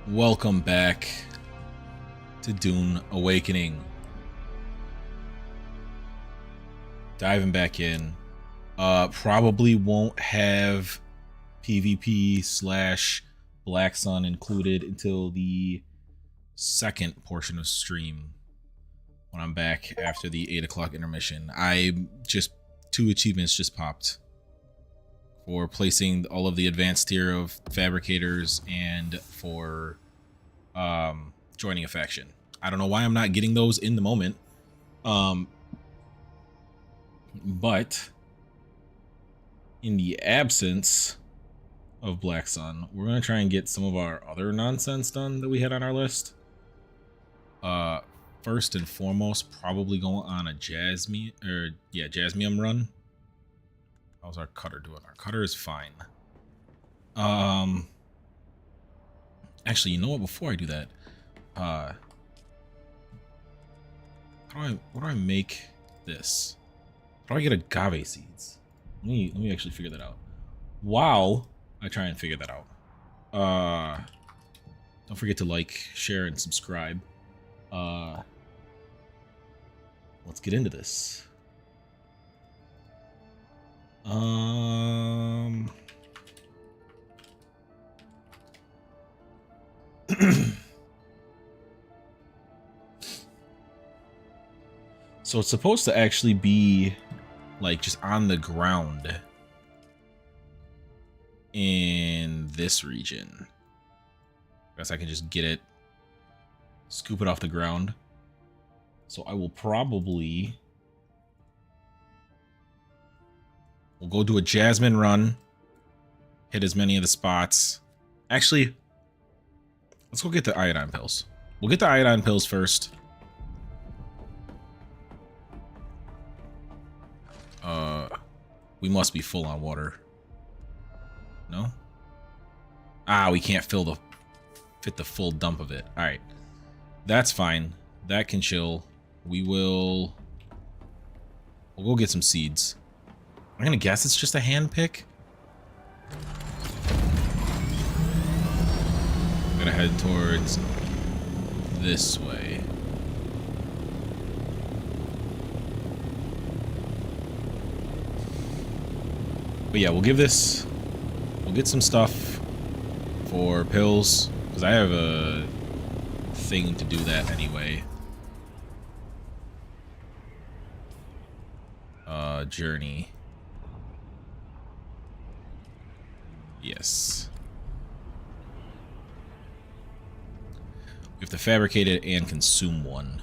Welcome back to Dune Awakening. Diving back in. Probably won't have PvP slash Black Sun included until the second portion of stream when I'm back after the 8 o'clock intermission. Two achievements just popped for placing all of the advanced tier of fabricators and for joining a faction. I don't know why I'm not getting those in the moment, but in the absence of Black Sun, we're gonna try and get some of our other nonsense done that we had on our list. First and foremost, probably going on a jasmium run. How's our cutter doing? Our cutter is fine. Actually, you know what? Before I do that, how do I make this? How do I get agave seeds? Let me actually figure that out. While I try and figure that out. Don't forget to like, share, and subscribe. Let's get into this. So it's supposed to actually be like just on the ground in this region. I guess I can just get it, scoop it off the ground. So I will probably, we'll go do a jasmine run, hit as many of the spots. Actually, let's go get the iodine pills. We'll get the iodine pills first. We must be full on water. No? We can't fit the full dump of it. All right, that's fine. That can chill. We'll go get some seeds. I'm gonna guess it's just a hand pick. I'm gonna head towards this way. But yeah, we'll get some stuff for pills, because I have a thing to do that anyway. Journey. Yes. We have to fabricate it and consume one.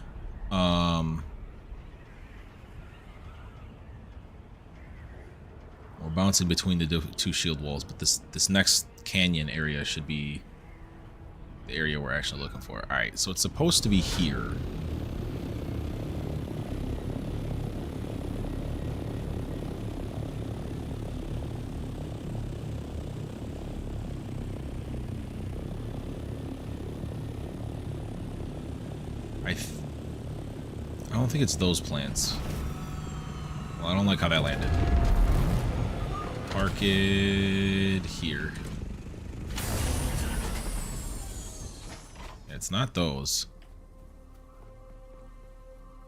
We're bouncing between the two shield walls, but this next canyon area should be the area we're actually looking for. All right, so it's supposed to be here. I don't think it's those plants. Well, I don't like how that landed. Park it here. It's not those.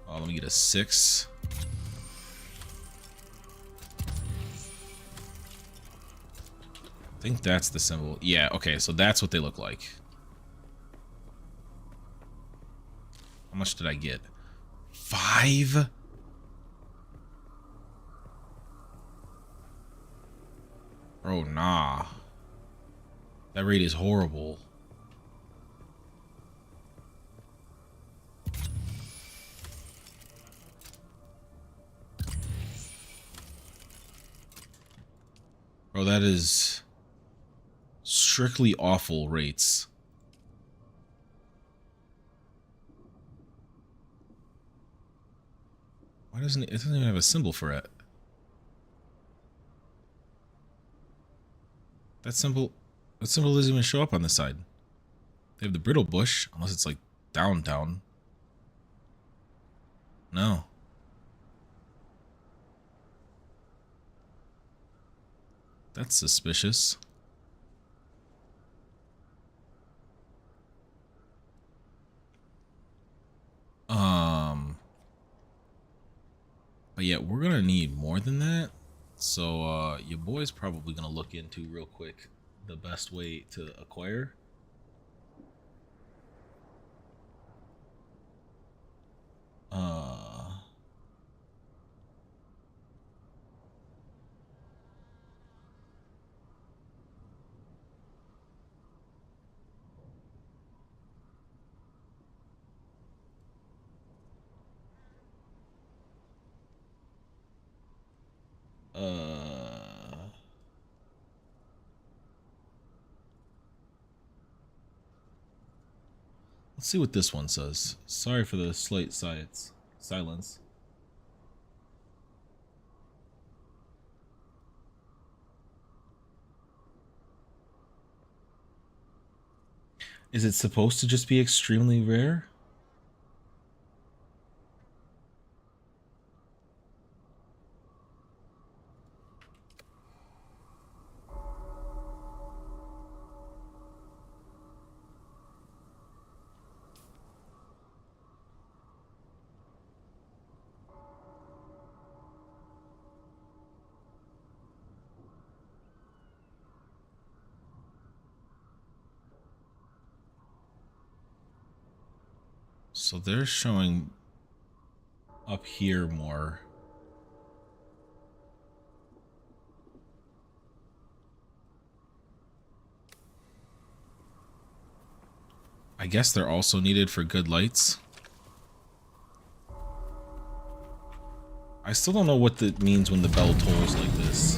Oh, let me get a 6. I think that's the symbol. Yeah, okay, so that's what they look like. How much did I get? 5? Oh, nah. That rate is horrible. Bro, that is strictly awful rates. Why doesn't it doesn't even have a symbol for it? That symbol doesn't even show up on this side. They have the brittle bush, unless it's like down. No. That's suspicious. we're gonna need more than that. So your boy's probably gonna look into real quick the best way to acquire. Let's see what this one says. Sorry for the slight silence. Is it supposed to just be extremely rare? So they're showing up here more. I guess they're also needed for good lights. I still don't know what it means when the bell tolls like this.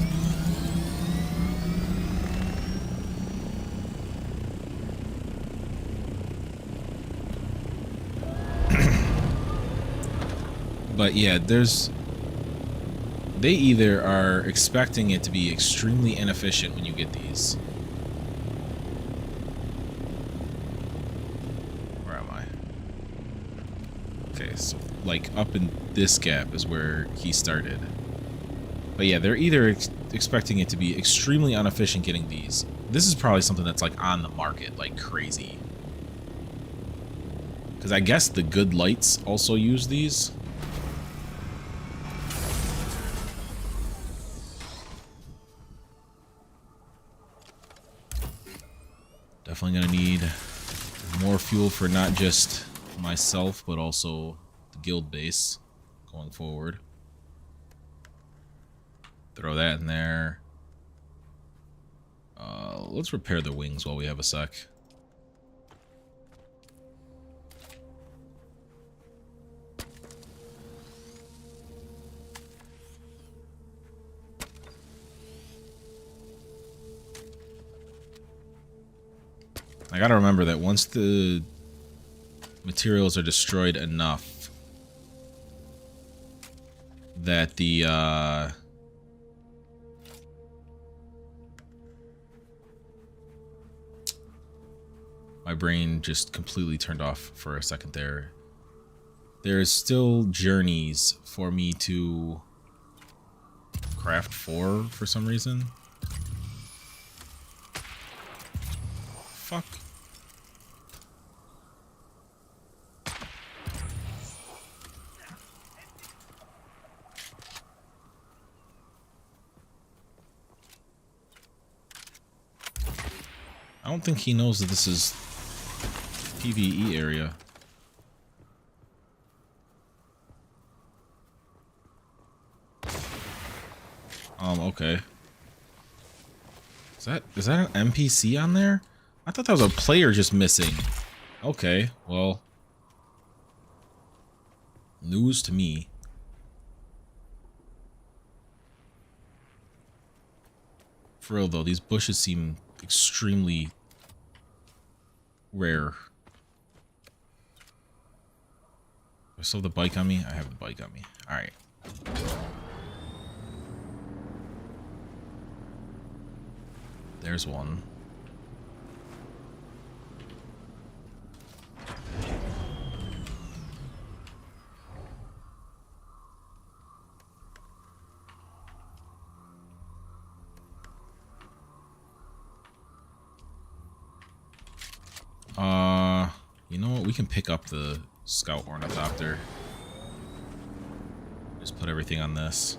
But yeah, they either are expecting it to be extremely inefficient when you get these. Where am I? Okay, so like up in this gap is where he started. But yeah, they're either expecting it to be extremely inefficient getting these. This is probably something that's like on the market like crazy. Because I guess the good lights also use these. Definitely gonna need more fuel for not just myself, but also the guild base going forward. Throw that in there. Let's repair the wings while we have a sec. I gotta remember that once the materials are destroyed enough that the my brain just completely turned off for a second there. There's still journeys for me to craft for some reason. Fuck. I don't think he knows that this is PvE area. Okay. Is that an NPC on there? I thought that was a player just missing. Okay, well. News to me. For real though, these bushes seem extremely rare. Do I still have the bike on me? I have the bike on me. Alright. There's one. You know what? We can pick up the scout ornithopter. Just put everything on this.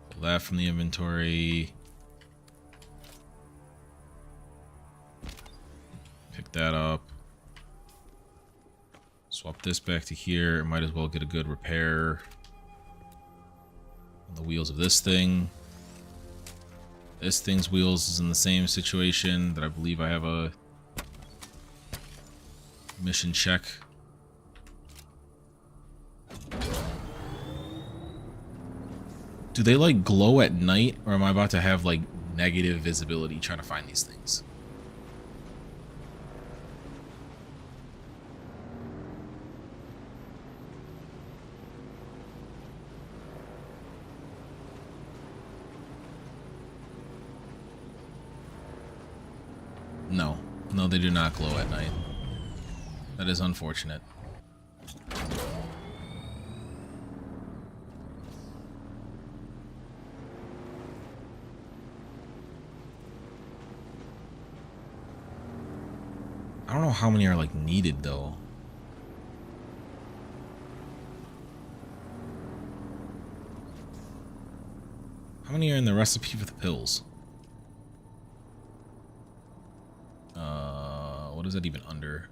Pull that from the inventory. Pick that up. Swap this back to here. Might as well get a good repair on the wheels of this thing. This thing's wheels is in the same situation that I believe I have a mission check. Do they like glow at night, or am I about to have like negative visibility trying to find these things? No. No, they do not glow at night. That is unfortunate. I don't know how many are like needed though. How many are in the recipe for the pills? What is that even under?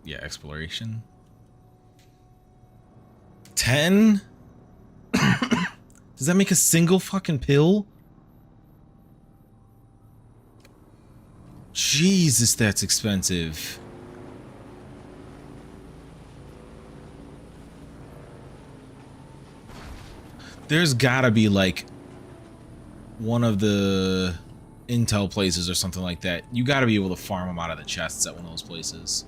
Yeah, exploration. 10? Does that make a single fucking pill? Jesus, that's expensive. There's gotta be like one of the intel places or something like that. You gotta be able to farm them out of the chests at one of those places.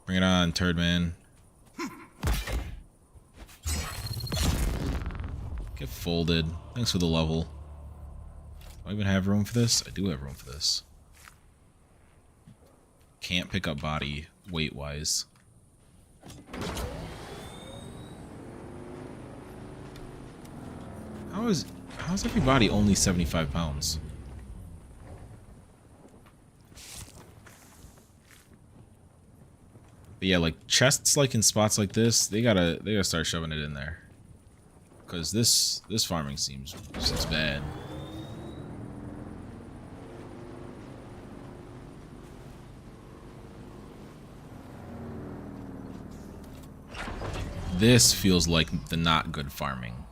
Bring it on, turd man. Get folded. Thanks for the level. Do I even have room for this? I do have room for this. Can't pick up body weight-wise. How's everybody only 75 pounds? But yeah, like chests like in spots like this, they gotta start shoving it in there. Cause this farming seems bad. This feels like the not good farming.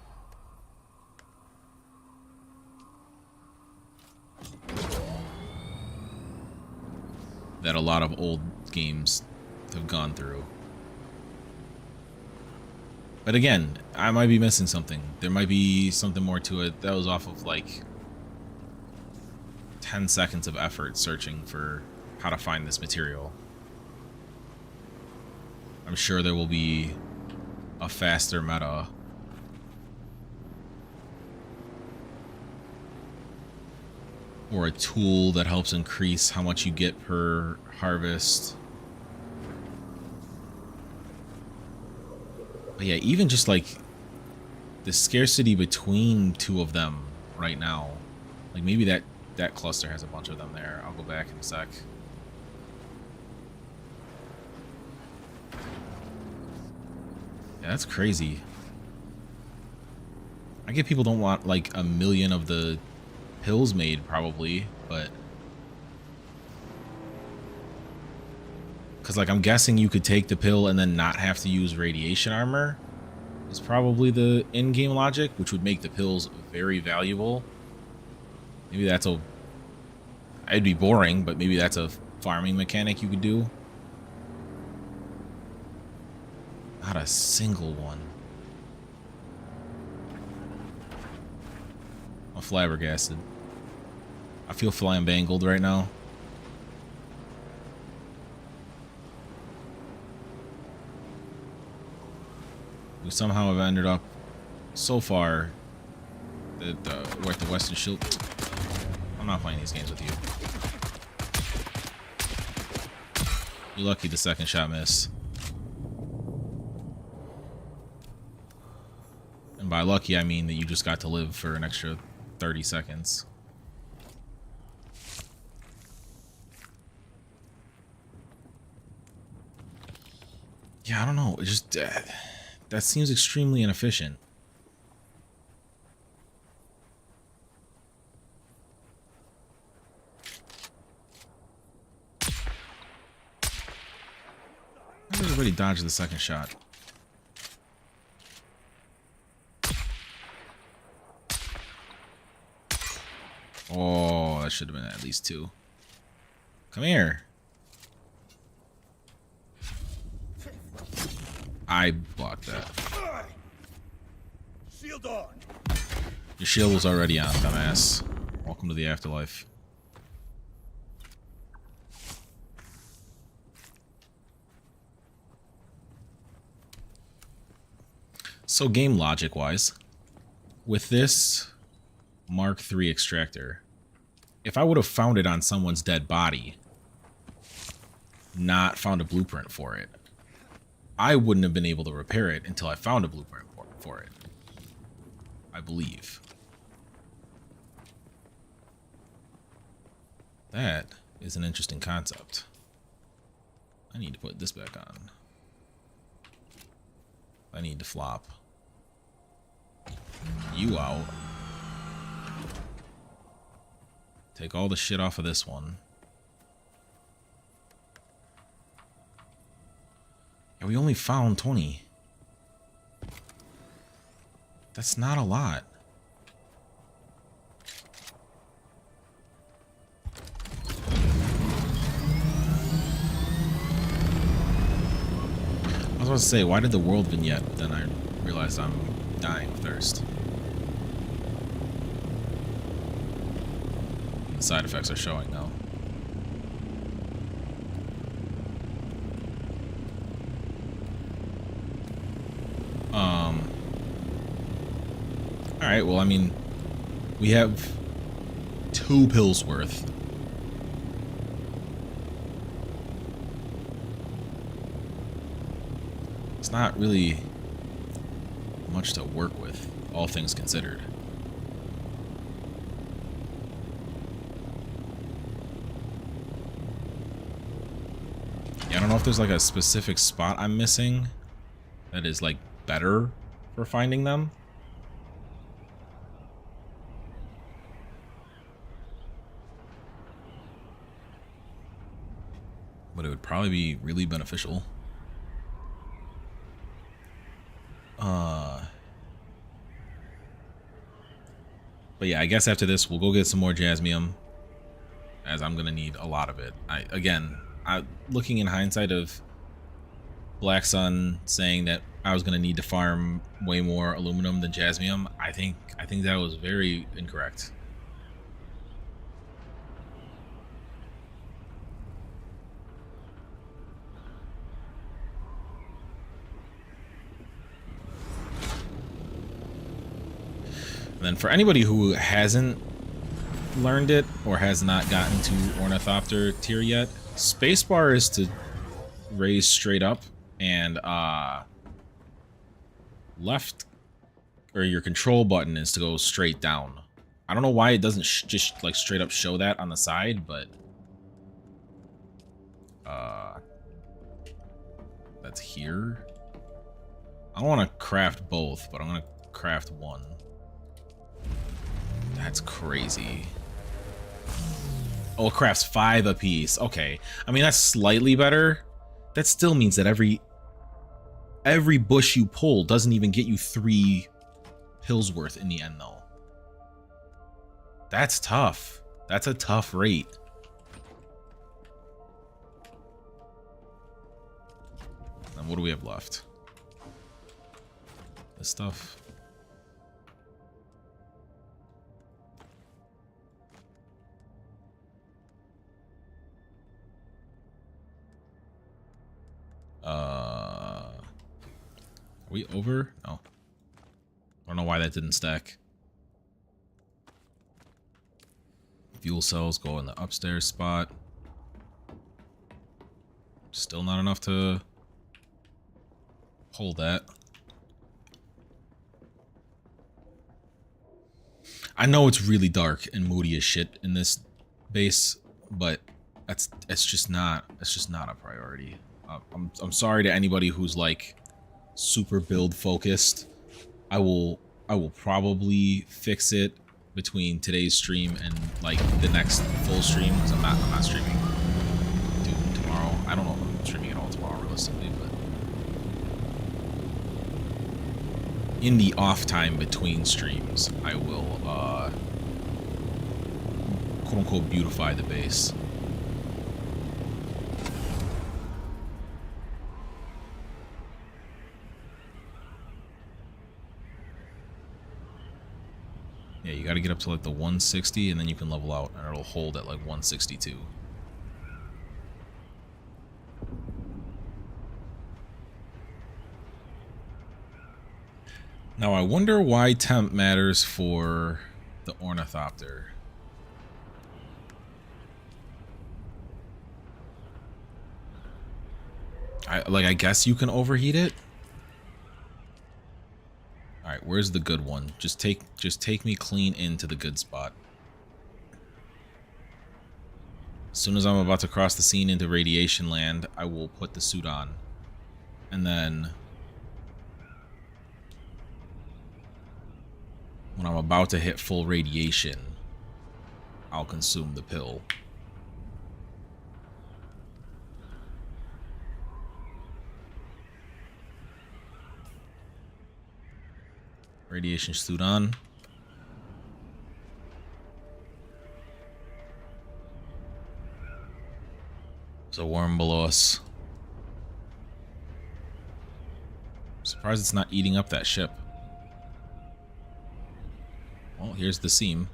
That a lot of old games have gone through. But again, I might be missing something. There might be something more to it. That was off of like 10 seconds of effort searching for how to find this material. I'm sure there will be a faster meta. Or a tool that helps increase how much you get per harvest. But yeah, even just like the scarcity between two of them right now. Like maybe that cluster has a bunch of them there. I'll go back in a sec. Yeah, that's crazy. I get people don't want like a million of the pills made probably, but because like I'm guessing you could take the pill and then not have to use radiation armor is probably the in-game logic, which would make the pills very valuable. Maybe that's it'd be boring, but maybe that's a farming mechanic you could do. Not a single one. I'm flabbergasted. I feel flambangled right now. We somehow have ended up so far, we're at the Western Shield. I'm not playing these games with you. You're lucky the second shot missed. And by lucky, I mean that you just got to live for an extra 30 seconds. Yeah, I don't know. It just that seems extremely inefficient. How did everybody dodge the second shot? Oh, that should have been at least 2. Come here. I blocked that. Shield on. Your shield was already on, dumbass. Welcome to the afterlife. So game logic wise, with this Mark III extractor, if I would have found it on someone's dead body, not found a blueprint for it, I wouldn't have been able to repair it until I found a blueprint for it. I believe. That is an interesting concept. I need to put this back on. I need to flop you out. Take all the shit off of this one. Yeah, we only found 20. That's not a lot. I was about to say, why did the world vignette? But then I realized I'm dying of thirst. The side effects are showing now. Alright, well, I mean, we have 2 pills worth. It's not really much to work with, all things considered. Yeah, I don't know if there's like a specific spot I'm missing that is like better for finding them. But it would probably be really beneficial. But yeah, I guess after this, we'll go get some more jasmium, as I'm gonna need a lot of it. Looking in hindsight of Black Sun saying that I was gonna need to farm way more aluminum than jasmium, I think that was very incorrect. And then for anybody who hasn't learned it or has not gotten to ornithopter tier yet, spacebar is to raise straight up, and left, or your control button is to go straight down. I don't know why it doesn't just like straight up show that on the side, but that's here. I don't want to craft both, but I'm gonna craft one. That's crazy. Oh, it crafts 5 apiece. Okay. I mean, that's slightly better. That still means that every bush you pull doesn't even get you 3 pills worth in the end, though. That's tough. That's a tough rate. And what do we have left? This stuff. Are we over? No. don't know why that didn't stack. Fuel cells go in the upstairs spot. Still not enough to hold that. I know it's really dark and moody as shit in this base, but it's just not a priority. I'm sorry to anybody who's like super build focused. I will probably fix it between today's stream and like the next full stream, because I'm not streaming Dune tomorrow. I don't know if I'm streaming at all tomorrow realistically, but in the off time between streams, I will quote unquote beautify the base. Yeah, you got to get up to like the 160 and then you can level out and it'll hold at like 162. Now I wonder why temp matters for the ornithopter. I guess you can overheat it. All right, where's the good one? Just take me clean into the good spot. As soon as I'm about to cross the scene into radiation land, I will put the suit on. And then when I'm about to hit full radiation, I'll consume the pill. Radiation suit on. There's a worm below us. I'm surprised it's not eating up that ship. Well, here's the seam.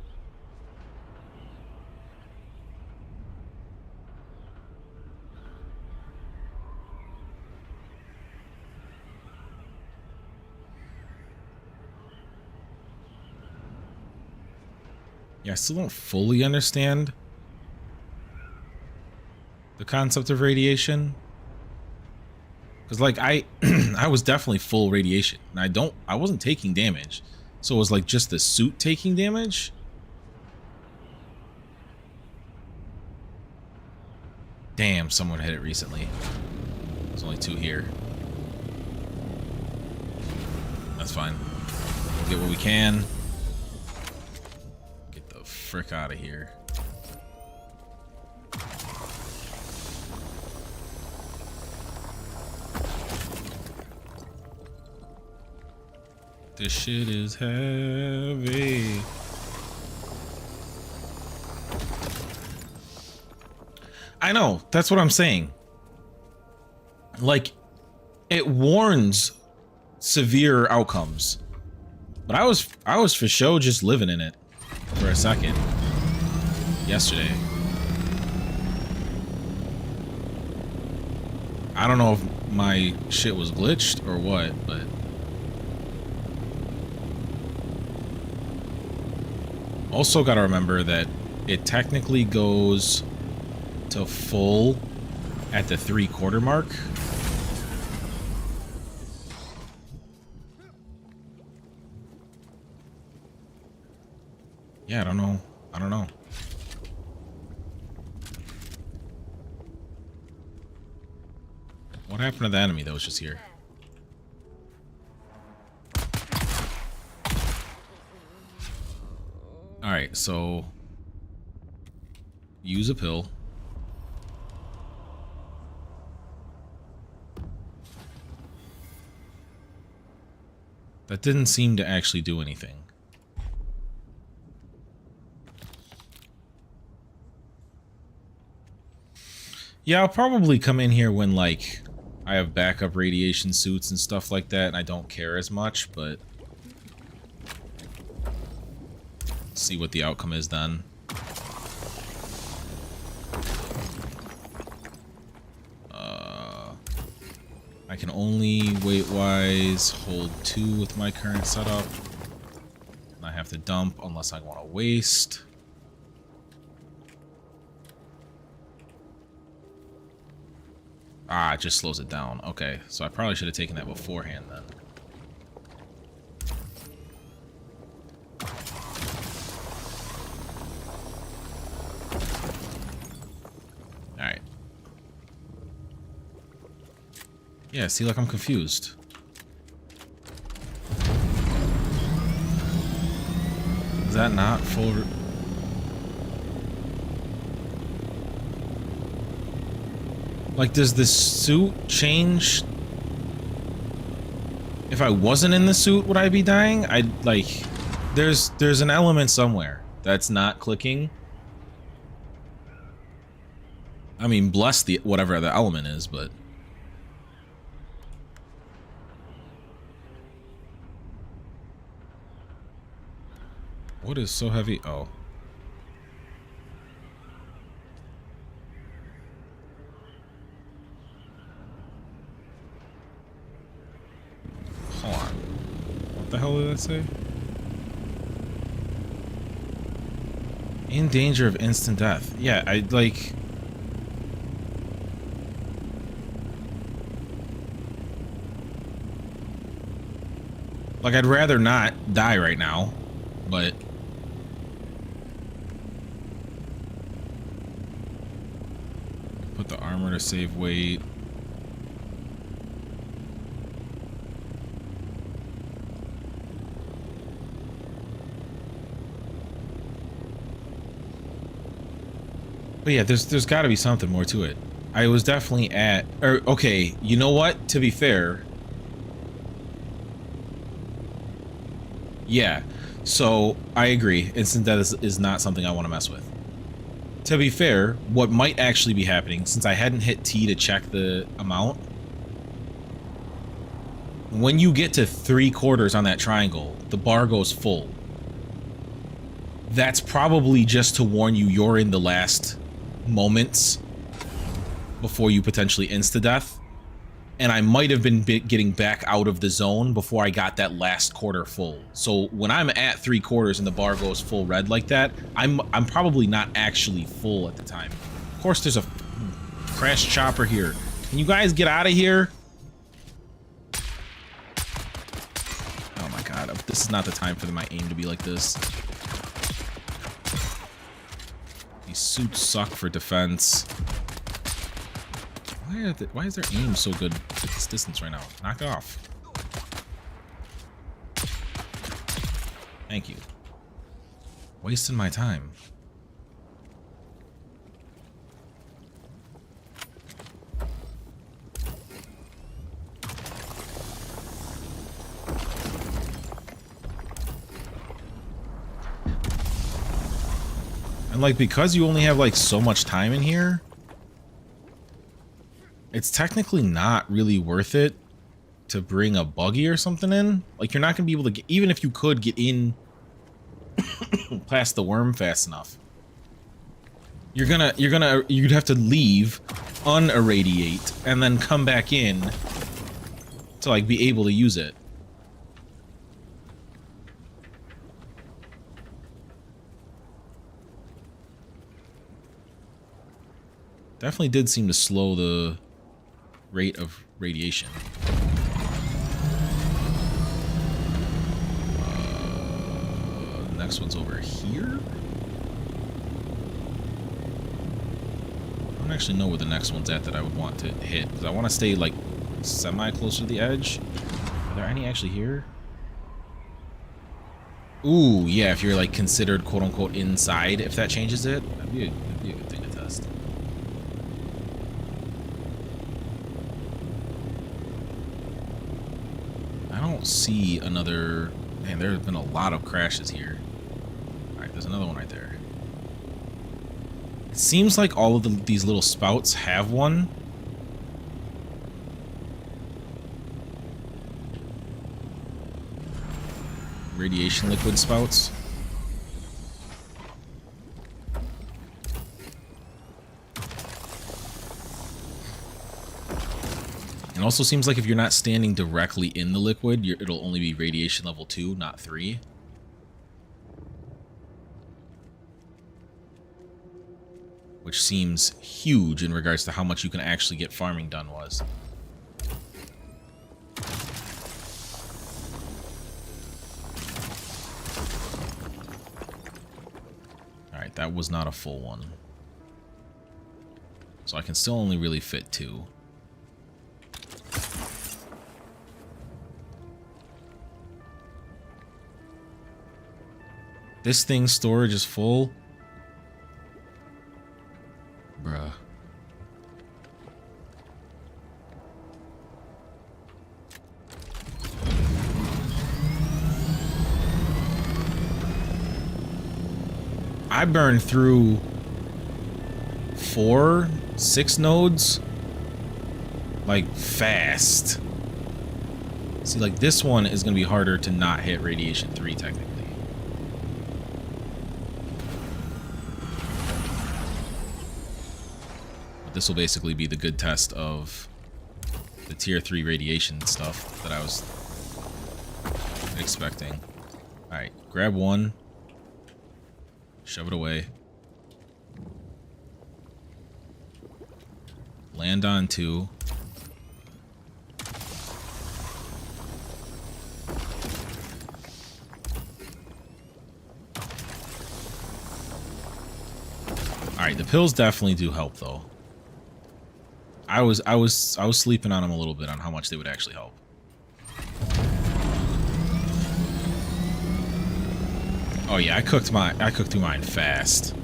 Yeah, I still don't fully understand the concept of radiation. Because like I was definitely full radiation and I wasn't taking damage. So it was like just the suit taking damage. Damn, someone hit it recently. There's only 2 here. That's fine. We'll get what we can. Get the frick out of here. This shit is heavy. I know, that's what I'm saying. Like, it warns severe outcomes. But I was for sure just living in it for a second yesterday. I don't know if my shit was glitched or what, but also gotta remember that it technically goes to full at the 3/4 mark. Yeah, I don't know. What happened to the enemy that was just here? Alright, so use a pill. That didn't seem to actually do anything. Yeah, I'll probably come in here when, like, I have backup radiation suits and stuff like that, and I don't care as much, but see what the outcome is then. I can only weight-wise hold 2 with my current setup. have to dump unless I want to waste. Ah, it just slows it down. Okay, so I probably should have taken that beforehand then. Alright. Yeah, see, like I'm confused. Is that not full? Like, does this suit change? If I wasn't in the suit, would I be dying? I'd like, there's an element somewhere that's not clicking. I mean, bless the whatever the element is, but what is so heavy? Oh. Hold on. What the hell did that say? In danger of instant death. Yeah, I like. Like, I'd rather not die right now, but put the armor to save weight. But yeah, there's got to be something more to it. I was definitely at, or okay, you know what? To be fair, yeah. So I agree. Instant death is not something I want to mess with. To be fair, what might actually be happening, since I hadn't hit T to check the amount, when you get to 3/4 on that triangle, the bar goes full. That's probably just to warn you you're in the last moments before you potentially insta-death. And I might have been getting back out of the zone before I got that last quarter full. So when I'm at 3/4 and the bar goes full red like that, I'm probably not actually full at the time. Of course, there's a crash chopper here. Can you guys get out of here? Oh my god, this is not the time for my aim to be like this. These suits suck for defense. Why is their aim so good at this distance right now? Knock it off. Thank you. Wasting my time. And like, because you only have like so much time in here, it's technically not really worth it to bring a buggy or something in. Like, you're not gonna be able to get, even if you could get in past the worm fast enough, you'd have to leave, unirradiate, and then come back in to like be able to use it. Definitely did seem to slow the rate of radiation. The next one's over here? I don't actually know where the next one's at that I would want to hit, because I want to stay like semi close to the edge. Are there any actually here? Ooh, yeah, if you're like considered quote unquote inside, if that changes it, that'd be a good thing to test. I don't see another. Man, there have been a lot of crashes here. Alright, there's another one right there. It seems like all of these little spouts have one. Radiation liquid spouts. It also seems like if you're not standing directly in the liquid, it'll only be radiation level 2, not 3. which seems huge in regards to how much you can actually get farming done was. Alright, that was not a full one. So I can still only really fit 2. This thing's storage is full? Bruh. I burned through 4, 6 nodes like fast. See, like this one is gonna be harder to not hit radiation 3 technically. But this will basically be the good test of the tier 3 radiation stuff that I was expecting. Alright, grab 1. Shove it away. Land on 2. Alright, the pills definitely do help though. I was sleeping on them a little bit on how much they would actually help. Oh yeah, I cooked through mine fast.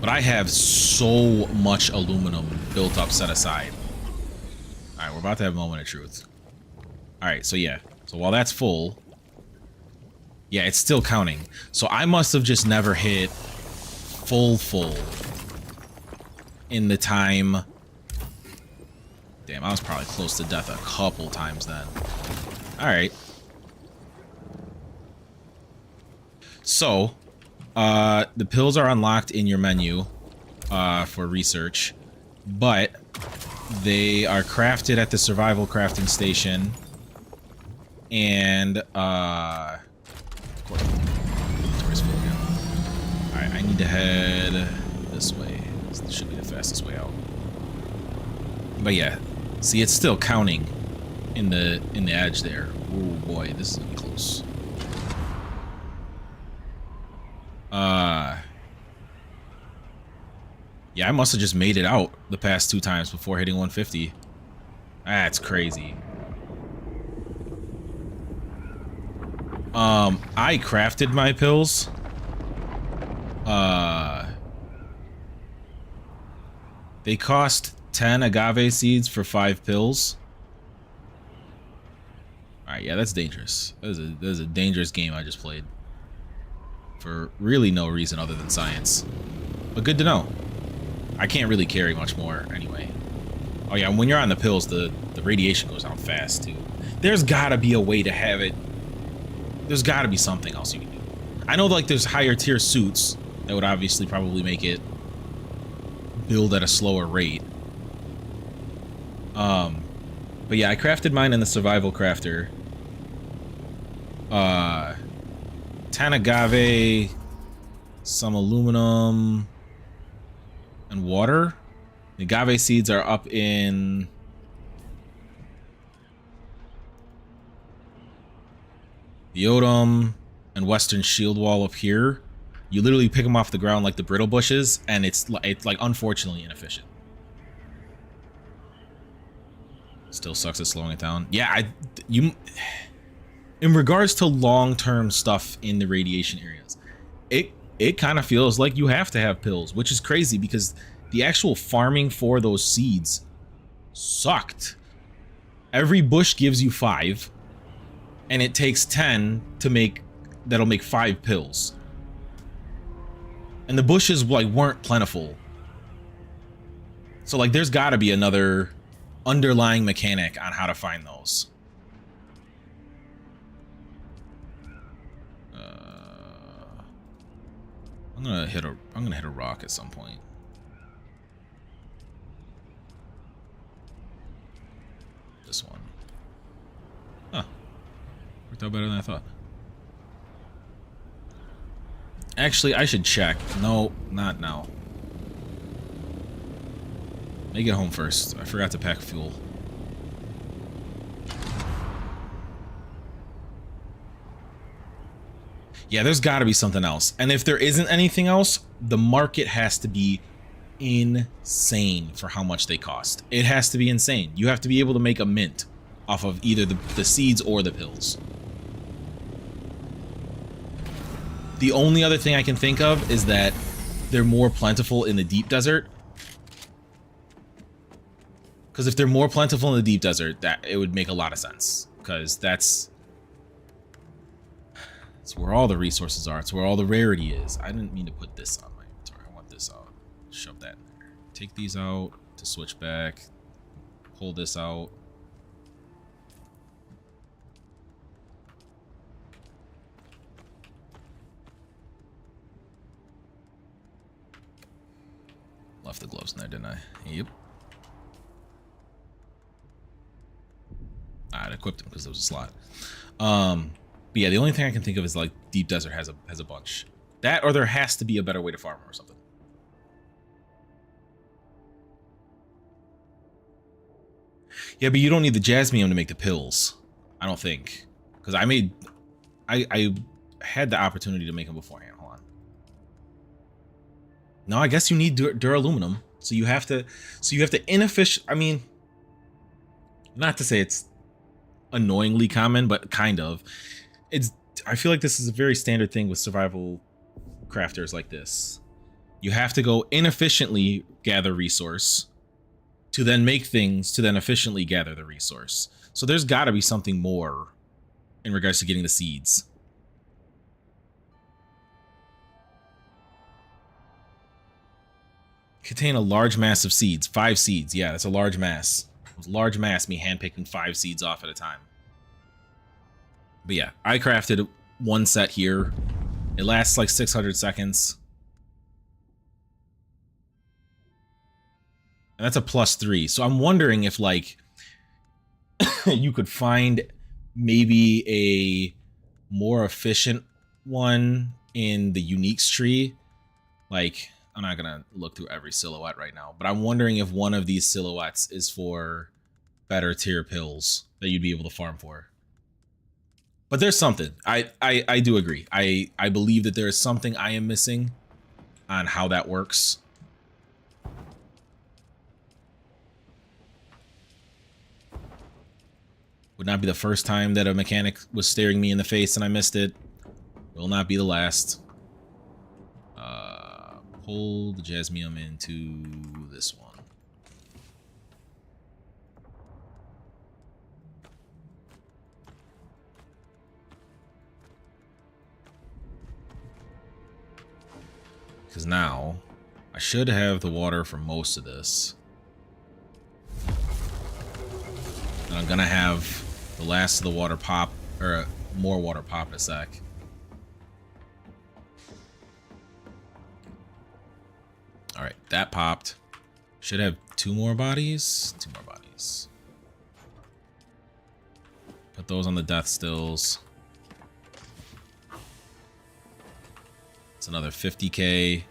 But I have so much aluminum built up set aside. Alright, we're about to have a moment of truth. Alright, so yeah. So while that's full, yeah, it's still counting. So I must have just never hit full in the time. Damn, I was probably close to death a couple times then. Alright. So, the pills are unlocked in your menu for research, but they are crafted at the survival crafting station, and alright, I need to head this way. This should be the fastest way out. But yeah, see, it's still counting in the edge there. Oh boy, this is gonna be close. Yeah, I must have just made it out the past 2 times before hitting 150. That's crazy. I crafted my pills. They cost 10 agave seeds for 5 pills. Alright, yeah, that's dangerous. That is a dangerous game I just played. For really no reason other than science. But good to know. I can't really carry much more anyway. Oh yeah, when you're on the pills, the radiation goes out fast too. There's gotta be a way to have it. There's gotta be something else you can do. I know like there's higher tier suits that would obviously probably make it build at a slower rate. But yeah, I crafted mine in the survival crafter. 10 agave, some aluminum, and water. The agave seeds are up in the Odom and Western Shield Wall up here. You literally pick them off the ground like the brittle bushes, and it's like unfortunately inefficient. Still sucks at slowing it down. Yeah, in regards to long-term stuff in the radiation areas, it kind of feels like you have to have pills, which is crazy because the actual farming for those seeds sucked. Every bush gives you 5, and it takes 10 to make, that'll make 5 pills. And the bushes like weren't plentiful. So like there's gotta be another underlying mechanic on how to find those. I'm gonna hit a rock at some point. This one. Huh. Worked out better than I thought. Actually, I should check. No, not now. Let me get home first. I forgot to pack fuel. Yeah, there's got to be something else. And if there isn't anything else, the market has to be insane for how much they cost. It has to be insane. You have to be able to make a mint off of either the seeds or the pills. The only other thing I can think of is that they're more plentiful in the deep desert. Because if they're more plentiful in the deep desert, that it would make a lot of sense. Because that's where all the resources are. It's where all the rarity is. I didn't mean to put this on my inventory. I want this out. Shove that in there. Take these out to switch back. Pull this out. Left the gloves in there, didn't I? Yep. I'd equipped them because there was a slot. But yeah, the only thing I can think of is like deep desert has a bunch. That or there has to be a better way to farm or something. Yeah, but you don't need the jasmium to make the pills. I don't think. Because I had the opportunity to make them beforehand. Hold on. No, I guess you need duraluminum. So you have to inefficient. I mean, not to say it's annoyingly common, but kind of. I feel like this is a very standard thing with survival crafters like this. You have to go inefficiently gather resource to then make things to then efficiently gather the resource. So there's got to be something more in regards to getting the seeds. Contain a large mass of seeds. 5 seeds. Yeah, that's a large mass. It was a large mass, me handpicking 5 seeds off at a time. But yeah, I crafted one set here. It lasts like 600 seconds. And that's a +3. So I'm wondering if like you could find maybe a more efficient one in the uniques tree. Like, I'm not gonna look through every silhouette right now, but I'm wondering if one of these silhouettes is for better tier pills that you'd be able to farm for. But there's something. I do agree. I believe that there is something I am missing on how that works. Would not be the first time that a mechanic was staring me in the face and I missed it. Will not be the last. Pull the jasmium into this one. Because now I should have the water for most of this. And I'm gonna have the last of the water pop, or more water pop in a sec. All right, that popped. Should have 2 more bodies. 2 more bodies. Put those on the death stills. It's another 50k.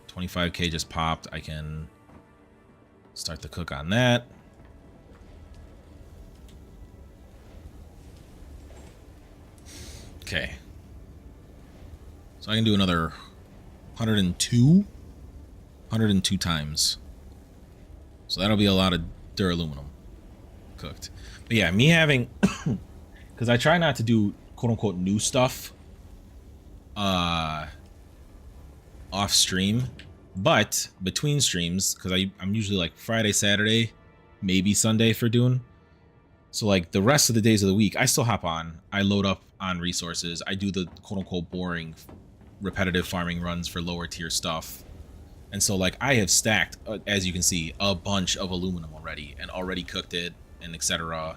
25k just popped. I can start the cook on that. Okay. So I can do another 102 times. So that'll be a lot of duraluminum cooked. But yeah, me having, because I try not to do quote unquote new stuff off stream, but between streams, because I'm usually like Friday, Saturday, maybe Sunday for Dune. So like the rest of the days of the week, I still hop on, I load up on resources, I do the quote unquote boring repetitive farming runs for lower tier stuff. And so like I have stacked, as you can see, a bunch of aluminum already and already cooked it and etc.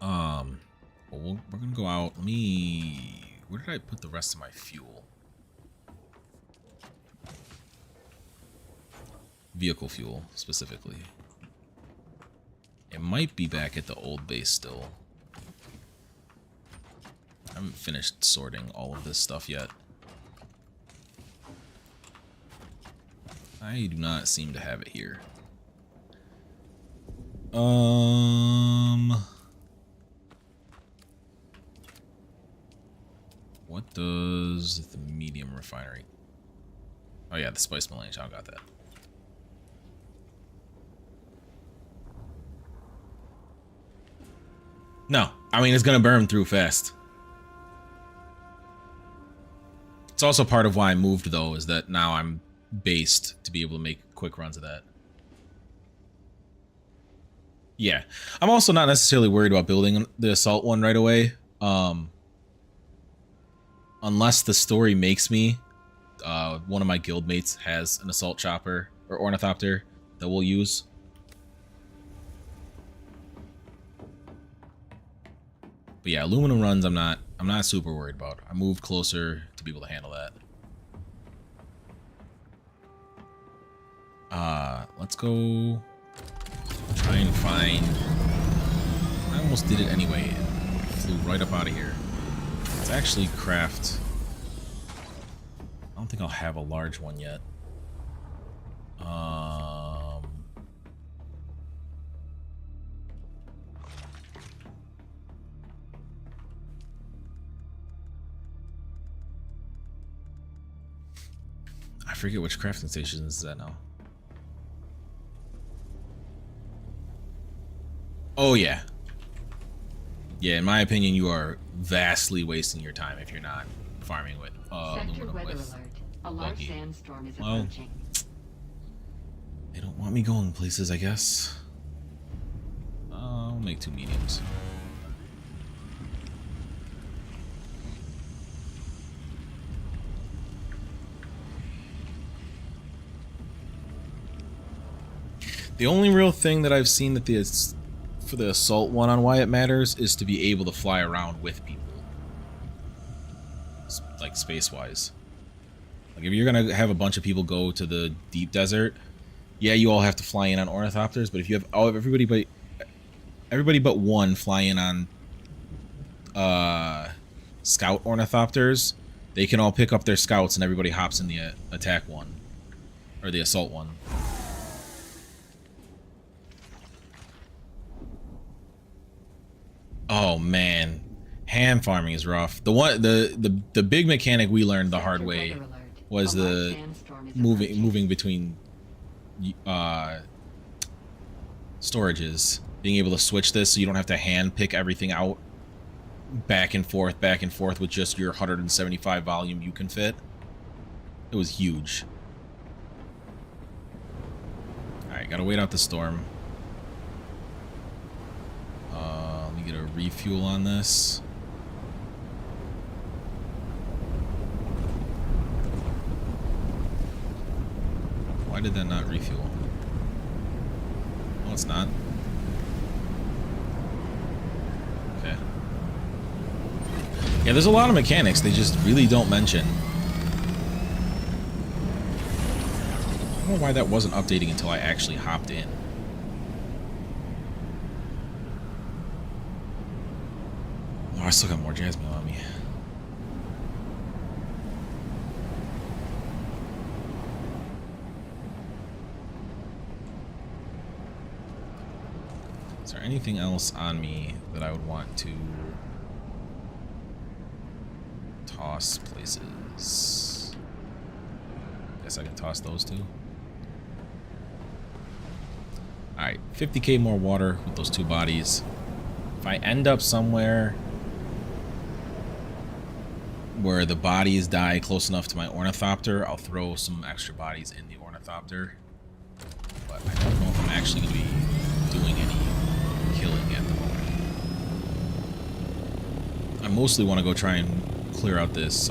We're gonna go out. Where did I put the rest of my fuel? Vehicle fuel specifically. It might be back at the old base still. haven't finished sorting all of this stuff yet. I do not seem to have it here. What does the medium refinery? Oh yeah, the spice melange. I got that. No, I mean it's gonna burn through fast. It's also part of why I moved though, is that now I'm based to be able to make quick runs of that. Yeah, I'm also not necessarily worried about building the assault one right away. Unless the story makes me, one of my guildmates has an assault chopper or ornithopter that we'll use. But yeah, aluminum runs I'm not super worried about. I moved closer to be able to handle that. Let's go try and find. I almost did it anyway. Flew right up out of here. Let's actually craft. I don't think I'll have a large one yet. I forget which crafting station is that now. Oh yeah. Yeah, in my opinion, you are vastly wasting your time if you're not farming with aluminum with a large sandstorm is well, approaching. They don't want me going places, I guess. I'll make 2 mediums. The only real thing that I've seen that for the assault one on why it matters is to be able to fly around with people. Like space-wise. Like if you're gonna have a bunch of people go to the deep desert, yeah, you all have to fly in on ornithopters, but if you have everybody but one fly in on scout ornithopters, they can all pick up their scouts and everybody hops in the attack one. Or the assault one. Oh man, hand farming is rough. The big mechanic we learned the hard way was the moving between storages, being able to switch this so you don't have to hand pick everything out back and forth with just your 175 volume you can fit. It was huge. All right, gotta wait out the storm. Let me get a refuel on this. Why did that not refuel? No, it's not. Okay. Yeah, there's a lot of mechanics they just really don't mention. I don't know why that wasn't updating until I actually hopped in. Oh, I still got more jasmium on me. Is there anything else on me that I would want to toss places? Guess I can toss those two. Alright, 50k more water with those 2 bodies. If I end up somewhere where the bodies die close enough to my ornithopter, I'll throw some extra bodies in the ornithopter. But I don't know if I'm actually going to be doing any killing at the moment. I mostly want to go try and clear out this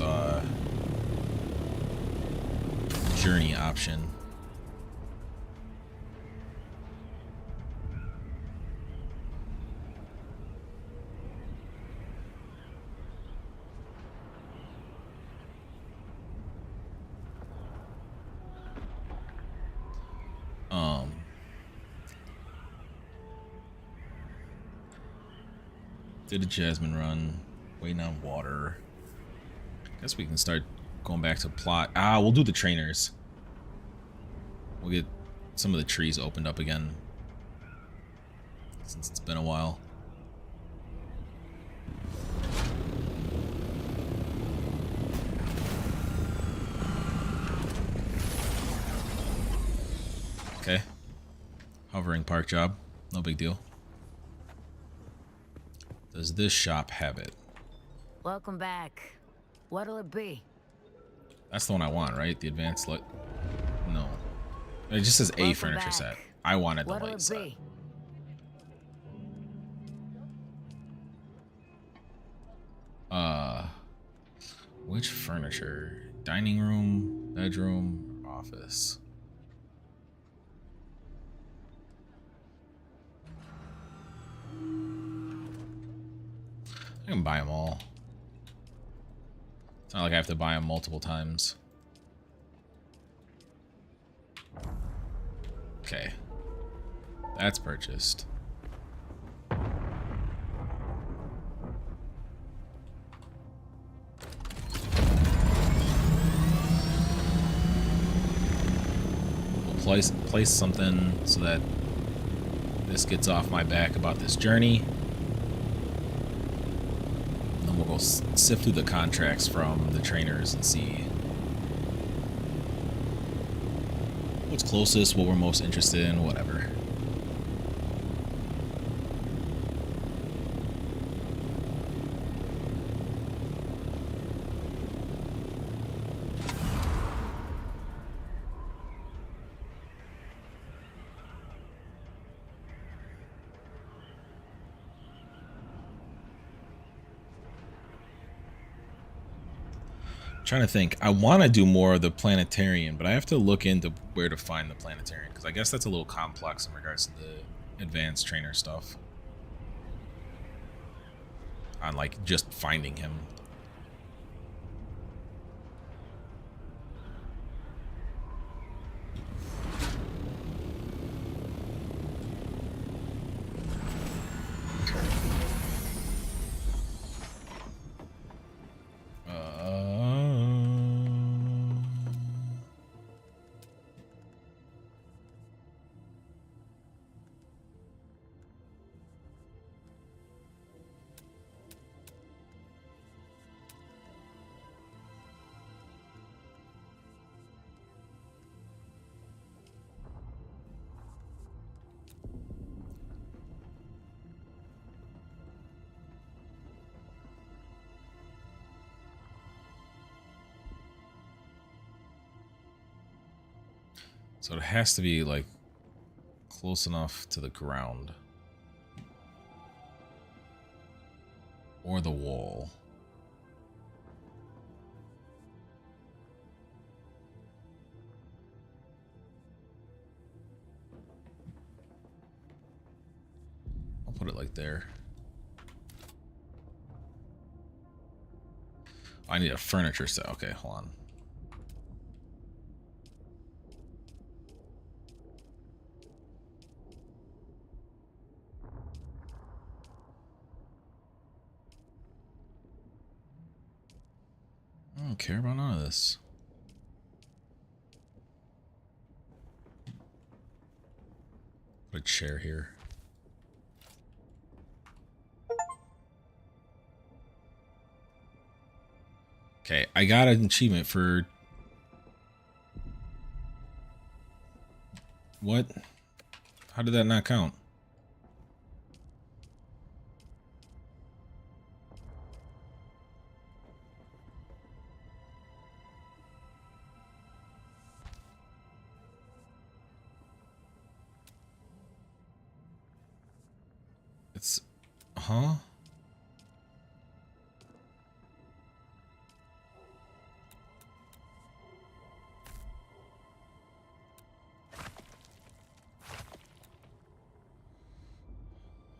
journey option. Did a jasmine run. Waiting on water. Guess we can start going back to plot. We'll do the trainers. We'll get some of the trees opened up again. Since it's been a while. Okay. Hovering park job. No big deal. Does this shop have it? Welcome back. What'll it be? That's the one I want, right? The advanced light. No. It just says a furniture set. I wanted the light set. Which furniture? Dining room, bedroom, office. I can buy them all. It's not like I have to buy them multiple times. Okay. That's purchased. We'll place something so that this gets off my back about this journey. And then we'll go sift through the contracts from the trainers and see what's closest, what we're most interested in, whatever. Trying to think. I want to do more of the planetarium, but I have to look into where to find the planetarium, because I guess that's a little complex in regards to the advanced trainer stuff. On like just finding him. So it has to be like close enough to the ground or the wall. I'll put it like there. I need a furniture set. Okay, hold on. I don't care about none of this. Put a chair here. Okay, I got an achievement for... What? How did that not count? It's... Huh?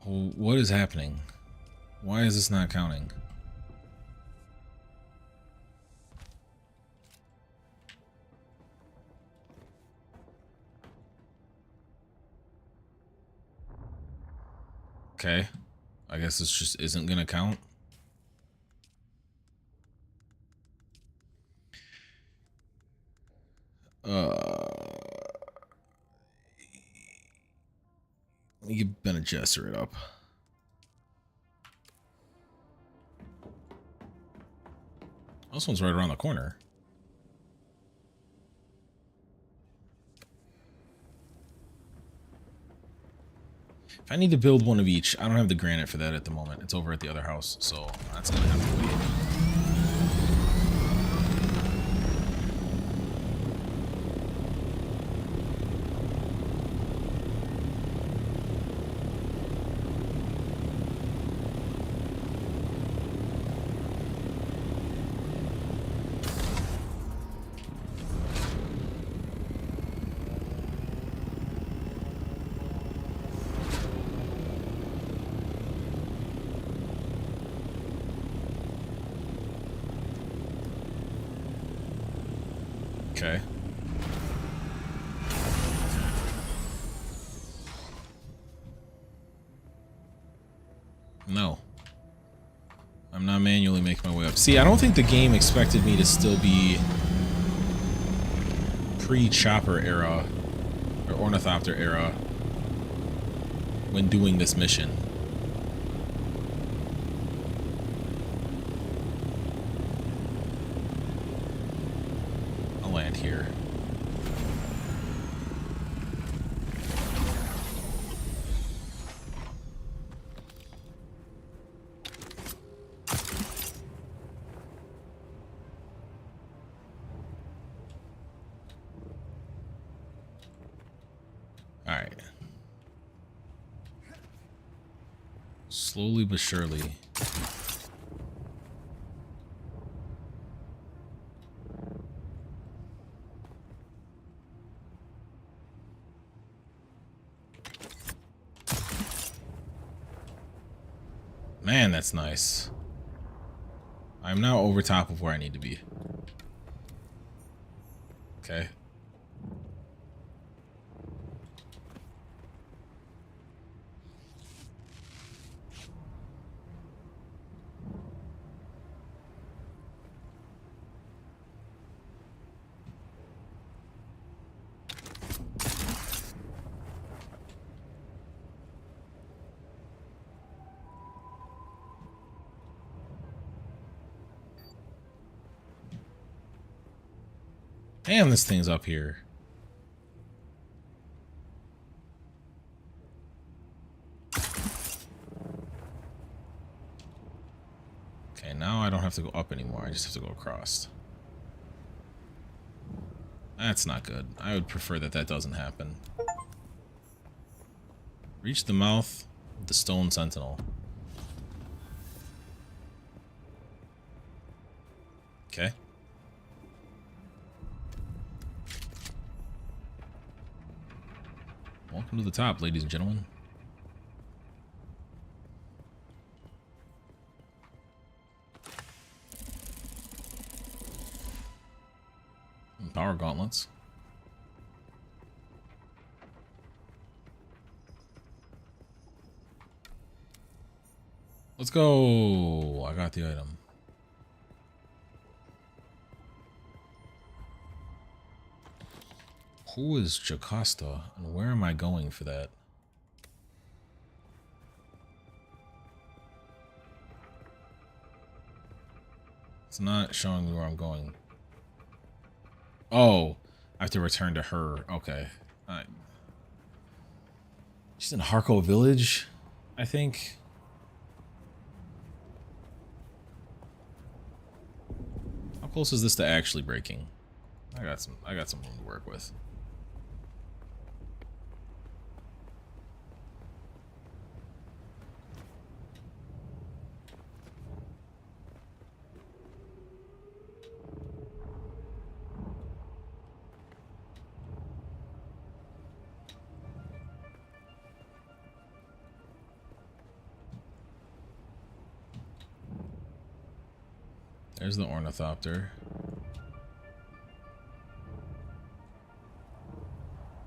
What is happening? Why is this not counting? Okay. I guess this just isn't gonna count. Let me get Bene Gesserit up. This one's right around the corner. If I need to build one of each, I don't have the granite for that at the moment. It's over at the other house, so that's gonna have to wait. Okay. No. I'm not manually making my way up. See, I don't think the game expected me to still be pre-chopper era or ornithopter era when doing this mission. I'll land here. Alright. Slowly but surely. Man, that's nice. I'm now over top of where I need to be. Okay. Damn, this thing's up here. Okay, now I don't have to go up anymore. I just have to go across. That's not good. I would prefer that that doesn't happen. Reach the mouth of the stone sentinel. Okay. Welcome to the top, ladies and gentlemen. Power gauntlets. Let's go. I got the item. Who is Jocasta, and where am I going for that? It's not showing me where I'm going. Oh, I have to return to her. Okay. She's in Harko Village, I think. How close is this to actually breaking? I got some room to work with. There's the ornithopter.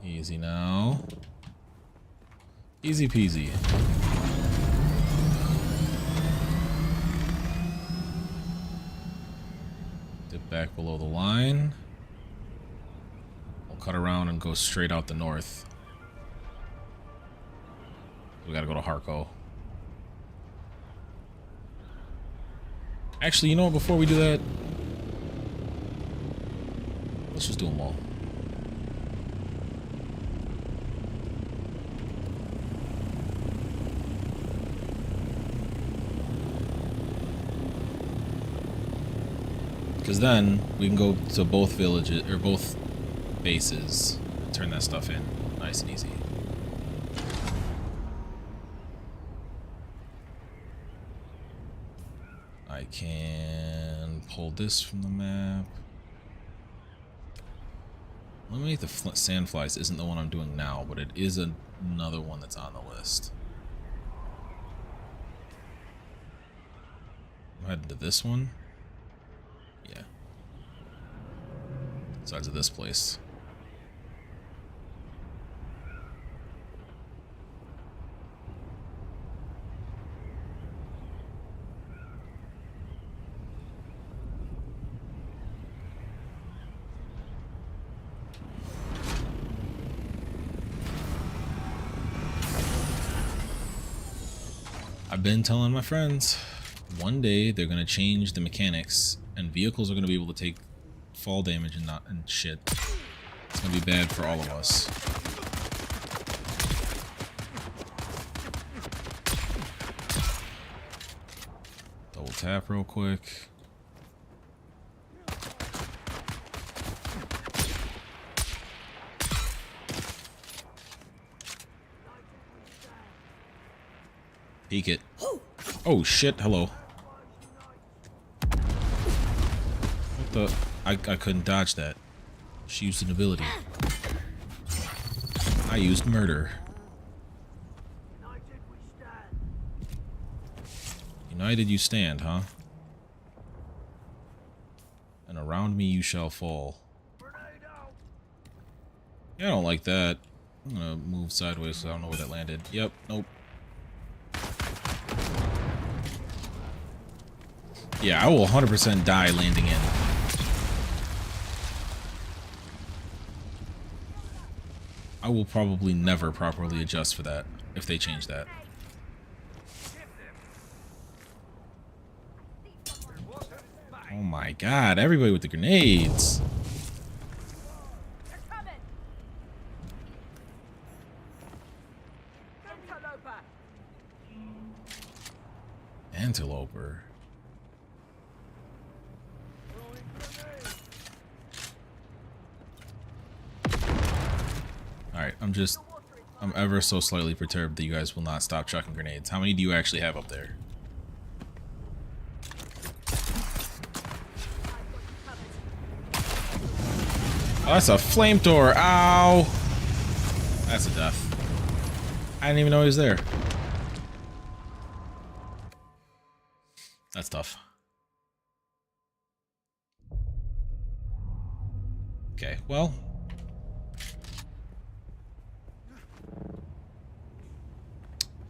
Easy now. Easy peasy. Dip back below the line. cut around and go straight out the north. We gotta go to Harko. Actually, you know what? Before we do that, let's just do them all. Because then we can go to both villages or both bases and turn that stuff in nice and easy. I can pull this from the map. Eliminate the sandflies isn't the one I'm doing now, but it is another one that's on the list. I'm heading to this one. Yeah. Sides of this place. I've been telling my friends, one day they're gonna change the mechanics and vehicles are gonna be able to take fall damage and shit. It's gonna be bad for all of us. Double tap real quick. Peek it. Oh shit, hello. What the? I couldn't dodge that. She used an ability. I used murder. United you stand, huh? And around me you shall fall. Yeah, I don't like that. I'm gonna move sideways so I don't know where that landed. Yep, nope. Yeah, I will 100% die landing in. I will probably never properly adjust for that if they change that. Oh my god, everybody with the grenades. Antiloper. Alright, I'm ever so slightly perturbed that you guys will not stop chucking grenades. How many do you actually have up there? Oh, that's a flamethrower. Ow! That's a death. I didn't even know he was there. That's tough. Okay, well.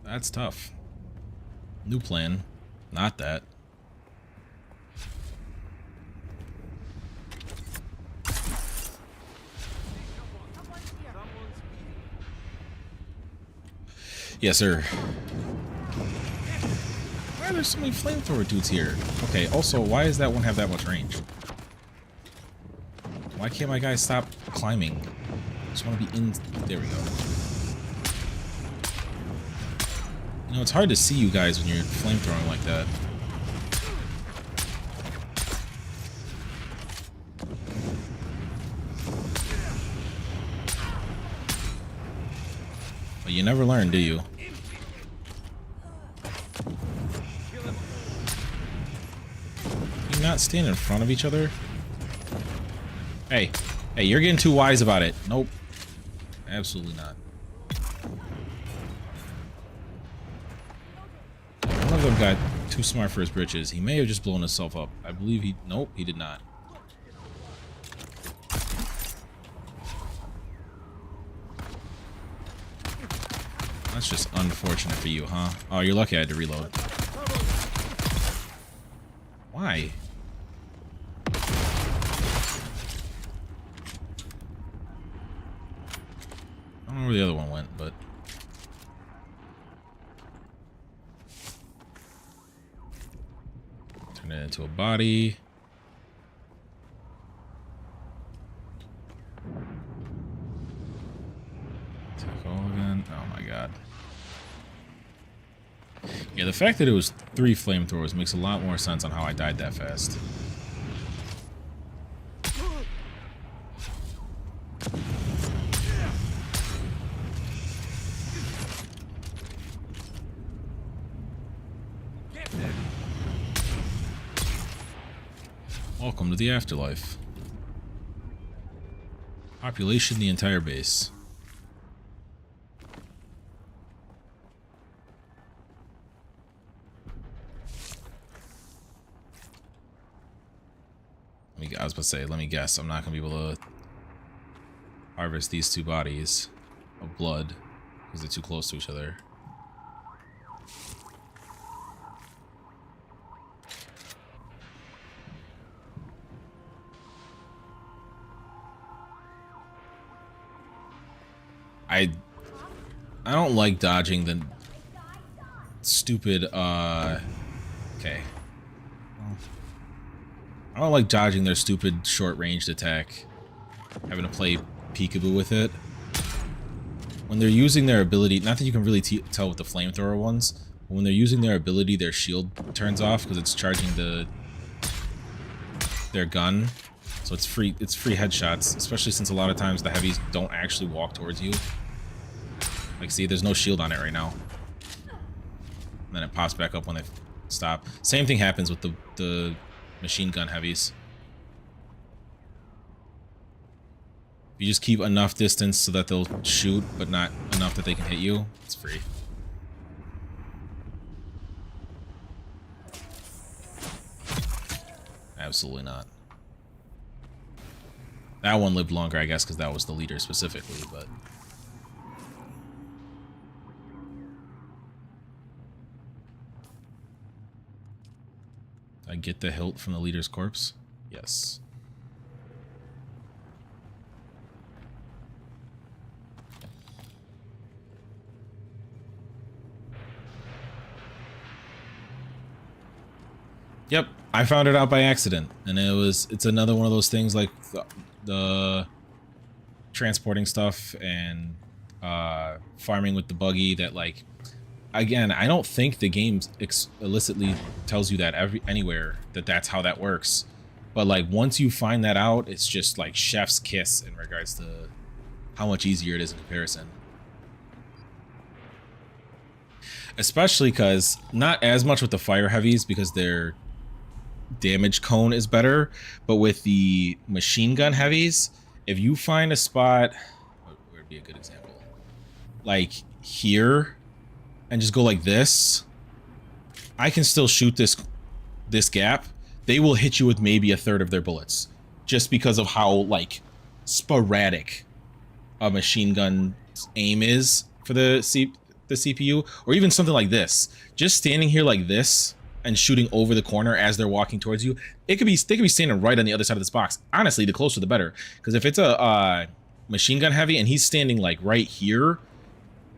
That's tough. New plan. Not that. Yes, sir. Why are there so many flamethrower dudes here? Okay, also, why does that one have that much range? Why can't my guy stop climbing? I just want to be in... There we go. You know, it's hard to see you guys when you're flamethrowing like that. But you never learn, do you? You not stand in front of each other? Hey, hey, you're getting too wise about it. Nope. Absolutely not. One of them got too smart for his britches. He may have just blown himself up. I believe he... Nope, he did not. That's just unfortunate for you, huh? Oh, you're lucky I had to reload. Why? know where the other one went, but... Turn it into a body. Take all again. Oh my god. Yeah, the fact that it was 3 flamethrowers makes a lot more sense on how I died that fast. Welcome to the afterlife. Population, the entire base. I was about to say, let me guess, I'm not going to be able to harvest these 2 bodies of blood because they're too close to each other. I don't like dodging the stupid, okay. I don't like dodging their stupid short-ranged attack. Having to play peekaboo with it. When they're using their ability, not that you can really tell with the flamethrower ones, but when they're using their ability, their shield turns off because it's charging their gun. So it's free headshots, especially since a lot of times the heavies don't actually walk towards you. Like, see, there's no shield on it right now. And then it pops back up when they stop. Same thing happens with the machine gun heavies. You just keep enough distance so that they'll shoot, but not enough that they can hit you. It's free. Absolutely not. That one lived longer, I guess, because that was the leader specifically, but... Did I get the hilt from the leader's corpse? Yes. Yep, I found it out by accident, and it's another one of those things like the transporting stuff and farming with the buggy that, like, again, I don't think the game explicitly tells you that anywhere that that's how that works, but like once you find that out, it's just like chef's kiss in regards to how much easier it is in comparison. Especially because not as much with the fire heavies because their damage cone is better, but with the machine gun heavies, if you find a spot, where would be a good example, like here, and just go like this, I can still shoot this gap. They will hit you with maybe a third of their bullets, just because of how like sporadic a machine gun aim is for the CPU, or even something like this. Just standing here like this and shooting over the corner as they're walking towards you, they could be standing right on the other side of this box. Honestly, the closer the better, because if it's a machine gun heavy and he's standing like right here,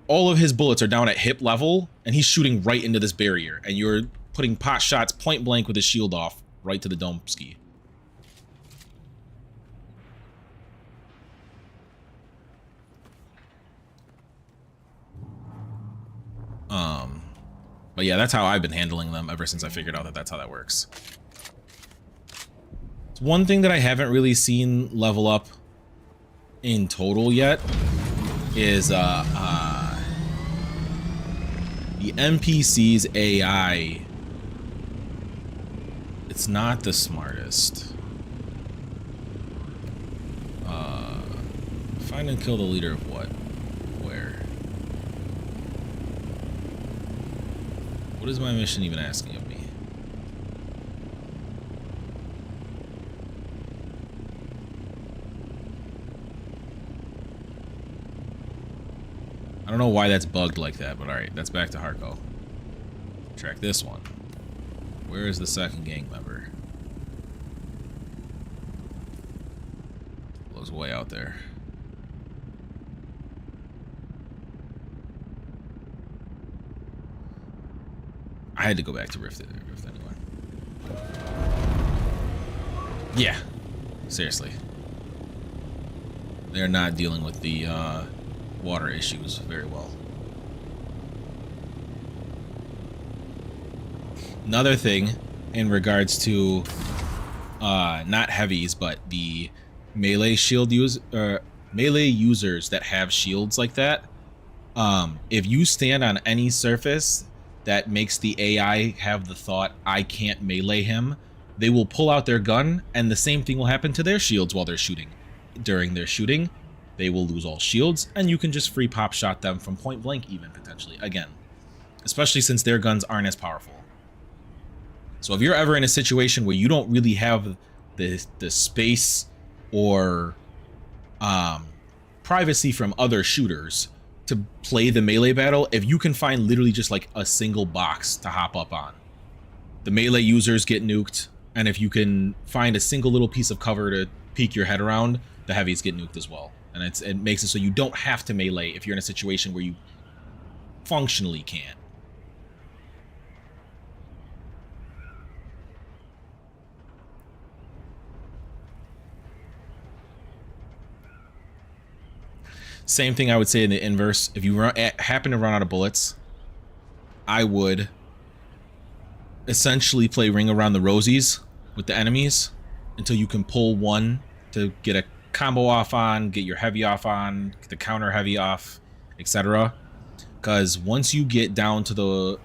all of his bullets are down at hip level and he's shooting right into this barrier, and you're putting pot shots point blank with his shield off right to the dome ski. But yeah, that's how I've been handling them ever since I figured out that that's how that works. It's one thing that I haven't really seen level up in total yet is the NPC's AI. It's not the smartest. Find and kill the leader of what? Where? What is my mission even asking of me? I don't know why that's bugged like that, but alright, that's back to Harko. Track this one. Where is the second gang member? Looks way out there. had to go back to Rift anyway. Yeah, seriously. They're not dealing with the water issues very well. Another thing in regards to not heavies, but the melee users that have shields like that, if you stand on any surface that makes the AI have the thought, I can't melee him, they will pull out their gun, and the same thing will happen to their shields while they're shooting. During their shooting, they will lose all shields, and you can just free pop shot them from point blank even, potentially, again. Especially since their guns aren't as powerful. So if you're ever in a situation where you don't really have the space or privacy from other shooters to play the melee battle, if you can find literally just like a single box to hop up on, the melee users get nuked, and if you can find a single little piece of cover to peek your head around, the heavies get nuked as well. And it makes it so you don't have to melee if you're in a situation where you functionally can't. Same thing I would say in the inverse. If you happen to run out of bullets, I would essentially play Ring Around the Rosies with the enemies until you can pull one to get a combo off on, get your heavy off on, get the counter heavy off, etc. Because once you get down to the,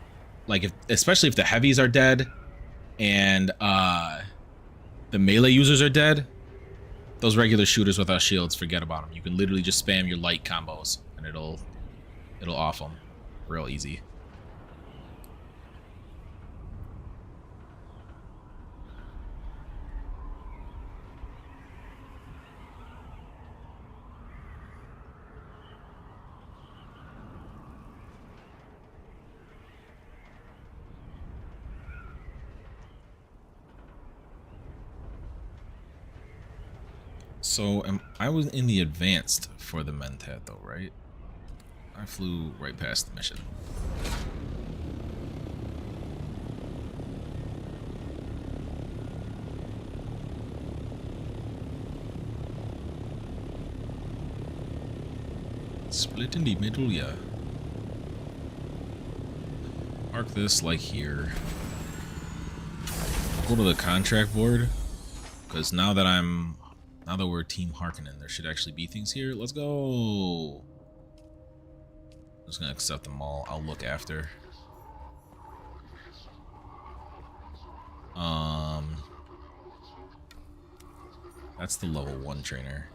like, especially if the heavies are dead and the melee users are dead, those regular shooters without shields, forget about them. You can literally just spam your light combos and it'll off them real easy. So I was in the advanced for the Mentat though, right? I flew right past the mission. Split in the middle, yeah. Mark this like here. Go to the contract board, because now that we're Team Harkonnen, there should actually be things here. Let's go. I'm just gonna accept them all. I'll look after. That's the level 1 trainer.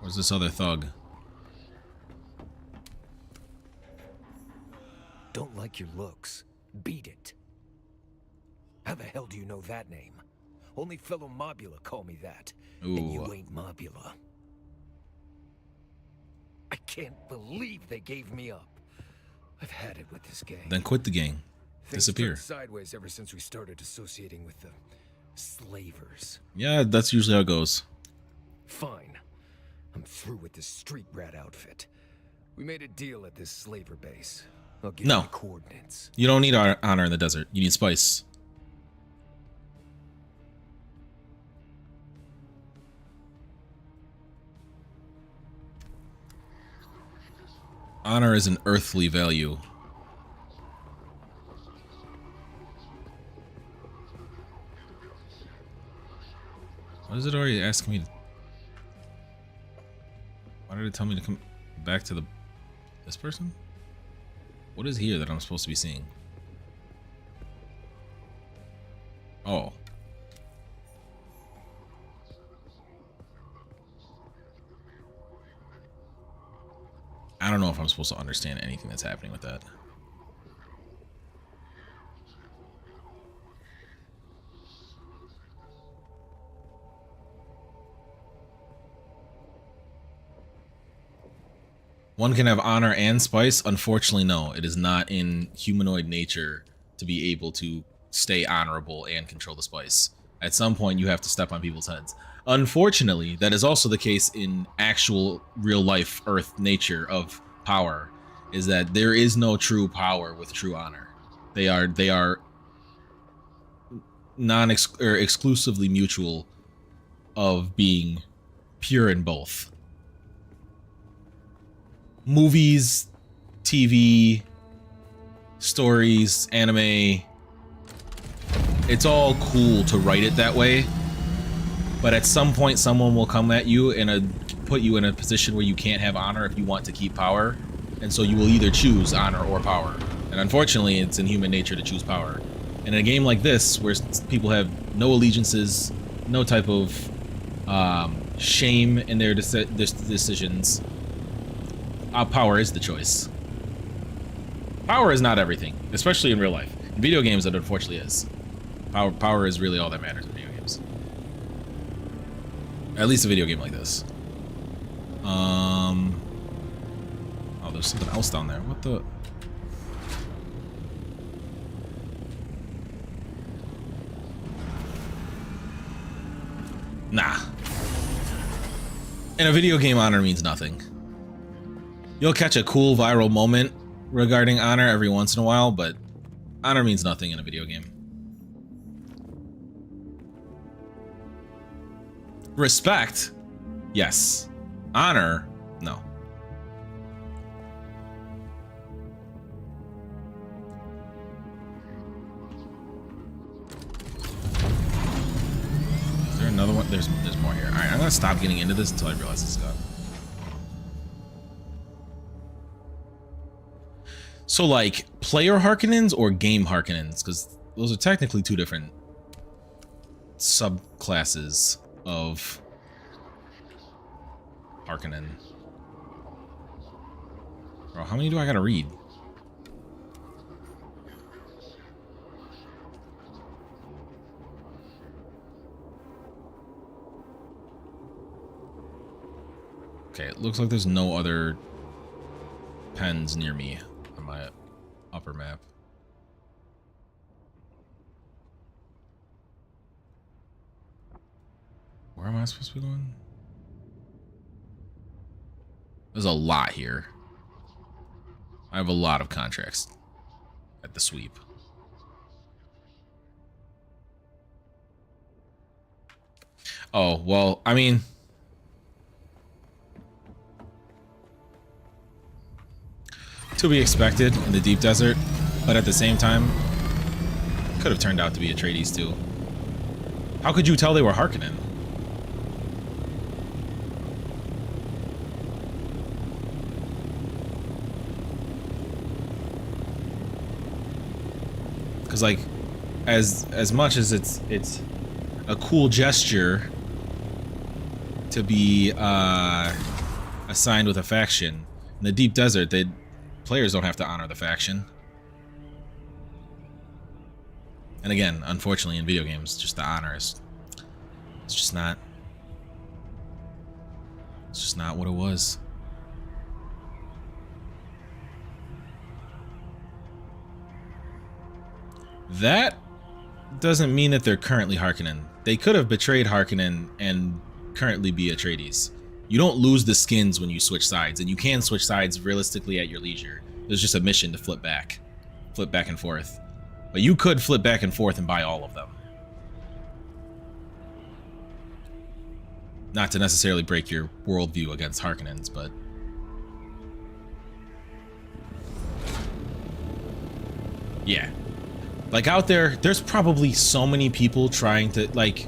Where's this other thug? Don't like your looks. Beat it. How the hell do you know that name? Only fellow Mobula call me that. Ooh. And you ain't Mobula. I can't believe they gave me up. I've had it with this gang. Then quit the gang. Things Disappear. turned sideways ever since we started associating with the slavers. Yeah, that's usually how it goes. Fine. I'm through with this street rat outfit. We made a deal at this slaver base. I'll give you the coordinates. You don't need honor in the desert. You need spice. Honor is an earthly value. Why is it already asking me to... Why did it tell me to come back to this person? What is here that I'm supposed to be seeing? Oh. I don't know if I'm supposed to understand anything that's happening with that. One can have honor and spice. Unfortunately, no. It is not in humanoid nature to be able to stay honorable and control the spice. At some point, you have to step on people's heads. Unfortunately, that is also the case in actual real-life Earth nature of power, is that there is no true power with true honor. They are exclusively mutual of being pure in both. Movies, TV, stories, anime, it's all cool to write it that way, but at some point someone will come at you and put you in a position where you can't have honor if you want to keep power, and so you will either choose honor or power. And unfortunately, it's in human nature to choose power. And in a game like this, where people have no allegiances, no type of shame in their decisions, power is the choice. Power is not everything, especially in real life. In video games, it unfortunately is. Power is really all that matters in video games. At least a video game like this. Oh, there's something else down there. What the? Nah. In a video game, honor means nothing. You'll catch a cool viral moment regarding honor every once in a while, but honor means nothing in a video game. Respect, yes. Honor, no. Is there another one? There's more here. All right, I'm gonna stop getting into this until I realize it's gone. So, like, player Harkonnens or game Harkonnens? Because those are technically two different subclasses of Harkonnen. Bro, how many do I gotta read? Okay, it looks like there's no other pens near me on my upper map. Where am I supposed to be going? There's a lot here. I have a lot of contracts at the sweep. Oh, well, I mean, to be expected in the deep desert, but at the same time, could have turned out to be Atreides too. How could you tell they were Harkonnen? Because, like, as much as it's a cool gesture to be assigned with a faction, in the deep desert, players don't have to honor the faction. And again, unfortunately, in video games, just the honor is, it's just not what it was. That doesn't mean that they're currently Harkonnen. They could have betrayed Harkonnen and currently be Atreides. You don't lose the skins when you switch sides, and you can switch sides realistically at your leisure. There's just a mission to flip back and forth. But you could flip back and forth and buy all of them. Not to necessarily break your worldview against Harkonnens, but yeah. Like, out there's probably so many people trying to, like,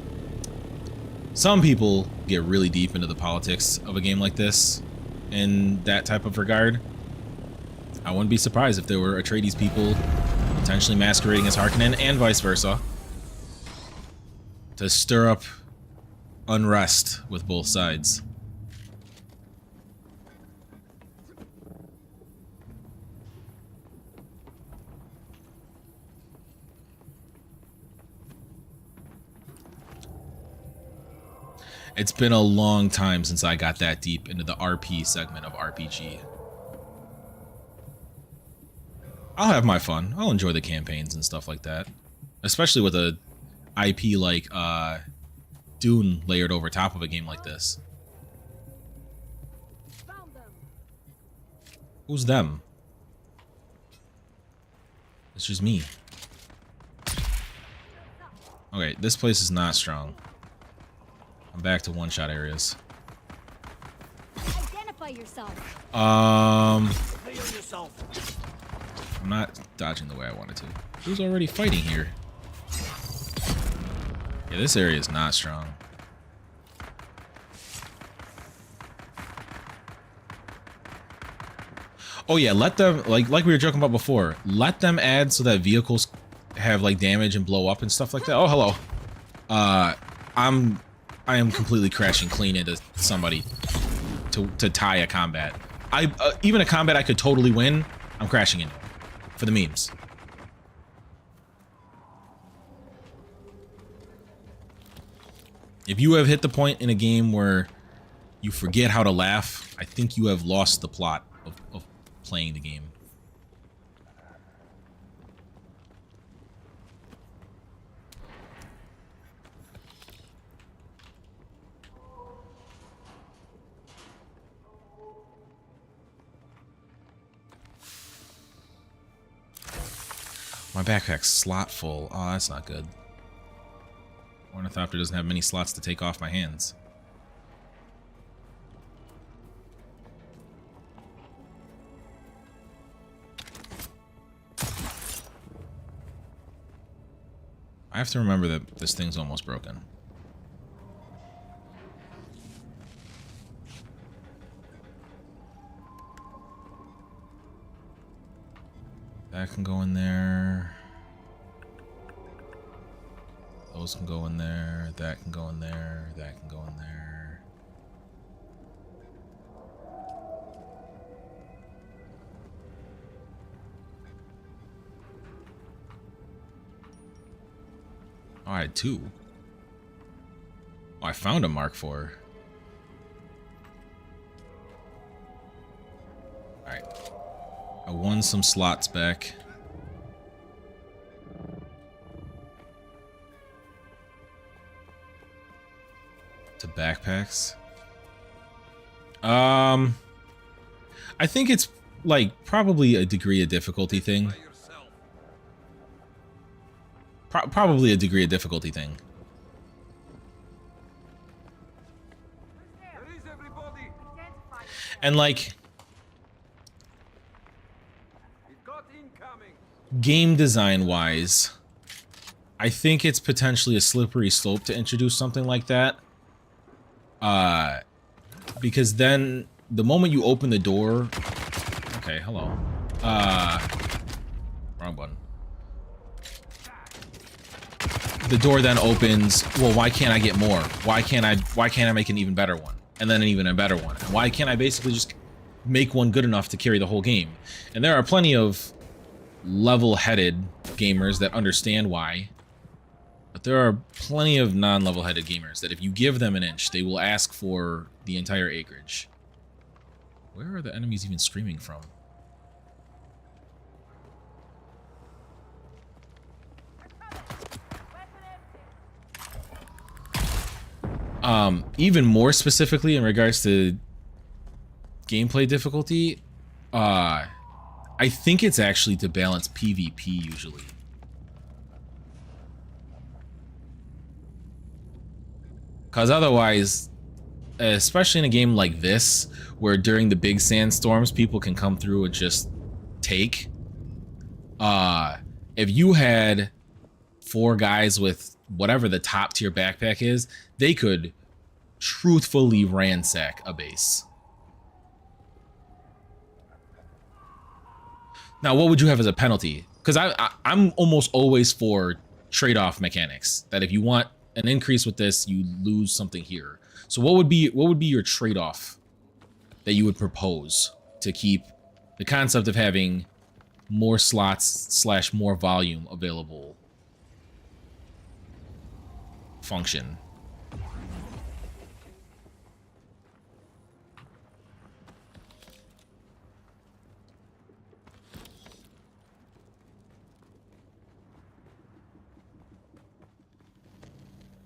some people get really deep into the politics of a game like this in that type of regard. I wouldn't be surprised if there were Atreides people potentially masquerading as Harkonnen and vice versa to stir up unrest with both sides. It's been a long time since I got that deep into the RP segment of RPG. I'll have my fun. I'll enjoy the campaigns and stuff like that. Especially with a IP like Dune layered over top of a game like this. Who's them? It's just me. Okay, this place is not strong. I'm back to one-shot areas. Identify yourself. I'm not dodging the way I wanted to. Who's already fighting here? Yeah, this area is not strong. Oh yeah, let them, like we were joking about before, let them add so that vehicles have like damage and blow up and stuff like that. Oh, hello. I am completely crashing clean into somebody to tie a combat. Even a combat I could totally win, I'm crashing into for the memes. If you have hit the point in a game where you forget how to laugh, I think you have lost the plot of playing the game. My backpack's slot full. Oh, that's not good. Ornithopter doesn't have many slots to take off my hands. I have to remember that this thing's almost broken. That can go in there. Those can go in there. That can go in there. That can go in there. Oh, I had two. Oh, I found a Mark IV. Alright. I won some slots back. To backpacks. I think it's like probably a degree of difficulty thing. Probably a degree of difficulty thing. And like game design wise, I think it's potentially a slippery slope to introduce something like that. Because then the moment you open the door, okay, hello. Wrong button. The door then opens. Well, why can't I get more? Why can't I make an even better one? And then an even better one? And why can't I basically just make one good enough to carry the whole game? And there are plenty of level-headed gamers that understand why. But there are plenty of non-level-headed gamers that if you give them an inch, they will ask for the entire acreage. Where are the enemies even screaming from? Even more specifically in regards to gameplay difficulty, I think it's actually to balance PvP usually. Because otherwise, especially in a game like this, where during the big sandstorms, people can come through and just take. If you had 4 guys with whatever the top tier backpack is, they could truthfully ransack a base. Now, what would you have as a penalty? Because I'm almost always for trade-off mechanics. That if you want an increase with this, you lose something here. So what would be your trade-off that you would propose to keep the concept of having more slots / more volume available function?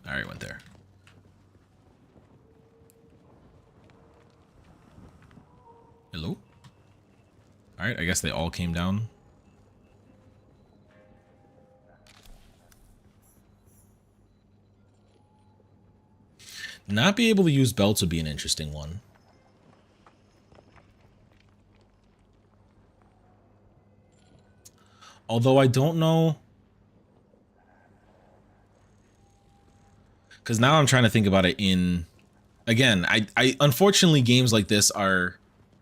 Alright, went there. Hello? Alright, I guess they all came down. Not be able to use belts would be an interesting one. Although I don't know. Because now I'm trying to think about it in... Again, I unfortunately, games like this are...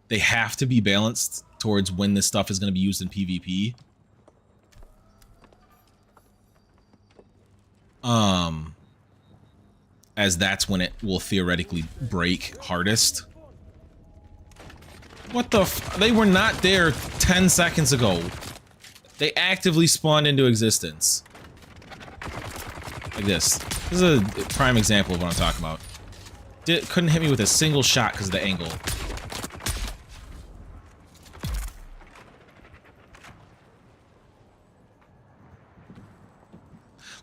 They have to be balanced towards when this stuff is going to be used in PvP. As that's when it will theoretically break hardest. What the f... They were not there 10 seconds ago. They actively spawned into existence. Like this. This is a prime example of what I'm talking about. Couldn't hit me with a single shot because of the angle.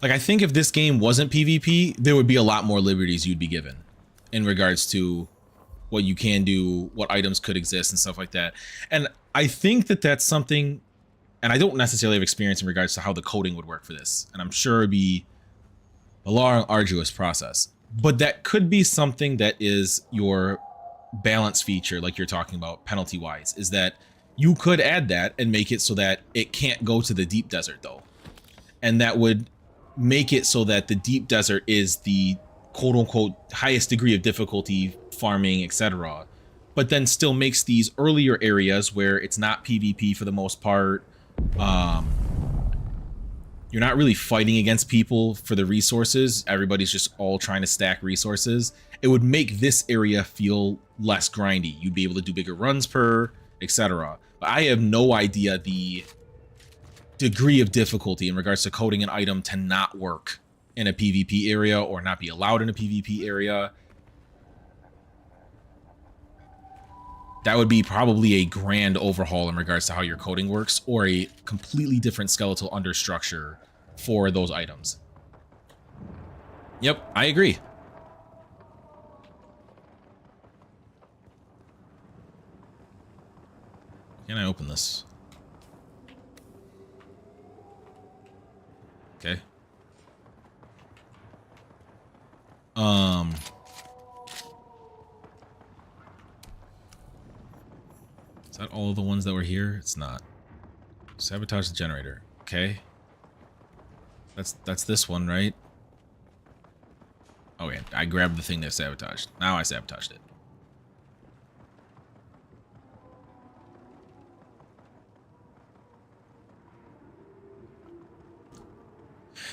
Like, I think if this game wasn't PvP, there would be a lot more liberties you'd be given in regards to what you can do, what items could exist, and stuff like that. And I think that that's something, and I don't necessarily have experience in regards to how the coding would work for this, and I'm sure it'd be a long, arduous process. But that could be something that is your balance feature, like you're talking about penalty-wise, is that you could add that and make it so that it can't go to the deep desert, though. And that would make it so that the deep desert is the quote-unquote highest degree of difficulty, farming, etc. But then still makes these earlier areas where it's not PvP for the most part. You're not really fighting against people for the resources. Everybody's just all trying to stack resources. It would make this area feel less grindy. You'd be able to do bigger runs per, etc. But I have no idea the degree of difficulty in regards to coding an item to not work in a PvP area or not be allowed in a PvP area. That would be probably a grand overhaul in regards to how your coding works, or a completely different skeletal understructure for those items. Yep, I agree. Can I open this? Okay. Is that all the ones that were here? It's not. Sabotage the generator. Okay. That's this one, right? Oh yeah, I grabbed the thing that sabotaged. Now I sabotaged it.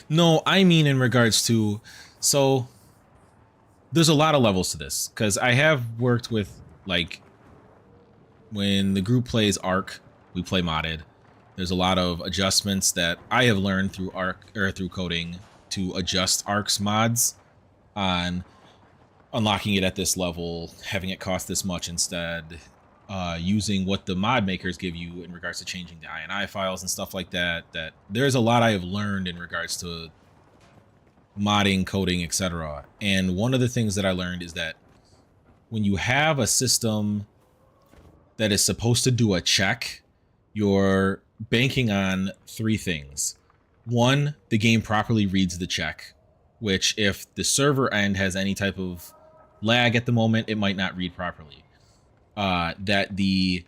No, I mean in regards to, so there's a lot of levels to this, because I have worked with, like, when the group plays Ark, we play modded. There's a lot of adjustments that I have learned through Ark, or through coding, to adjust Ark's mods on unlocking it at this level, having it cost this much instead, using what the mod makers give you in regards to changing the INI files and stuff like that. That there's a lot I have learned in regards to modding, coding, etc. And one of the things that I learned is that when you have a system that is supposed to do a check, you're banking on three things. One, the game properly reads the check, which if the server end has any type of lag at the moment, it might not read properly. That the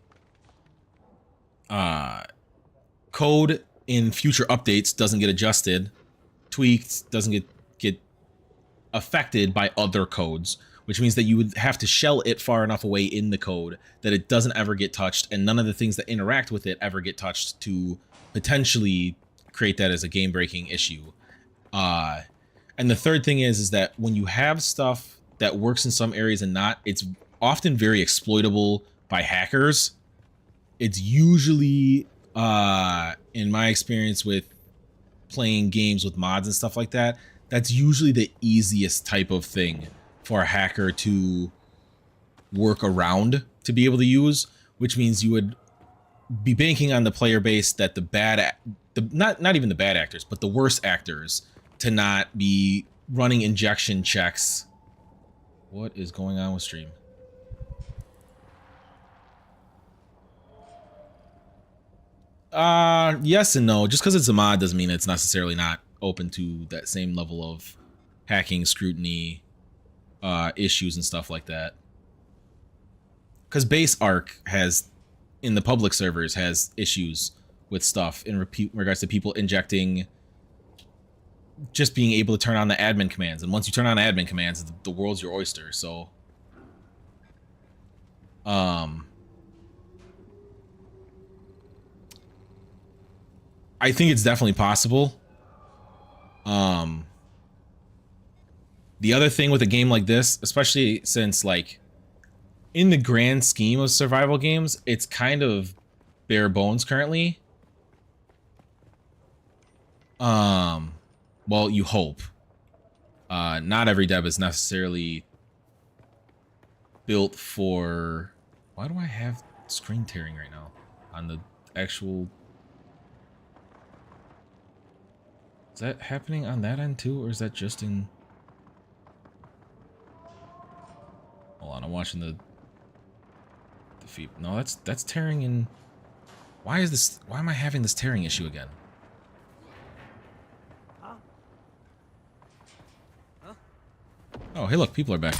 code in future updates doesn't get adjusted, tweaked, doesn't get affected by other codes, which means that you would have to shell it far enough away in the code that it doesn't ever get touched, and none of the things that interact with it ever get touched to potentially create that as a game-breaking issue. And the third thing is that when you have stuff that works in some areas and not, it's often very exploitable by hackers. It's usually, in my experience with playing games with mods and stuff like that, that's usually the easiest type of thing for a hacker to work around to be able to use, which means you would be banking on the player base that not even the bad actors, but the worst actors to not be running injection checks. What is going on with stream? Yes and no. Just because it's a mod doesn't mean it's necessarily not open to that same level of hacking, scrutiny, issues and stuff like that. Because base Ark has, in the public servers, has issues with stuff in regards to people injecting, just being able to turn on the admin commands. And once you turn on admin commands, the world's your oyster. So, I think it's definitely possible. The other thing with a game like this, especially since, like, in the grand scheme of survival games, it's kind of bare bones currently. Well, you hope. Not every dev is necessarily built for... Why do I have screen tearing right now on the actual... Is that happening on that end too, or is that just in... Hold on, I'm watching the feed. No, that's tearing in... Why is this... Why am I having this tearing issue again? Oh, hey look, people are back.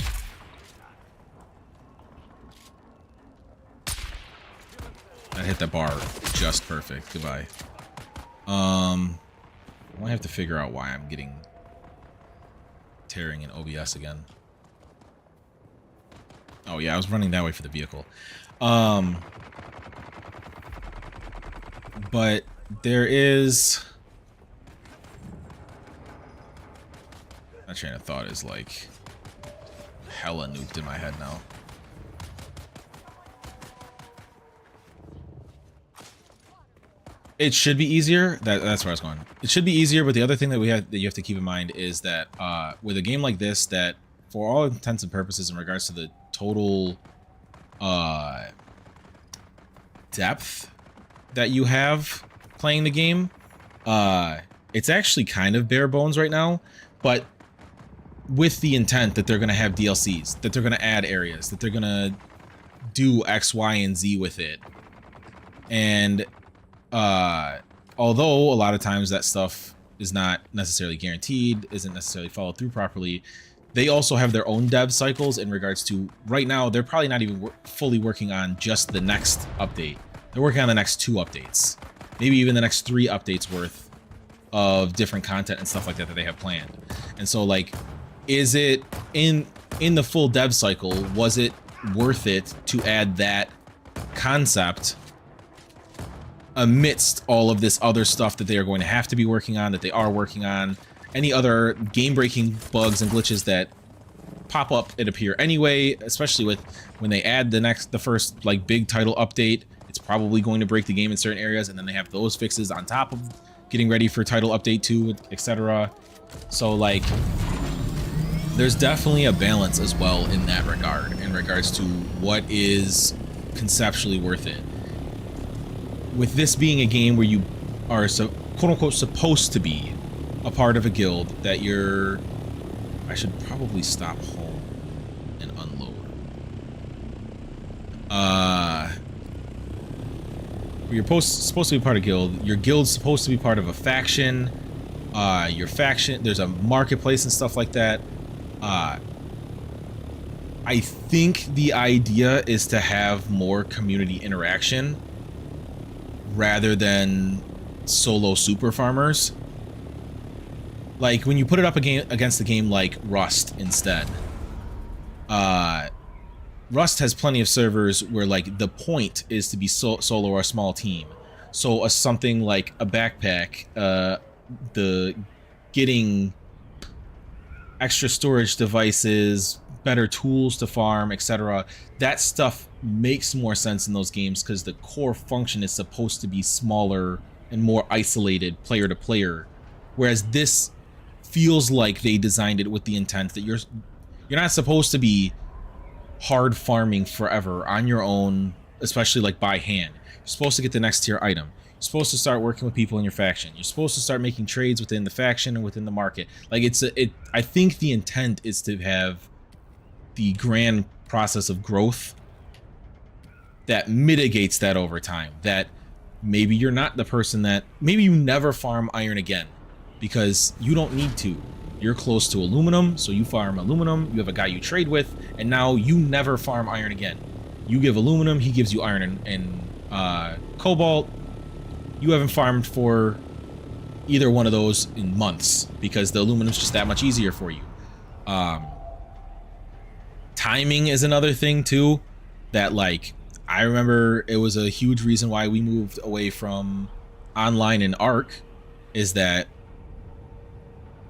That hit the bar just perfect. Goodbye. I might have to figure out why I'm getting tearing in OBS again. Oh yeah, I was running that way for the vehicle. But there is... My train of thought is like hella nuked in my head now. It should be easier. That's where I was going. It should be easier, but the other thing that you have to keep in mind is that with a game like this, that for all intents and purposes in regards to the total depth that you have playing the game, it's actually kind of bare bones right now, but with the intent that they're going to have DLCs, that they're going to add areas, that they're going to do X, Y, and Z with it. And although a lot of times that stuff is not necessarily guaranteed, isn't necessarily followed through properly, they also have their own dev cycles in regards to, right now, they're probably not even fully working on just the next update. They're working on the next 2 updates, maybe even the next 3 updates worth of different content and stuff like that that they have planned. And so, like, is it in the full dev cycle, was it worth it to add that concept amidst all of this other stuff that they are going to have to be working on, that they are working on, any other game-breaking bugs and glitches that pop up and appear anyway, especially with when they add the first like big title update, it's probably going to break the game in certain areas, and then they have those fixes on top of getting ready for title update 2, etc. So, like, there's definitely a balance as well in that regard, in regards to what is conceptually worth it. With this being a game where you are quote-unquote supposed to be a part of a guild, that you're... I should probably stop home and unload. You're supposed to be part of a guild. Your guild's supposed to be part of a faction. Your faction... There's a marketplace and stuff like that. I think the idea is to have more community interaction rather than solo super farmers. Like, when you put it up against a game like Rust instead, Rust has plenty of servers where, like, the point is to be solo or a small team. So something like a backpack, the getting extra storage devices, better tools to farm, etc. That stuff makes more sense in those games because the core function is supposed to be smaller and more isolated player to player. Whereas this feels like they designed it with the intent that you're not supposed to be hard farming forever on your own, especially like by hand. You're supposed to get the next tier item. You're supposed to start working with people in your faction. You're supposed to start making trades within the faction and within the market. Like, I think the intent is to have the grand process of growth that mitigates that over time. That maybe you're not the person that... Maybe you never farm iron again because you don't need to. You're close to aluminum, so you farm aluminum. You have a guy you trade with, and now you never farm iron again. You give aluminum, he gives you iron and cobalt. You haven't farmed for either one of those in months because the aluminum's just that much easier for you. Timing is another thing too, that like I remember it was a huge reason why we moved away from online in Ark, is that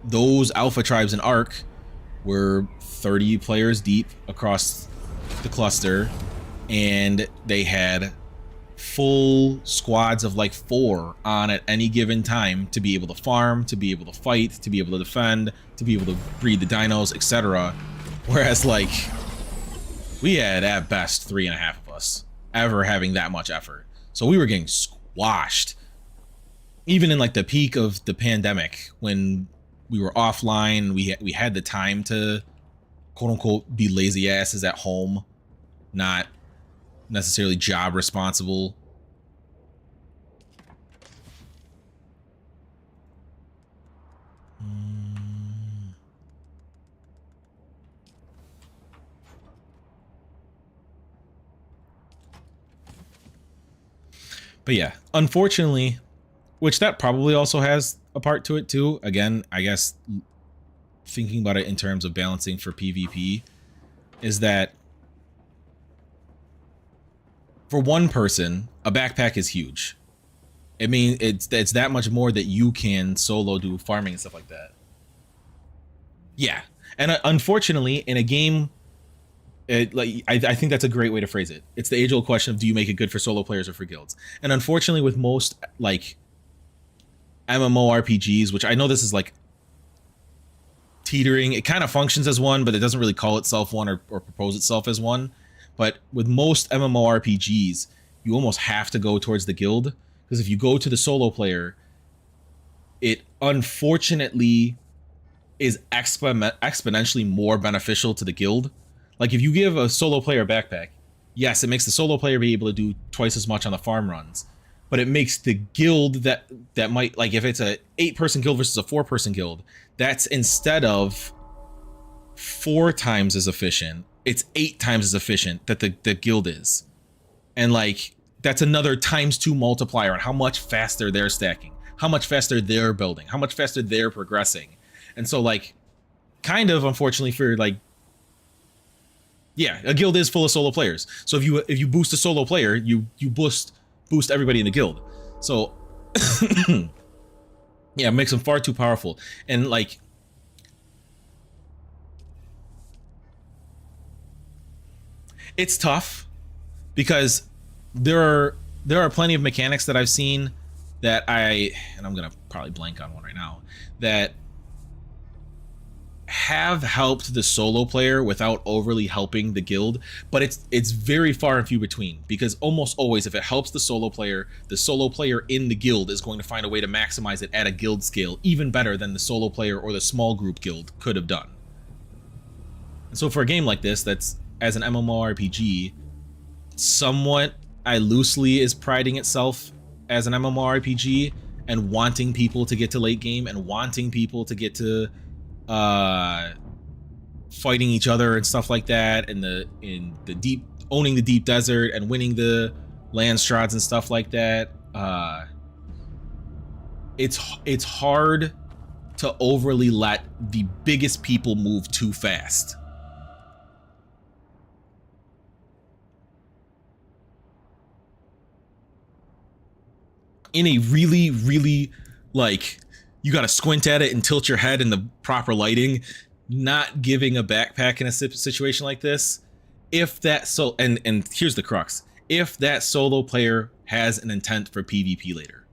those alpha tribes in Ark were 30 players deep across the cluster, and they had full squads of like 4 on at any given time to be able to farm, to be able to fight, to be able to defend, to be able to breed the dinos, etc. Whereas like we had at best 3.5 of us ever having that much effort. So we were getting squashed. Even in like the peak of the pandemic, when we were offline, we had the time to quote unquote be lazy asses at home, not necessarily job responsible. But yeah, unfortunately, which that probably also has a part to it too. Again, I guess thinking about it in terms of balancing for PvP is that for one person, a backpack is huge. I mean, it's that much more that you can solo do farming and stuff like that. Yeah, and unfortunately, in a game, I think that's a great way to phrase it. It's the age-old question of, do you make it good for solo players or for guilds? And unfortunately, with most like MMORPGs, which I know this is like teetering, it kind of functions as one, but it doesn't really call itself one or propose itself as one. But with most MMORPGs, you almost have to go towards the guild, because if you go to the solo player, it unfortunately is exponentially more beneficial to the guild. Like if you give a solo player a backpack, yes, it makes the solo player be able to do twice as much on the farm runs, but it makes the guild that might, like if it's a 8-person guild versus a 4-person guild, that's instead of 4 times as efficient, it's 8 times as efficient that the guild is. And like that's another ×2 multiplier on how much faster they're stacking, how much faster they're building, how much faster they're progressing. And so like kind of unfortunately for like, yeah, a guild is full of solo players. So if you boost a solo player, you boost everybody in the guild. So yeah, it makes them far too powerful. And like it's tough because there are plenty of mechanics that I've seen that and I'm gonna probably blank on one right now, that have helped the solo player without overly helping the guild, but it's very far and few between, because almost always if it helps the solo player in the guild is going to find a way to maximize it at a guild scale even better than the solo player or the small group guild could have done. And so for a game like this, that's as an MMORPG, somewhat loosely is priding itself as an MMORPG and wanting people to get to late game and wanting people to get to fighting each other and stuff like that, and owning the deep desert and winning the Landstrods and stuff like that. It's hard to overly let the biggest people move too fast. In a really, really, like, you got to squint at it and tilt your head in the proper lighting, not giving a backpack in a situation like this. If that and here's the crux, if that solo player has an intent for PvP later,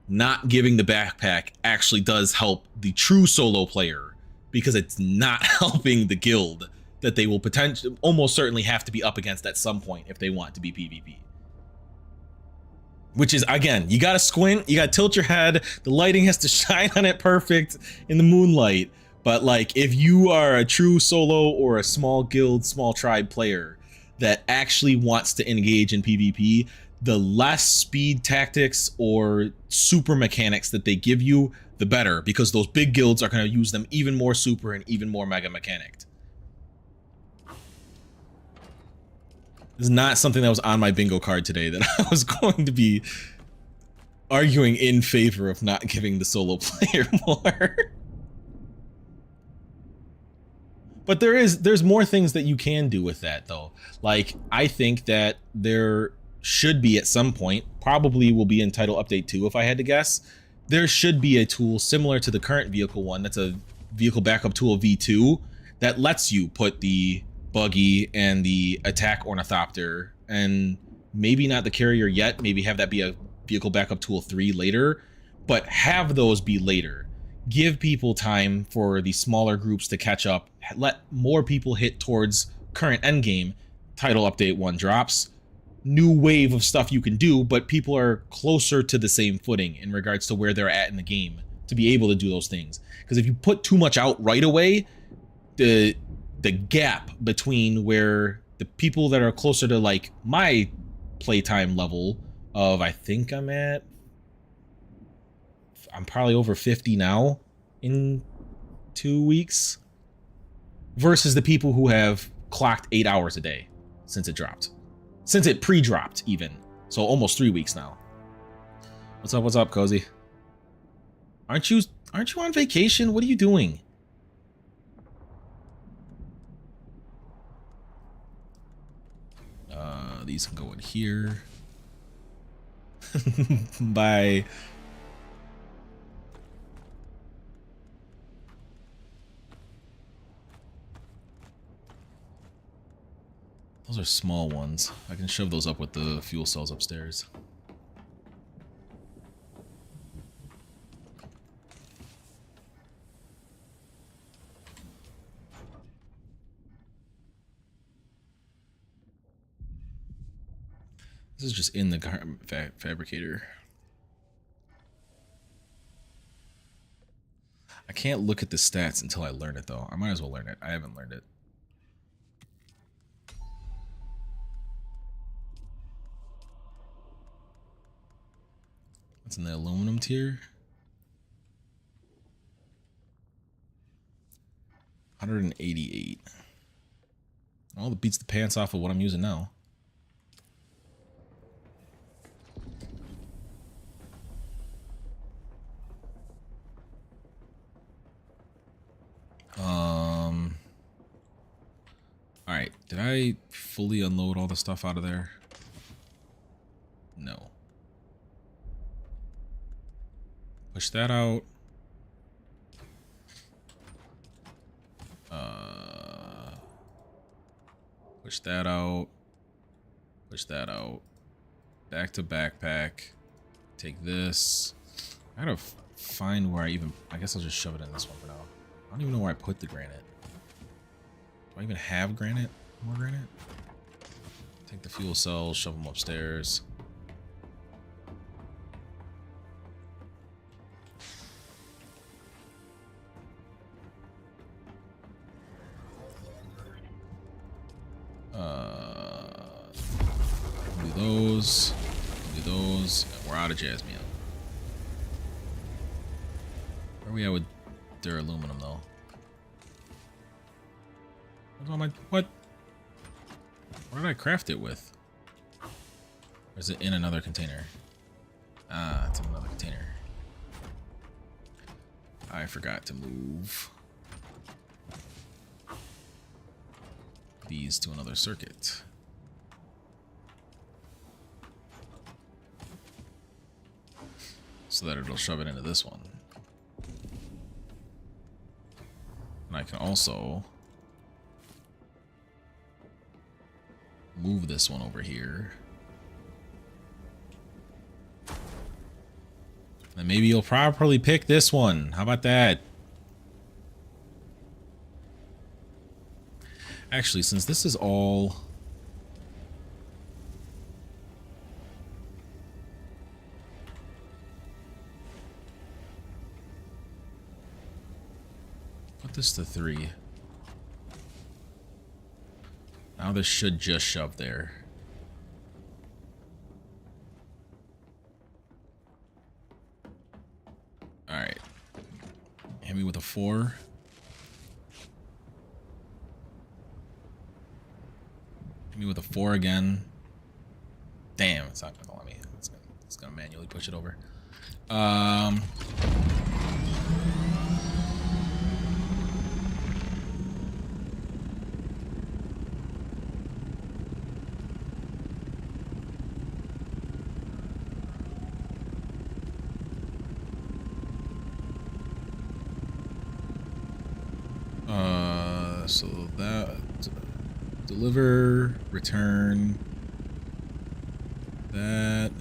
not giving the backpack actually does help the true solo player, because it's not helping the guild that they will potentially almost certainly have to be up against at some point if they want to be PvP. Which is, again, you gotta squint, you gotta tilt your head, the lighting has to shine on it perfect in the moonlight. But like, if you are a true solo or a small guild, small tribe player that actually wants to engage in PvP, the less speed tactics or super mechanics that they give you, the better, because those big guilds are going to use them even more super and even more mega mechanicked. This is not something that was on my bingo card today that I was going to be arguing in favor of not giving the solo player more. But there's more things that you can do with that, though. Like, I think that there should be at some point, probably will be in Title Update 2 if I had to guess, there should be a tool similar to the current vehicle one that's a vehicle backup tool V2 that lets you put the buggy and the attack ornithopter, and maybe not the carrier yet, maybe have that be a vehicle backup tool 3 later, but have those be later. Give people time for the smaller groups to catch up, let more people hit towards current endgame. Title Update 1 drops, new wave of stuff you can do, but people are closer to the same footing in regards to where they're at in the game to be able to do those things. Because if you put too much out right away, the gap between where the people that are closer to like my playtime level of, I think I'm probably over 50 now in 2 weeks, versus the people who have clocked 8 hours a day since it dropped. Since it pre-dropped even. So almost 3 weeks now. What's up, Cozy? Aren't you on vacation? What are you doing? These can go in here. Bye. Those are small ones. I can shove those up with the fuel cells upstairs. This is just in the garment fabricator. I can't look at the stats until I learn it, though. I might as well learn it. I haven't learned it. What's in the aluminum tier? 188. Well, that beats the pants off of what I'm using now. Alright, did I fully unload all the stuff out of there? No. Push that out. Push that out. Push that out. Back to backpack. Take this. I gotta find where I guess I'll just shove it in this one for now. I don't even know where I put the granite. Do I even have granite? More granite? Take the fuel cells, shove them upstairs. Do those, and we're out of jasmium. Where are we at with their aluminum, though? What's all my, what? What did I craft it with? Or is it in another container? Ah, it's in another container. I forgot to move these to another circuit. So that it'll shove it into this one. And I can also move this one over here. And maybe you'll properly pick this one. How about that? Actually, since this is all... Put this to 3. Now this should just shove there. Alright. Hit me with a 4. Hit me with a 4 again. Damn, it's not gonna let me. It's gonna manually push it over. So that deliver, return, that,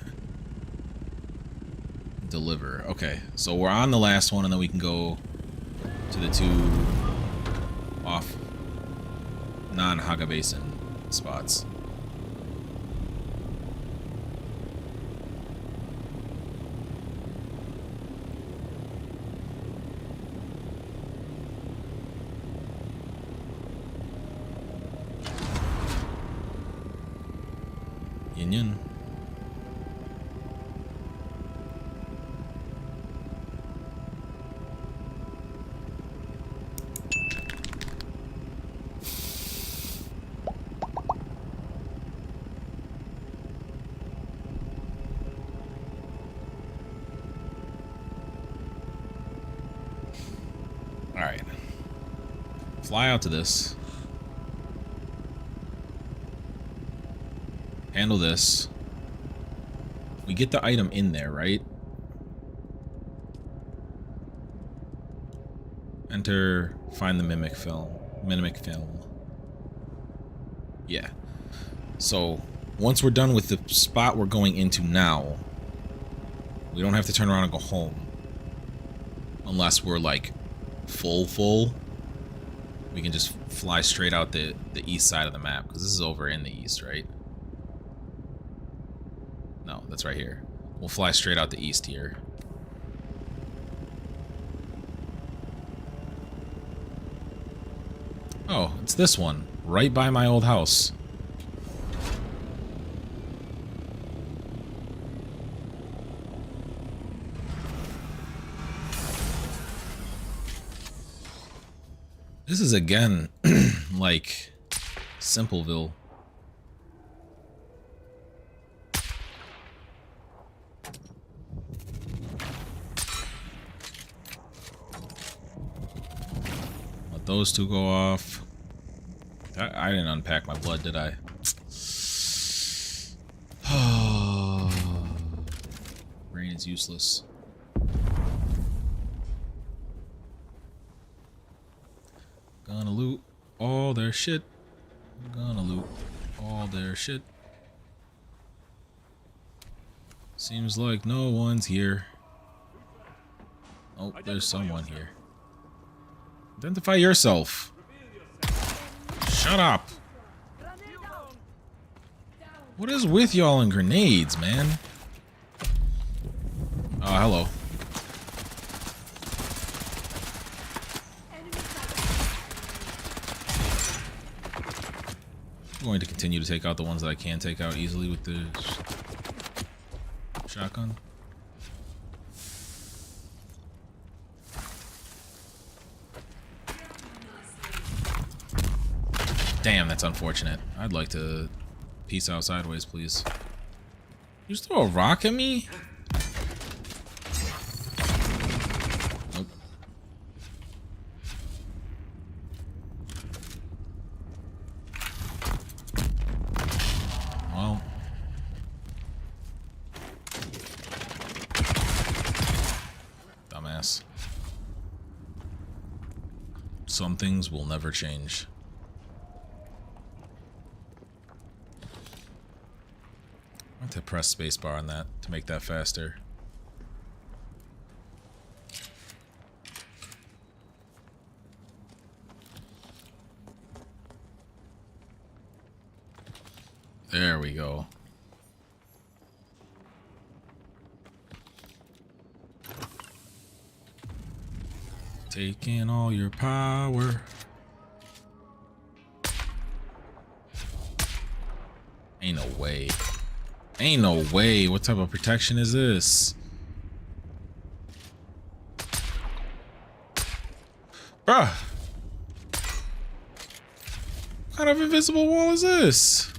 deliver. Okay, so we're on the last one, and then we can go to the 2 off non-Haga Basin spots. Yin yin. All right. Fly out to this. Handle this. We get the item in there, right? Enter, find the mimic film. Mimic film. Yeah. So, once we're done with the spot we're going into now, we don't have to turn around and go home. Unless we're like full. We can just fly straight out the east side of the map, because this is over in the east, right? No, that's right here. We'll fly straight out the east here. Oh, it's this one. Right by my old house. This is again, like, Simpleville. Those 2 go off. I didn't unpack my blood, did I? Brain is useless. Gonna loot all their shit. Gonna loot all their shit. Seems like no one's here. Oh, there's someone here. Identify yourself. Shut up. What is with y'all and grenades, man? Oh, hello. I'm going to continue to take out the ones that I can take out easily with the shotgun. Damn, that's unfortunate. I'd like to peace out sideways, please. You just throw a rock at me? Nope. Well. Dumbass. Some things will never change. I want to press spacebar on that to make that faster. There we go. Taking all your power. Ain't no way. Ain't no way. What type of protection is this? Bruh. What kind of invisible wall is this?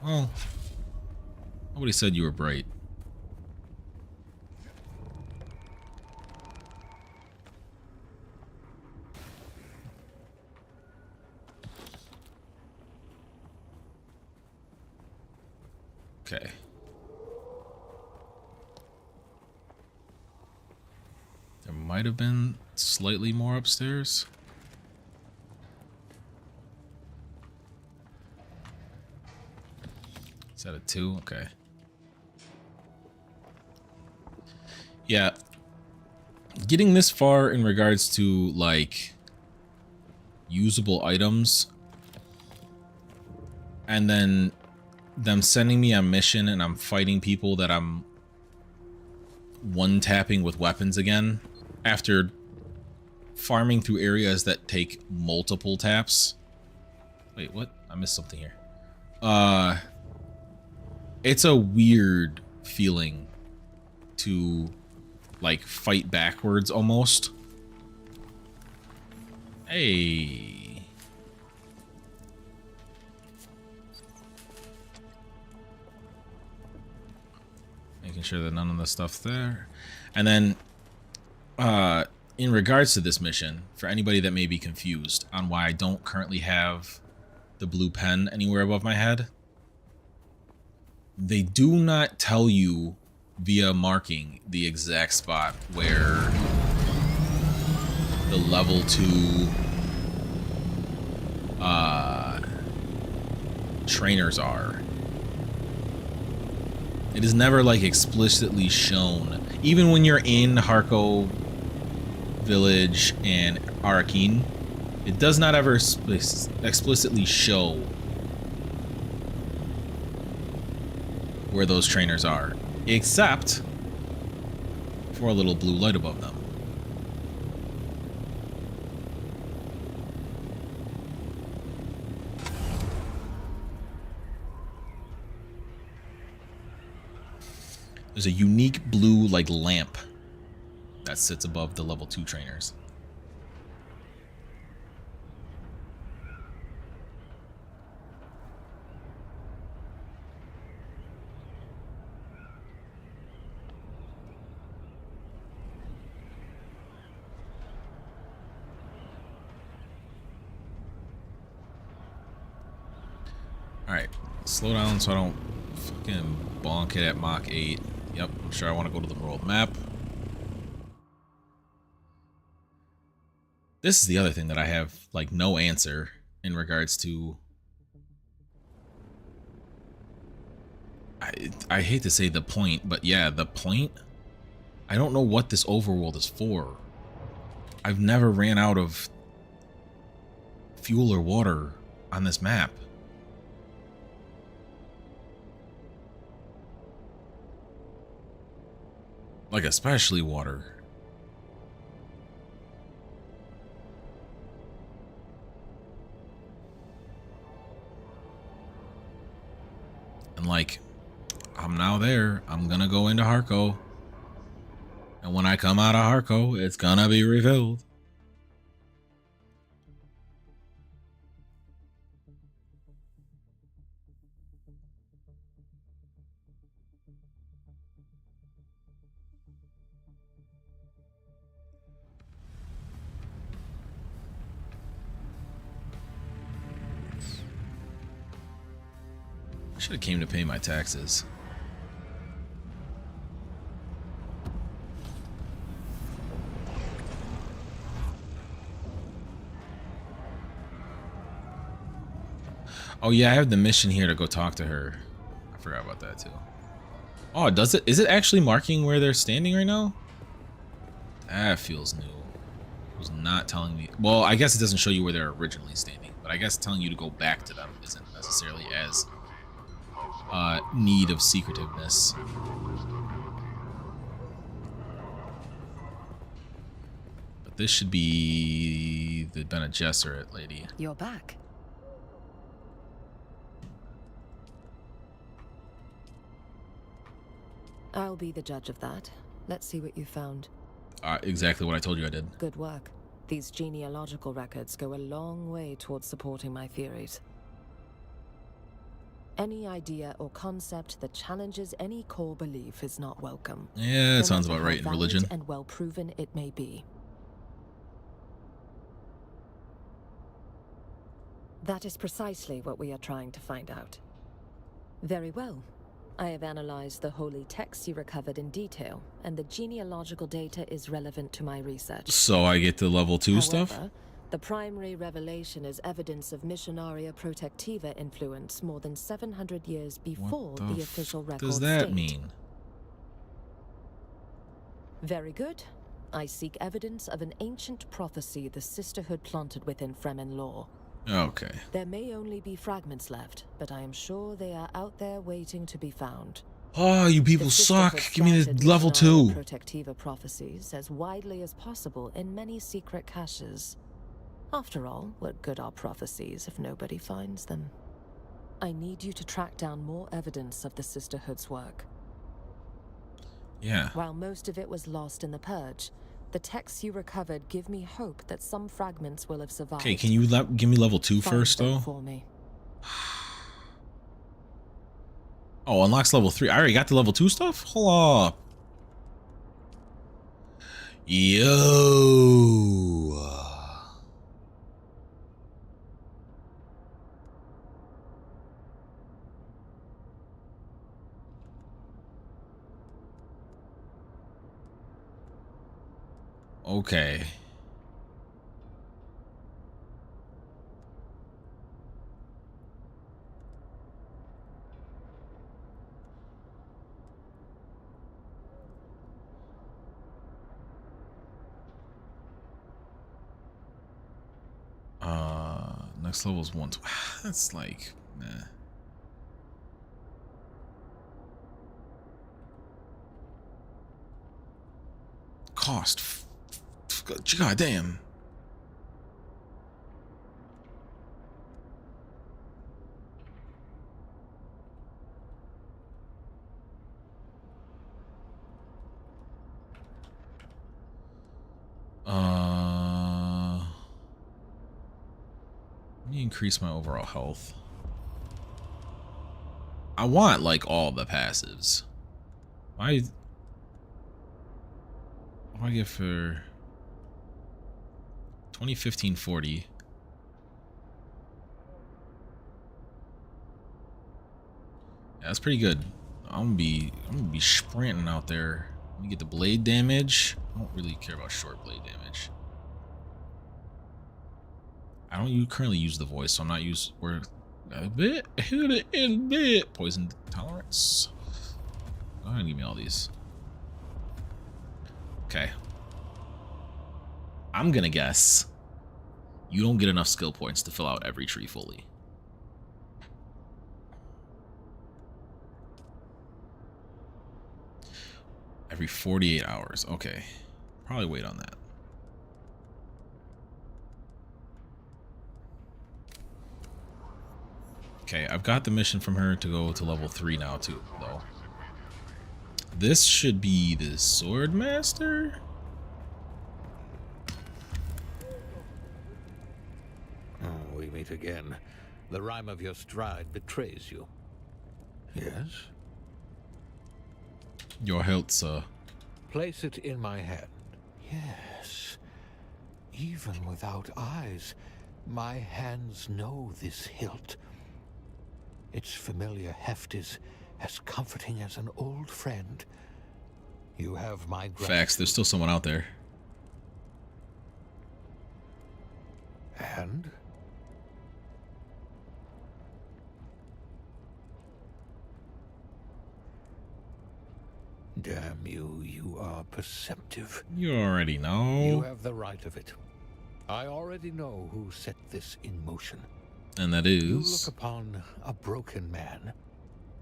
Well, nobody said you were bright. Okay. There might have been slightly more upstairs. Is that a 2? Okay. Yeah. Getting this far in regards to, like, usable items, and then them sending me on mission and I'm fighting people that I'm one-tapping with weapons again after farming through areas that take multiple taps. Wait, what? I missed something here. It's a weird feeling to, like, fight backwards almost. Hey. Making sure that none of the stuff's there. And then, in regards to this mission, for anybody that may be confused on why I don't currently have the blue pen anywhere above my head, they do not tell you via marking the exact spot where the level 2 trainers are. It is never, like, explicitly shown. Even when you're in Harko Village and Arrakis, it does not ever explicitly show where those trainers are, except for a little blue light above them. There's a unique blue, like, lamp that sits above the level 2 trainers. Alright, slow down so I don't fucking bonk it at Mach 8. Yep, I'm sure I want to go to the world map. This is the other thing that I have, like, no answer in regards to. I hate to say the point, but yeah, the point. I don't know what this overworld is for. I've never ran out of fuel or water on this map. Like, especially water. And, like, I'm now there. I'm gonna go into Harko. And when I come out of Harko, it's gonna be refilled. I should have came to pay my taxes. Oh yeah, I have the mission here to go talk to her. I forgot about that too. Oh, does it? Is it actually marking where they're standing right now? That feels new. It was not telling me. Well, I guess it doesn't show you where they're originally standing, but I guess telling you to go back to them isn't necessarily as need of secretiveness. But this should be the Bene Gesserit lady. You're back. I'll be the judge of that. Let's see what you found. Exactly what I told you I did. Good work. These genealogical records go a long way towards supporting my theories. Any idea or concept that challenges any core belief is not welcome. Yeah, No that sounds matter about how right in valid religion. and well proven it may be. That is precisely what we are trying to find out. Very well. I have analyzed the holy texts you recovered in detail, and the genealogical data is relevant to my research. So I get to level 2 stuff? However, the primary revelation is evidence of Missionaria Protectiva influence more than 700 years before What the official record does that state. mean? Very good. I seek evidence of an ancient prophecy the Sisterhood planted within Fremen lore. Okay. There may only be fragments left, but I am sure they are out there waiting to be found. Oh, you people The suck. Sisterhood Give me the planted level Missionaria 2. Protectiva prophecies as widely as possible in many secret caches. After all, what good are prophecies if nobody finds them? I need you to track down more evidence of the Sisterhood's work. Yeah. While most of it was lost in the Purge, the texts you recovered give me hope that some fragments will have survived. Okay, can you give me level 2 Find first, them though? for me. Oh, unlocks level 3. I already got the level 2 stuff? Hold up. Yo. Okay. Next level is 1. That's like, nah. Cost. God damn. Let me increase my overall health. I want like all the passives. What do I get for 2015 40? Yeah, that's pretty good. I'm gonna be sprinting out there. Let me get the blade damage. I don't really care about short blade damage. I don't currently use the voice, so I'm not we're a bit poison tolerance. Go ahead and give me all these. Okay. I'm gonna guess you don't get enough skill points to fill out every tree fully. Every 48 hours. Okay. Probably wait on that. Okay, I've got the mission from her to go to level 3 now too, though. This should be the Sword Master? Oh, we meet again. The rhyme of your stride betrays you. Yes? Your health, sir. Place it in my hand. Yes. Even without eyes, my hands know this hilt. Its familiar heft is as comforting as an old friend. You have my gratitude. Facts, there's still someone out there. And? Damn you, you are perceptive. You already You know. have the right of it. I already know who set this in motion. And that You look is... upon a broken man,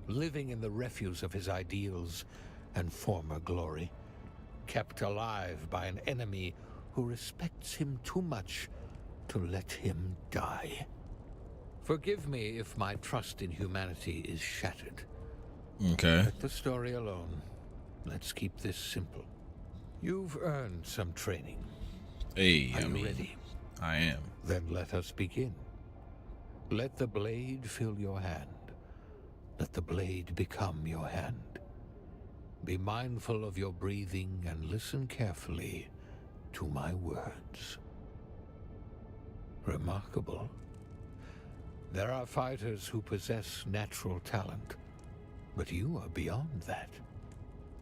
living in the refuse of his ideals and former glory, kept alive by an enemy who respects him too much to let him die. Forgive me if my trust in humanity is shattered. Okay. Let the story alone. Let's keep this simple. You've earned some training. Hey, Are I you mean, ready? I am. Then let us begin. Let the blade fill your hand. Let the blade become your hand. Be mindful of your breathing and listen carefully to my words. Remarkable. There are fighters who possess natural talent, but you are beyond that.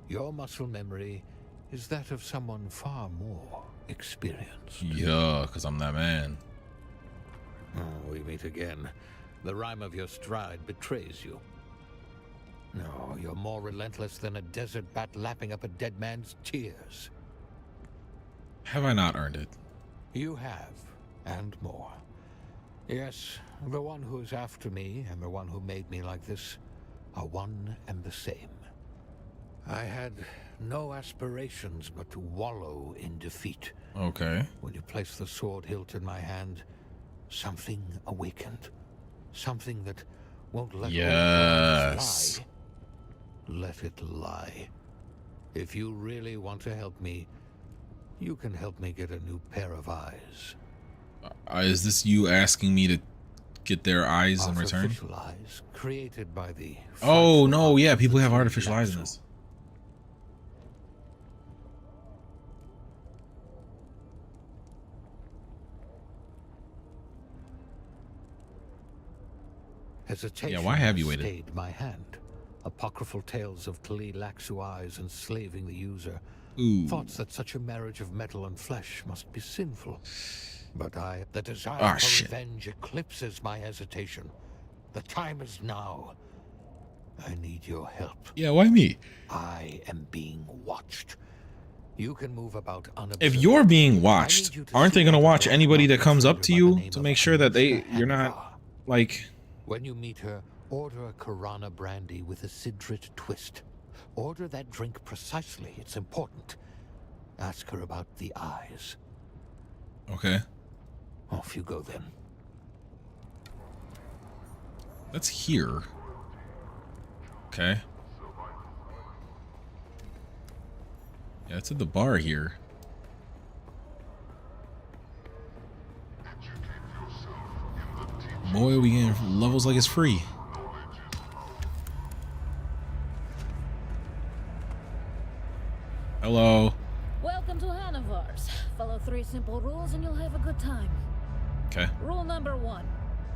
Your muscle memory is that of someone far more experienced. Yeah, because I'm that man. Oh, we meet again. The rhyme of your stride betrays you. No, you're more relentless than a desert bat lapping up a dead man's tears. Have I not earned it? You have, and more. Yes, the one who is after me and the one who made me like this are one and the same. I had no aspirations but to wallow in defeat. Okay. When you placed the sword hilt in my hand, something awakened. Something that won't let Yes. lie. Let it lie. If you really want to help me, you can help me get a new pair of eyes. Is this you asking me to get their eyes in return? Artificial eyes created by the... Oh, no, yeah, people have artificial eyes in this. Hesitation Yeah, why have you waited? stayed my hand. Apocryphal tales of Tli-Laxu eyes enslaving the user. Ooh. Thoughts that such a marriage of metal and flesh must be sinful. But the desire Ah, for shit. revenge eclipses my hesitation. The time is now. I need your help. Yeah, why me? I am being watched. You can move about unobserved. If you're being I need watched, you to aren't they see going to out a watch black anybody that market comes up trader to by the you name to of make sure that Anushka you're not, Hanivar. like... When you meet her, order a Karana brandy with a Sidrit twist. Order that drink precisely. It's important. Ask her about the eyes. Okay. Off you go then. That's here. Okay. Yeah, it's at the bar here. Boy, we getting levels like it's free. Hello. Welcome to Hanivar's. Follow 3 simple rules and you'll have a good time. Okay. Rule number 1.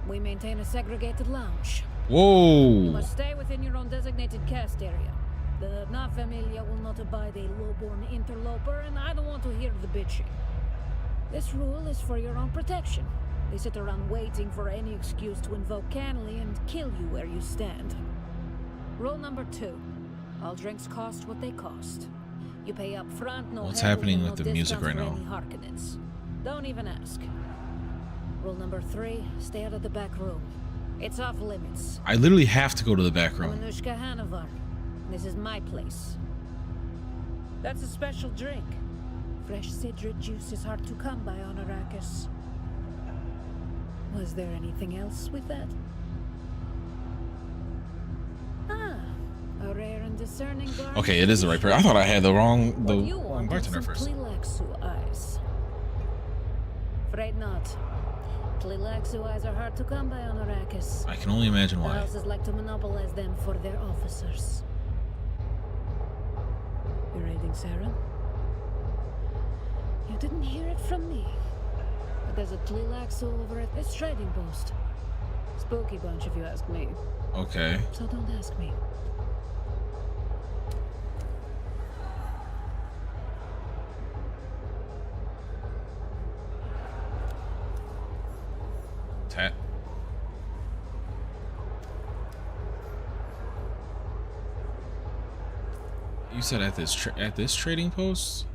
We maintain a segregated lounge. You Whoa. must stay within your own designated cast area. The Na Familia will not abide a low-born interloper, and I don't want to hear the bitching. This rule is for your own protection. They sit around waiting for any excuse to invoke Canley and kill you where you stand. Rule number 2. All drinks cost what they cost. You pay up front, no What's heckles, happening and with no the music discounts right for now? any Harkonnens. Don't even ask. Rule number 3. Stay out of the back room. It's off limits. I literally have to go to the back I'm room. Anushka Hanivar. This is my place. That's a special drink. Fresh Sidrit juice is hard to come by on Arrakis. Was there anything else with that? Ah, a rare and discerning guard. Okay, it is the right person. I thought I had the wrong What you wrong want is bartender some first. Tli-Laxu eyes. Afraid not. Tli-Laxu eyes are hard to come by on Arrakis. I can only imagine The why. houses like to monopolize them for their officers. You're raiding Sarah? You didn't hear it from me. But there's a Tli-Laxu over at this trading post. Spooky bunch if you ask me. Okay. So don't ask me. Tat. You said at this trading post?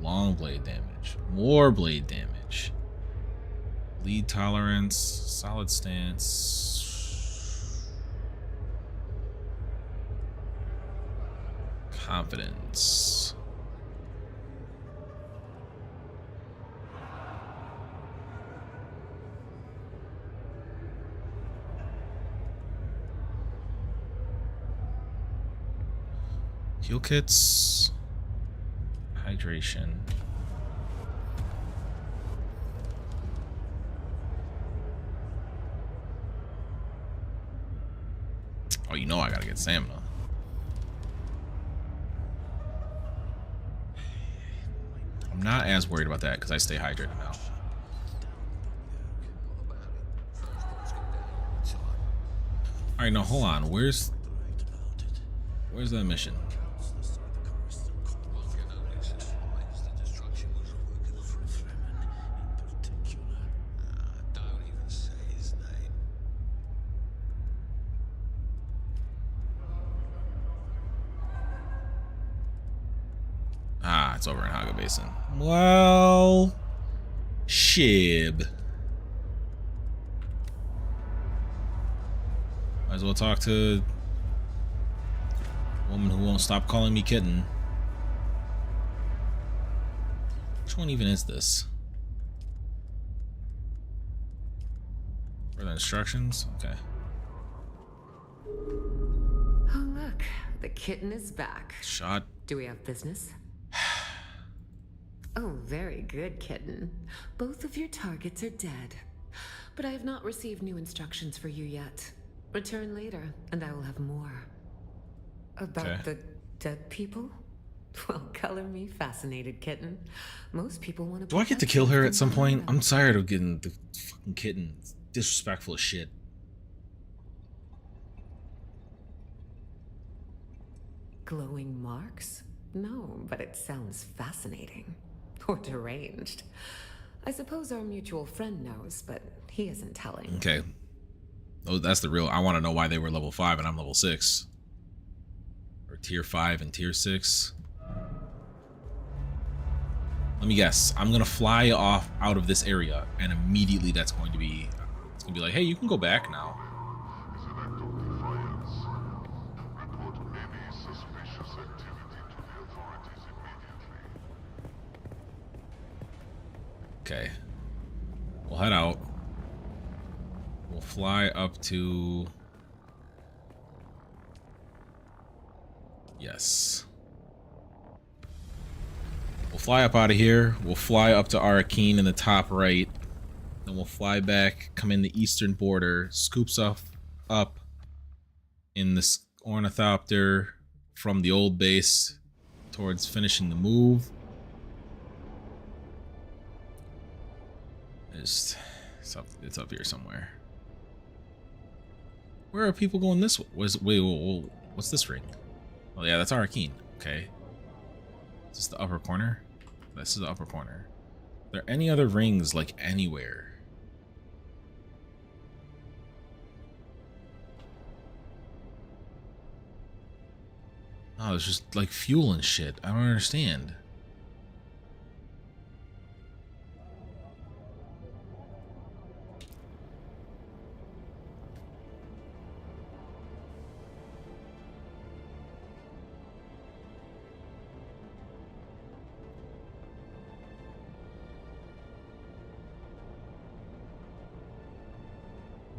Long blade damage. More blade damage. Lead tolerance. Solid stance. Confidence. Heal kits. hydration. Oh, you know I gotta get stamina. I'm not as worried about that because I stay hydrated now. All right, now hold on. Where's that mission? Ah, it's over in Haga Basin. Well, shib. Might as well talk to a woman who won't stop calling me kitten. Which one even is this? Further instructions? Okay. Oh, look. The kitten is back. Shot. Do we have business? Oh, very good, kitten. Both of your targets are dead. But I have not received new instructions for you yet. Return later, and I will have more. About the dead people? Well, color me fascinated, kitten. Most people want to... Do I get to kill her at some point? I'm tired of getting the fucking kitten. It's disrespectful as shit. Glowing marks? No, but it sounds fascinating. Or deranged. I suppose our mutual friend knows, but he isn't telling. Okay. Oh, that's the real... I want to know why they were level 5 and I'm level 6. Or tier 5 and tier 6. Let me guess. I'm going to fly off out of this area and immediately that's going to be... It's going to be like, hey, you can go back now. Okay. We'll head out. We'll fly up to... Yes. We'll fly up out of here. We'll fly up to Arrakis in the top right. Then we'll fly back, come in the eastern border, scoop stuff up in this ornithopter from the old base towards finishing the move. It's up here somewhere. Where are people going this way? Wait, what's this ring? Oh yeah, that's Arrakis. Okay. Is this the upper corner? This is the upper corner. Are there any other rings, like, anywhere? Oh, it's just, like, fuel and shit. I don't understand.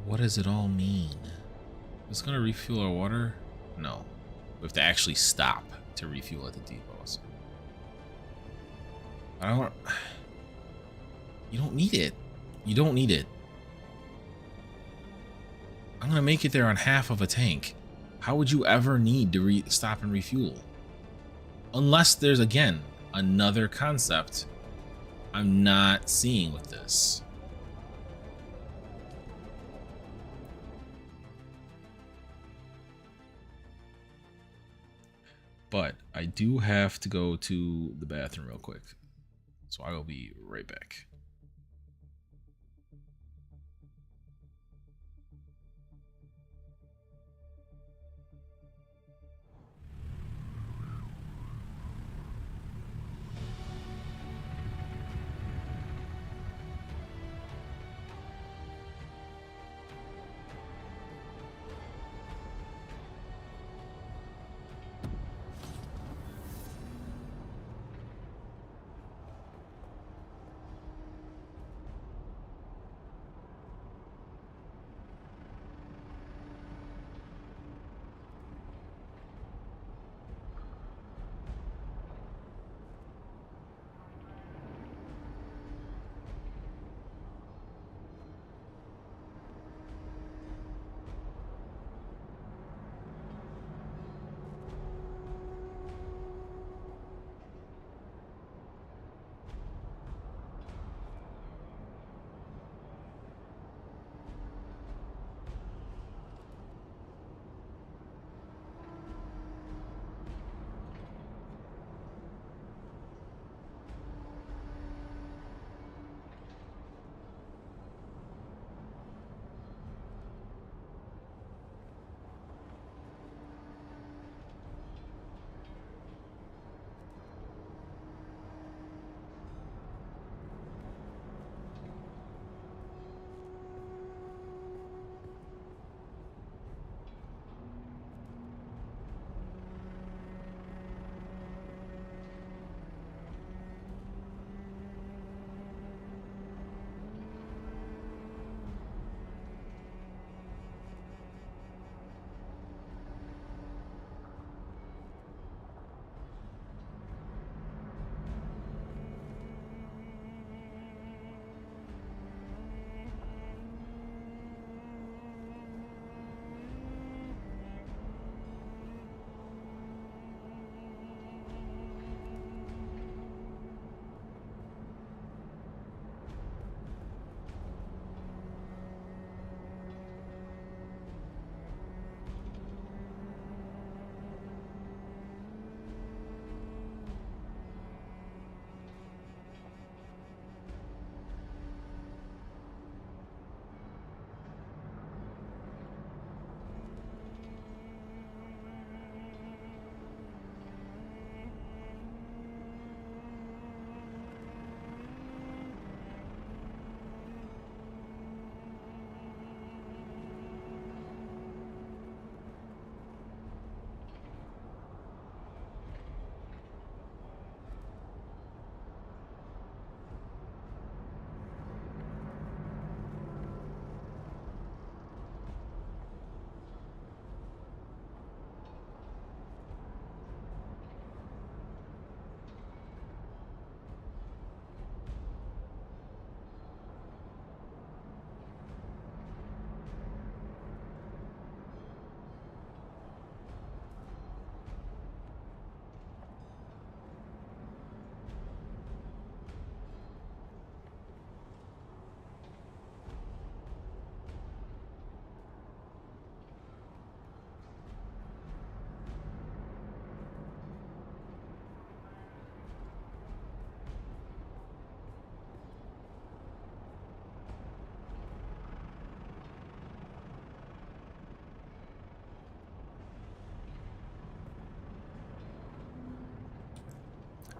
What does it all mean? It's gonna refuel our water? No. We have to actually stop to refuel at the depots. I don't... You don't need it. You don't need it. I'm gonna make it there on half of a tank. How would you ever need to stop and refuel? Unless there's, again, another concept I'm not seeing with this. But I do have to go to the bathroom real quick. So I will be right back.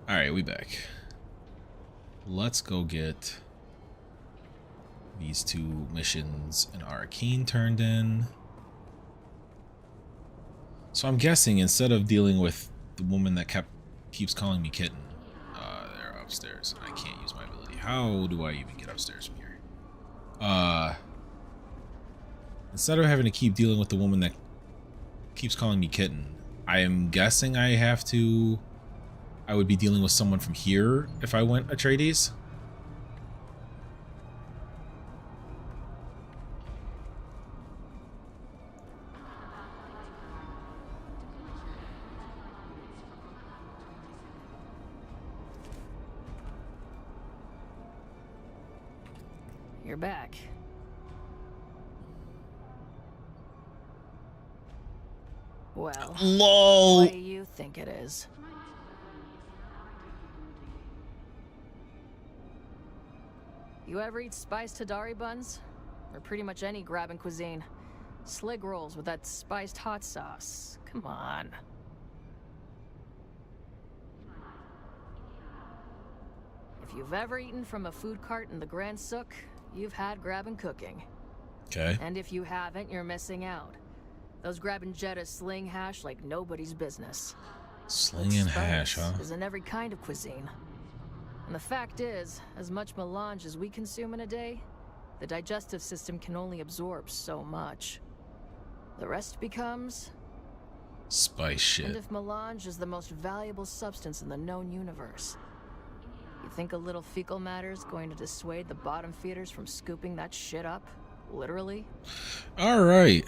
Alright, we back. Let's go get these two missions in Arcane turned in. So I'm guessing instead of dealing with the woman that keeps calling me kitten, they're upstairs. I can't use my ability. How do I even get upstairs from here? Instead of having to keep dealing with the woman that keeps calling me kitten, I am guessing I would be dealing with someone from here if I went Atreides. You're back. Well, LOL. what do you think it is? You ever eat spiced Hadari buns? Or pretty much any grabbing cuisine? Slig rolls with that spiced hot sauce. Come on. If you've ever eaten from a food cart in the Grand Suk, you've had grabbing cooking. Okay. And if you haven't, you're missing out. Those grabbing Jeddah sling hash like nobody's business. Sling and hash, huh? Is in every kind of cuisine. And the fact is, as much melange as we consume in a day, the digestive system can only absorb so much. The rest becomes Spice shit. And if melange is the most valuable substance in the known universe, you think a little fecal matter is going to dissuade the bottom feeders from scooping that shit up? Literally? All right.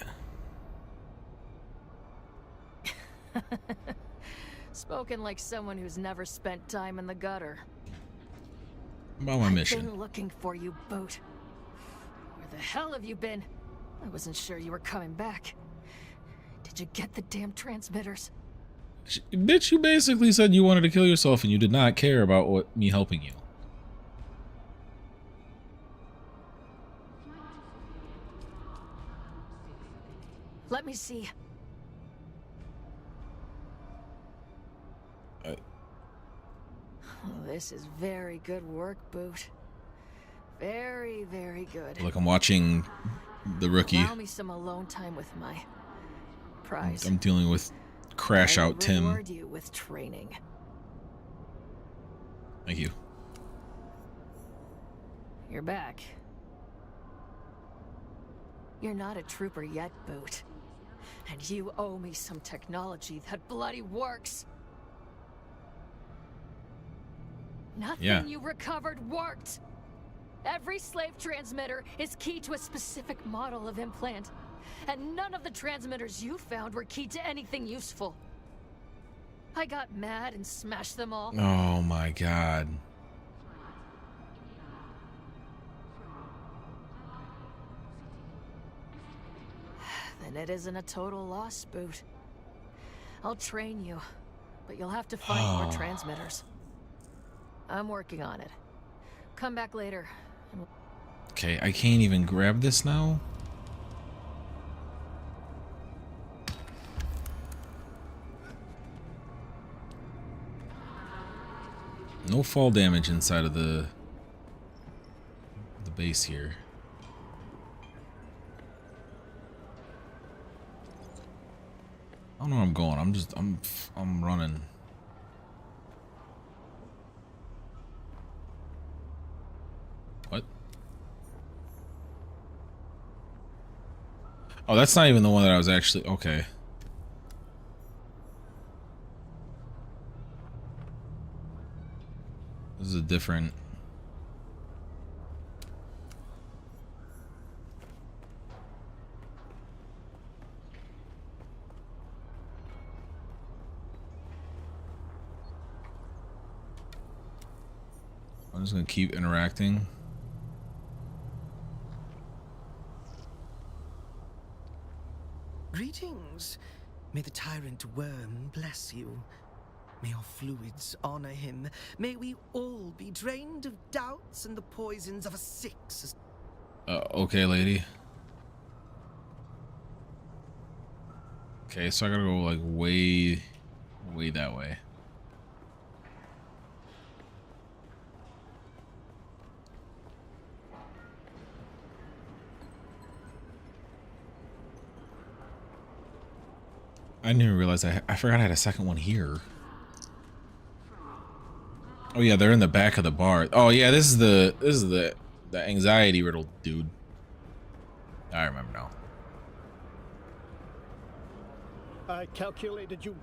Spoken like someone who's never spent time in the gutter. About my mission. I've been looking for you, Boot. Where the hell have you been? I wasn't sure you were coming back. Did you get the damn transmitters? Bitch, you basically said you wanted to kill yourself and you did not care about me helping you. Let me see. Oh, this is very good work, Boot. Very, very good. Like I'm watching the rookie. Allow me some alone time with my prize. I'm dealing with Crash I Out will Tim. reward you with training. Thank you. You're back. You're not a trooper yet, Boot. And you owe me some technology that bloody works. Nothing you recovered worked. Every slave transmitter is key to a specific model of implant. And none of the transmitters you found were key to anything useful. I got mad and smashed them all. Oh my god. Then it isn't a total loss, Boot. I'll train you, but you'll have to find more transmitters. I'm working on it. Come back later. Okay, I can't even grab this now. No fall damage inside of the base here. I don't know where I'm going. I'm running. What? Oh, that's not even the one that I was actually... Okay. This is a different... I'm just gonna keep interacting. Greetings. May the tyrant worm bless you. May our fluids honor him. May we all be drained of doubts and the poisons of a six. Okay, lady. Okay, so I gotta go like way that way. didn't even realize I forgot I had a second one here. Oh yeah, they're in the back of the bar. Oh yeah, this is the anxiety riddle dude. I remember now. I calculated you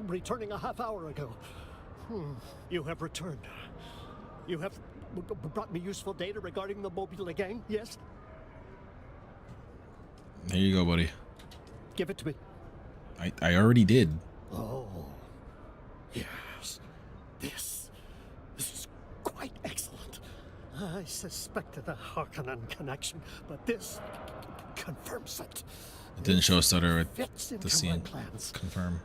returning a half hour ago. You have returned. You have brought me useful data regarding the Mobula gang, yes? There you go, buddy. Give it to me. I already did. Oh, yes. This is quite excellent. I suspected a Harkonnen connection, but this confirms it. It didn't show a stutter at Fits the into scene. my plans. Confirm.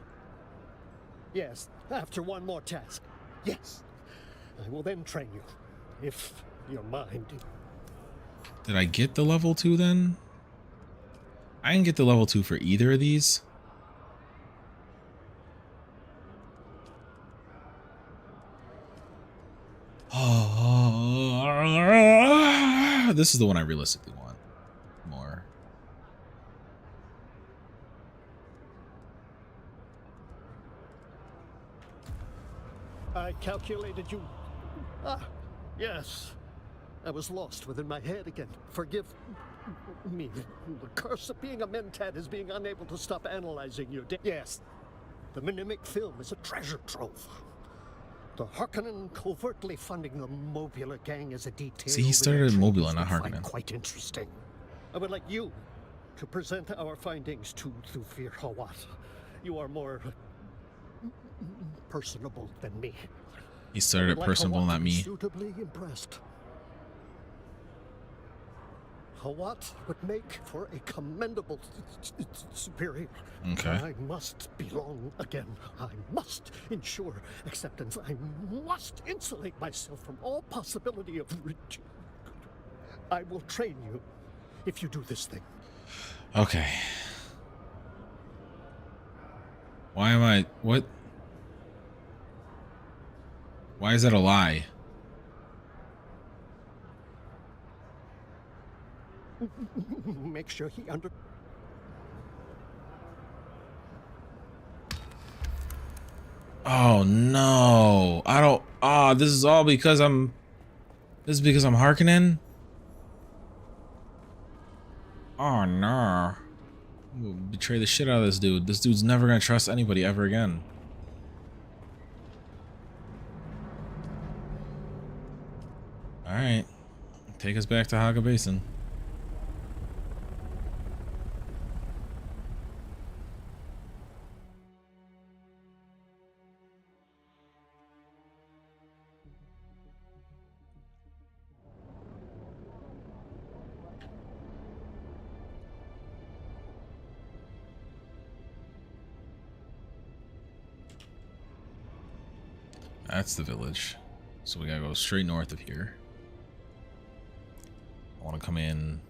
Yes, after one more task. Yes. I will then train you, if your mind. Did I get the level 2 then? I didn't get the level 2 for either of these. Oh, this is the one I realistically want more. I calculated you. Yes. I was lost within my head again. Forgive me. The curse of being a mentat is being unable to stop analyzing your yes. The mnemic film is a treasure trove. The Harkonnen covertly funding the Mobula gang as a detail. See, he started at Mobula, not Harkonnen. Quite interesting. I would like you to present our findings to Thufir Hawat. You are more personable than me. He started at personable, not me. Suitably impressed. Hawat would make for a commendable superior. Okay. I must belong again. I must ensure acceptance. I must insulate myself from all possibility of I will train you if you do this thing. Okay. Why am I... What? Why is that a lie? Make sure he under... Oh no. I don't... Ah, this is all because I'm... This is because I'm Harkonnen? Oh no. I'm gonna betray the shit out of this dude. This dude's never gonna trust anybody ever again. Alright. Take us back to Haga Basin. That's the village. So we gotta go straight north of here. I want to come in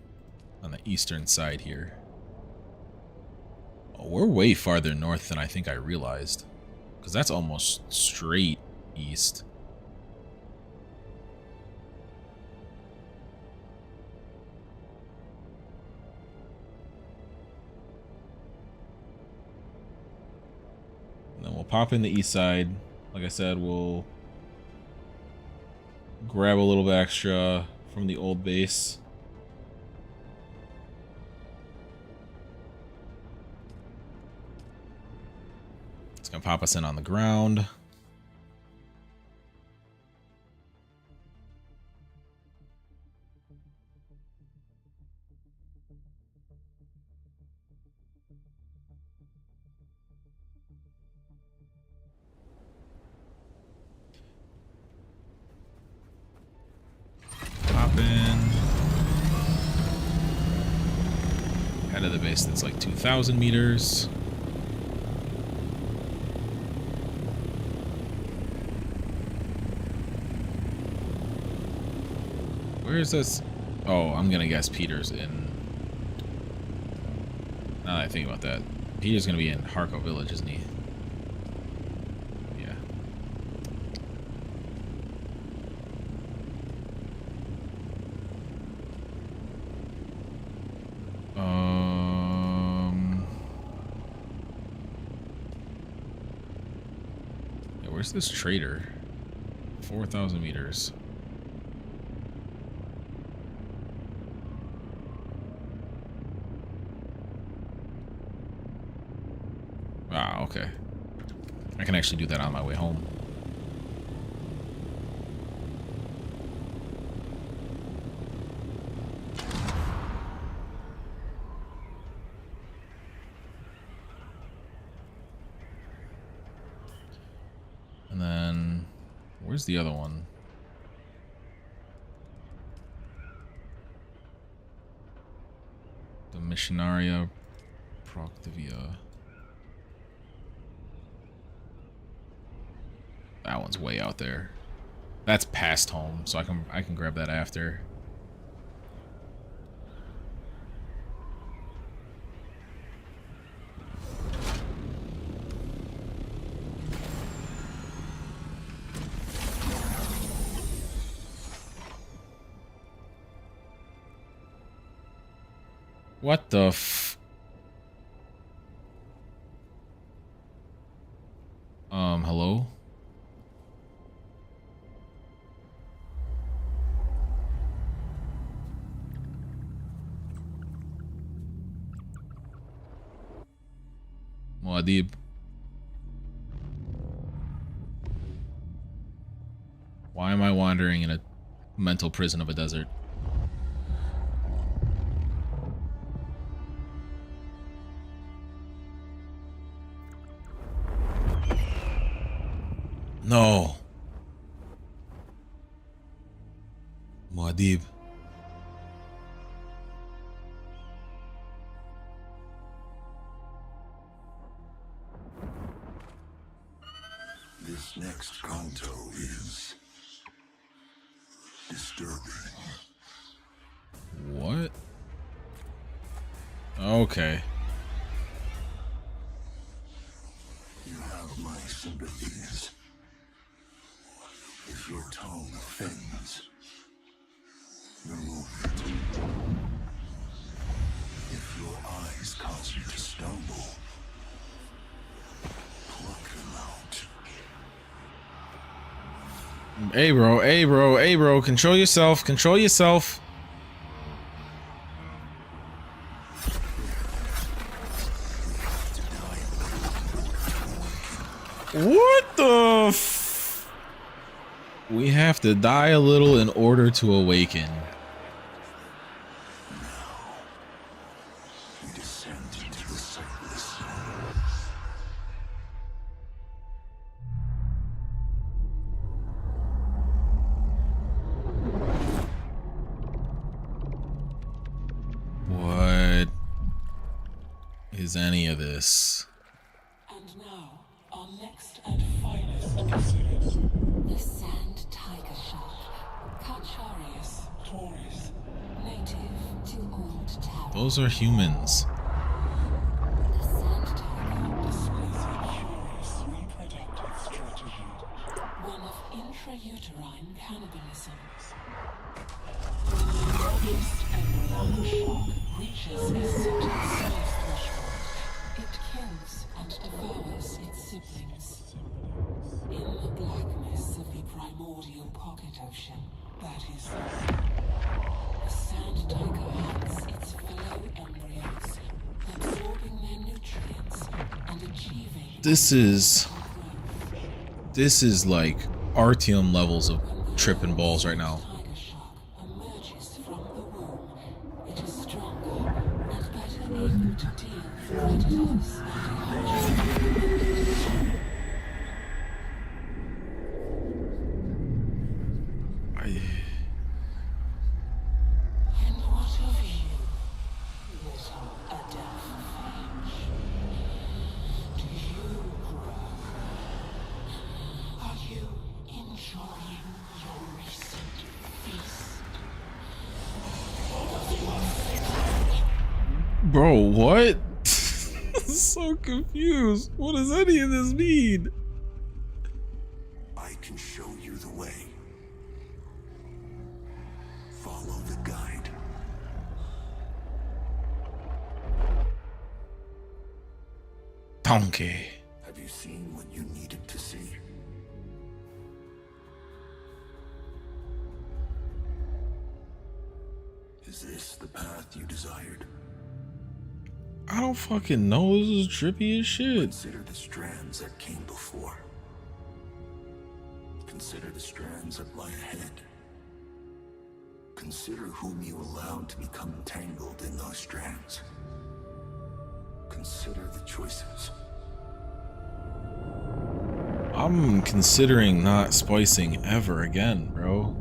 on the eastern side here. Oh, we're way farther north than I think I realized. Because that's almost straight east. And then we'll pop in the east side. Like I said, we'll grab a little bit extra from the old base. It's gonna pop us in on the ground. Head of the base that's like 2,000 meters. Where is this? Oh, I'm gonna guess Peter's in. Now that I think about that, Peter's gonna be in Harko Village, isn't he? Yeah. Where's this trader? 4,000 meters. Ah, okay. I can actually do that on my way home. And then, where's the other one? The Missionaria Proctavia. That one's way out there. That's past home, so I can grab that after. What the f... hello? Muad'Dib. Why am I wandering in a mental prison of a desert? No. Muad'Dib. This next canto is disturbing. What? Okay. You have my sympathies. If your tongue offends, remove it. If your eyes cause you to stumble, pluck them out. Hey bro, control yourself, control yourself. What the f... We have to die a little in order to awaken. We descend into the sightless. What is any of this? And now, our next and finest exhibit. The sand tiger shark, Cacharius Taurus. native to Old Town. Those are humans. The sand tiger, Displays a curious reproductive strategy. one of intrauterine cannibalism. When the youngest embryonic shark reaches a certain size threshold, It kills and devours its siblings. in the blackness of the primordial pocket ocean, that is, The sand tiger hunts its fellow embryos, absorbing their nutrients and achieving This is like Artyom levels of tripping balls right now. tiger shark emerges from the womb. It is stronger and better able to deal with predators and what of you, little Adelphage? Do you grow? Are you enjoying your recent feast? Bro, what? So confused. What does any of this mean? I can show you the way. Follow the guide. Donkey. Have you seen what you needed to see? Is this the path you desired? I don't fucking know. This is trippy as shit. Consider the strands that came before. Consider the strands that lie ahead. Consider whom you allowed to become entangled in those strands. Consider the choices. I'm considering not splicing ever again, bro.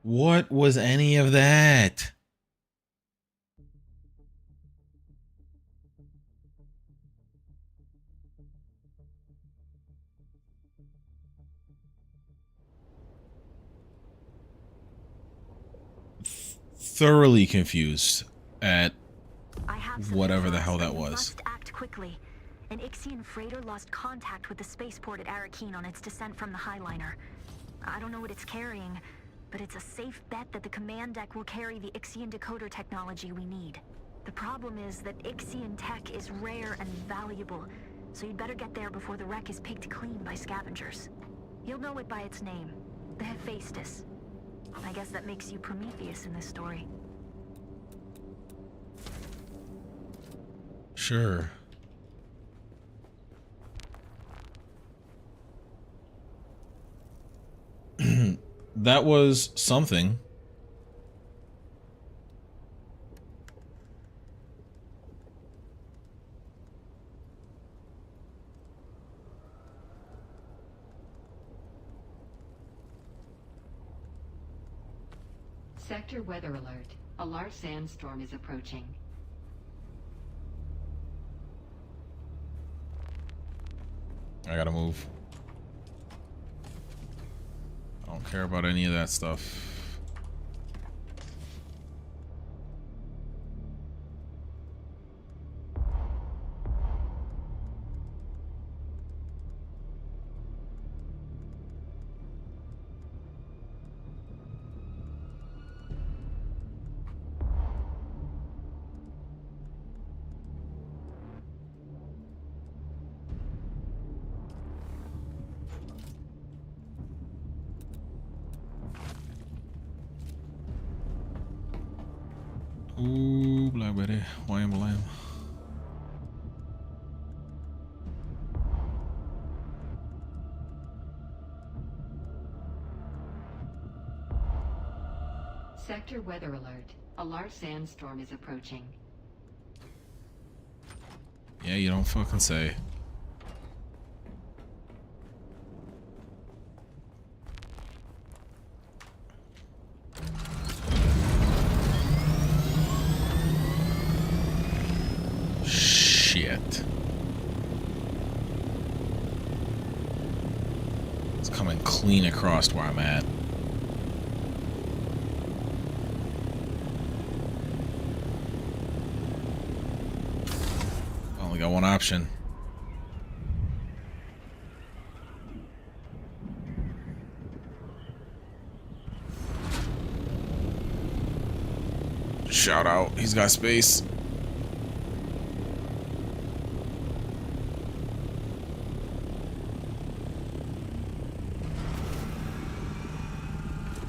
What was any of that? Thoroughly confused at whatever the hell that was. Must act quickly. An Ixian freighter lost contact with the spaceport at Arrakis on its descent from the Highliner. I don't know what it's carrying, but it's a safe bet that the command deck will carry the Ixian decoder technology we need. The problem is that Ixian tech is rare and valuable, so you'd better get there before the wreck is picked clean by scavengers. You'll know it by its name, the Hephaestus. I guess that makes you Prometheus in this story. Sure. That was something. Sector weather alert. A large sandstorm is approaching. I gotta move. I don't care about any of that stuff. Ooh, Blackberry, wham blam. Sector weather alert. A large sandstorm is approaching. Yeah, you don't fucking say. Shit. It's coming clean across where I'm at. Only got one option. Shout out, he's got space.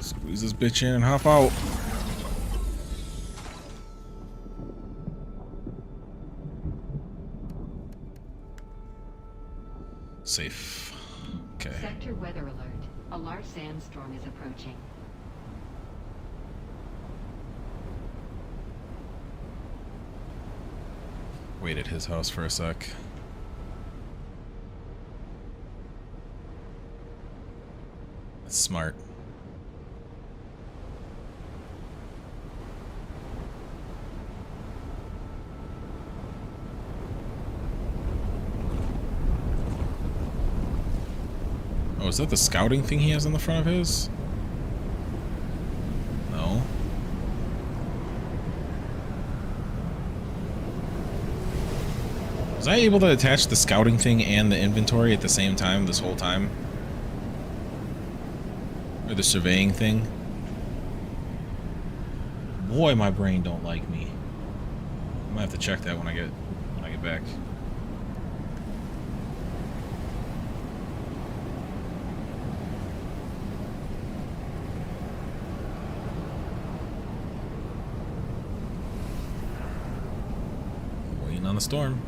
Squeeze this bitch in and hop out. Safe. Okay. Sector weather alert. A large sandstorm is approaching. Wait at his house for a sec. That's smart. Oh, is that the scouting thing he has on the front of his? No. Was I able to attach the scouting thing and the inventory at the same time this whole time? Or the surveying thing? Boy, my brain don't like me. gonna have to check that when I get back. Waiting on the storm.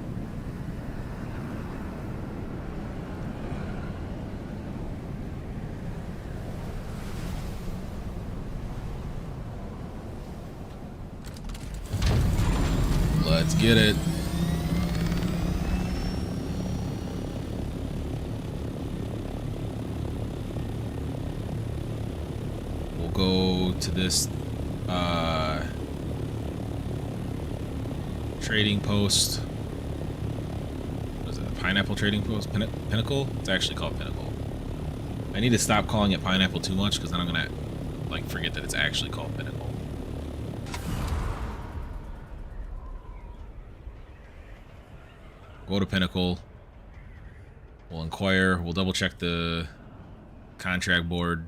Let's get it. We'll go to this trading post. What is it? A pineapple trading post? Pinnacle? It's actually called Pinnacle. I need to stop calling it pineapple too much because then I'm gonna like forget that it's actually called Pinnacle. Go to Pinnacle. We'll inquire. We'll double check the contract board.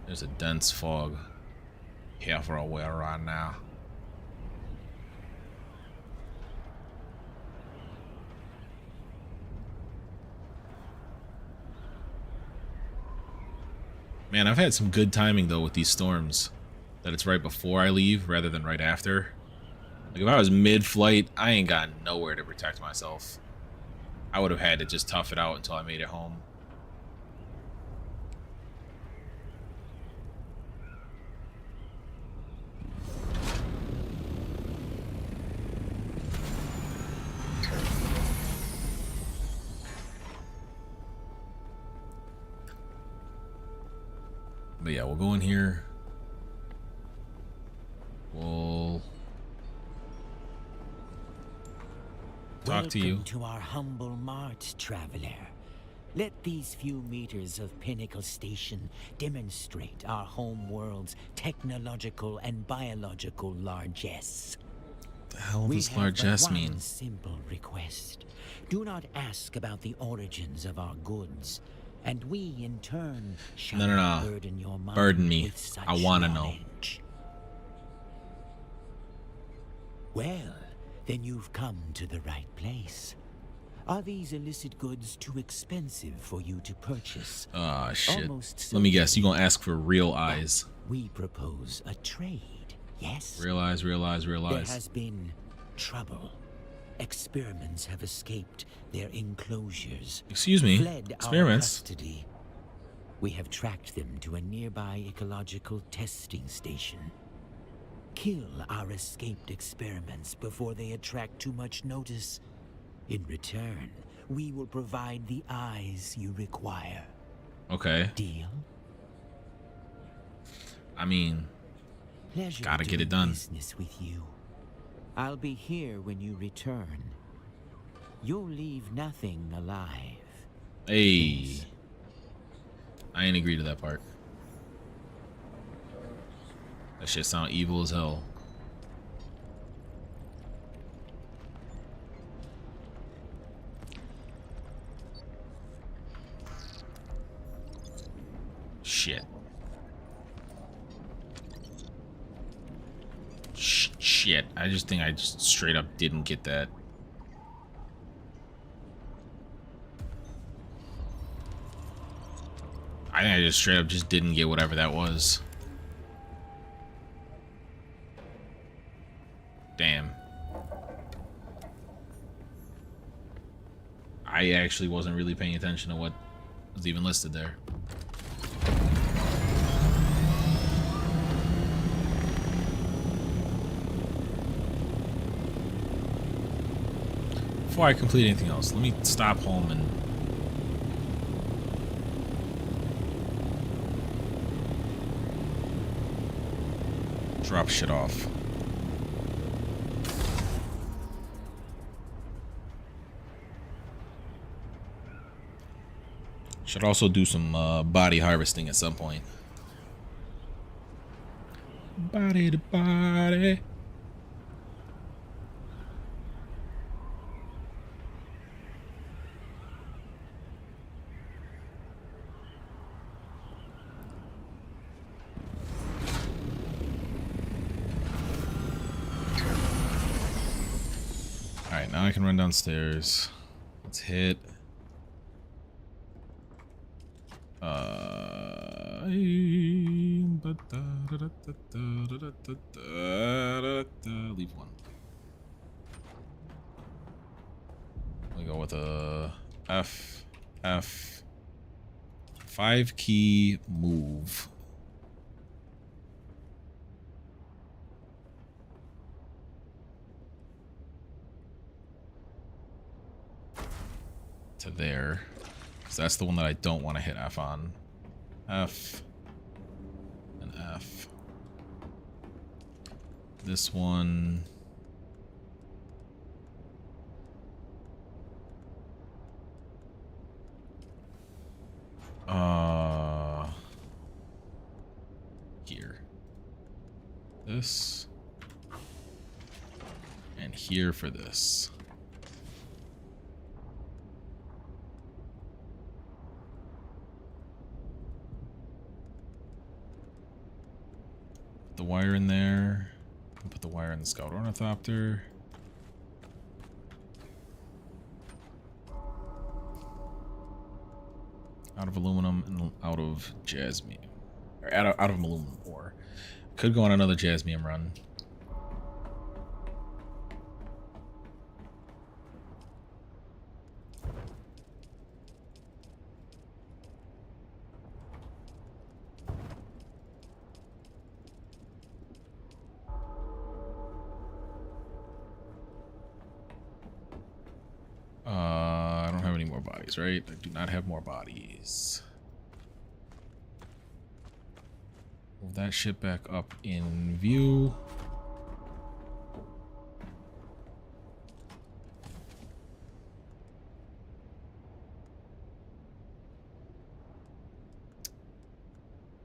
There's a dense fog. Careful away right now. Man, I've had some good timing though with these storms. That it's right before I leave rather than right after. Like if I was mid-flight, I ain't got nowhere to protect myself. I would have had to just tough it out until I made it home. But yeah, we'll go in here. We'll talk to you. Welcome to our humble mart, traveler. Let these few meters of Pinnacle Station demonstrate our home world's technological and biological largesse. The hell does largesse mean? One simple request. Do not ask about the origins of our goods. And we, in turn, shall no. burden your mind Burden me. with such I want to know. knowledge. Well, then you've come to the right place. Are these illicit goods too expensive for you to purchase? Ah, shit. Almost Let me guess. You gonna ask for real eyes? We propose a trade. Yes. Real eyes. There has been trouble. Experiments have escaped their enclosures. Excuse me. Fled Experiments? Our custody. We have tracked them to a nearby ecological testing station. Kill our escaped experiments before they attract too much notice. In return, we will provide the eyes you require. Okay. Deal? I mean, Pleasure gotta get doing it done. Business with you. I'll be here when you return. You'll leave nothing alive. Hey. I ain't agree to that part. That shit sound evil as hell. Shit. Shit. I just think I just straight up didn't get that. I think I just straight up just didn't get whatever that was. Damn. I actually wasn't really paying attention to what was even listed there. Before I complete anything else, let me stop home and drop shit off. Should also do some body harvesting at some point. Body to body. now I can run downstairs. Let's hit. Leave one. We go with a F. 5 key move. To there. Because that's the one that I don't want to hit F on. F. And F. This one. Here. This. And here for this. Put the wire in there. Put the wire in the scout ornithopter. Out of aluminum and out of jasmium. Or out of aluminum ore. Could go on another jasmium run. I don't have any more bodies, right? I do not have more bodies. Move that shit back up in view.